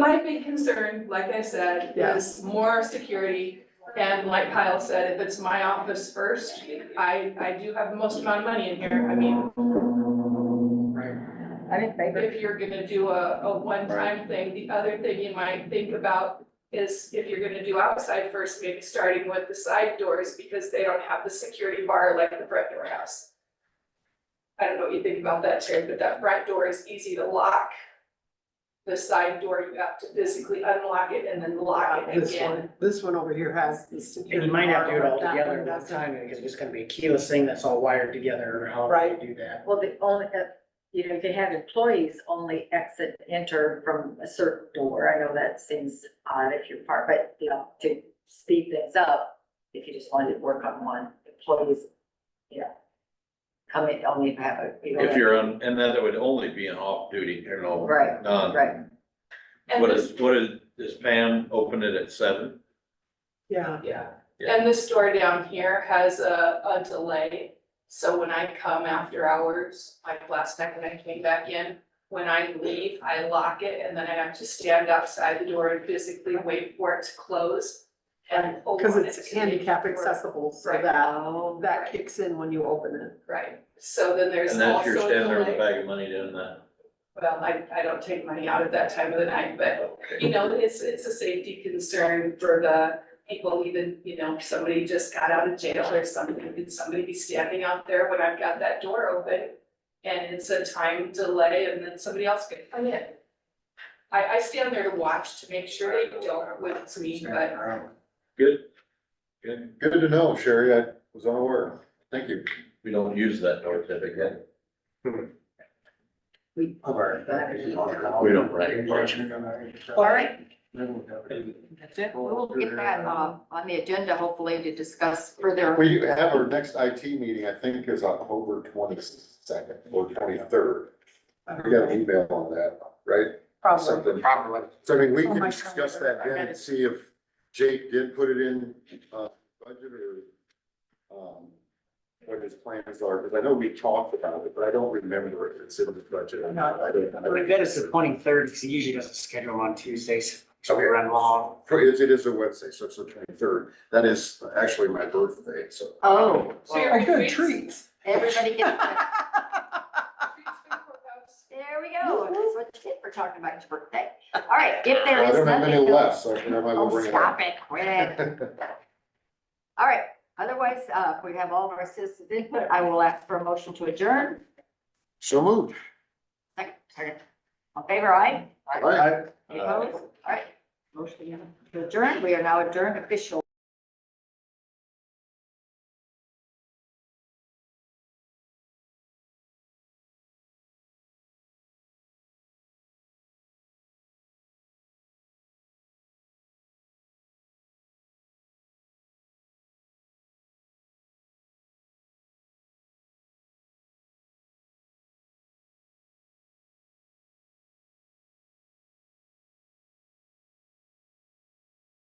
my big concern, like I said, is more security. And like Kyle said, if it's my office first, I do have the most amount of money in here. I mean, I'm in favor. if you're gonna do a one-time thing, the other thing you might think about is if you're gonna do outside first, maybe starting with the side doors, because they don't have the security bar like the front door has. I don't know what you think about that, Terry, but that front door is easy to lock. The side door, you have to physically unlock it and then lock it again. This one over here has the And security. you might have to do it bar, all but that together one at one doesn't. time, because it's gonna be a keyless thing that's all wired together, or how Right. you do that. Well, the only, you know, if you have employees only exit, enter from a certain door, I know that seems odd if you're part, but, you know, to speed things up, if you just wanted to work on one, employees, you know, come in, only have a, you know. If you're on, and then it would only be an off-duty, you know. Right, non- right. And What this, does Pam open it at 7? Yeah, yeah, Yeah. and this door down here has a delay. So when I come after hours, like last night when I came back in, when I leave, I lock it and then I have to stand outside the door and physically wait for it to close. and pull Cause on it's it to make handicap it work. accessible, so Right. that kicks in when you open it. Right, so then there's And that's also your a standard delay. bag of money doing that. Well, I don't take money out at that time of the night, but, you know, it's a safety concern for the people, even, you know, somebody just got out of jail or something, could somebody be standing out there when I've got that door open? And it's a time delay and then somebody else could come in. I stand there to watch to make sure they don't when it's me, but Good. Good. Good to know, Sherry. I was unaware. Thank you. We don't use that door typically. We don't write. All right. That's it. We'll get that, on the agenda, hopefully, to discuss further. We have our next IT meeting, I think, is October 22nd or 23rd. We got an email on that, right? Probably. Something. Probably. So I mean, we Oh, can my discuss calendar. that then and see if Jake did put it in, budget or, what his plans are, because I know we talked about it, but I don't remember if it's in the budget or not. I don't We're know. good, it's the 23rd, because he usually doesn't schedule them on Tuesdays, so we Okay. run long. It is a Wednesday, so it's the 23rd. That is actually my birthday, so. Oh, So well, you're- Oh, good treats. everybody gets that. There we go. That's what you get for talking about your birthday. All right, if there I is don't have nothing any else. left, so I might as well Oh, bring it stop up. it, quit. All right, otherwise, if we have all of our citizens input, I will ask for a motion to adjourn. So moved. Second. On favor, aye? Aye. Any opposed? All right, motion to adjourn. We are now adjourned officially.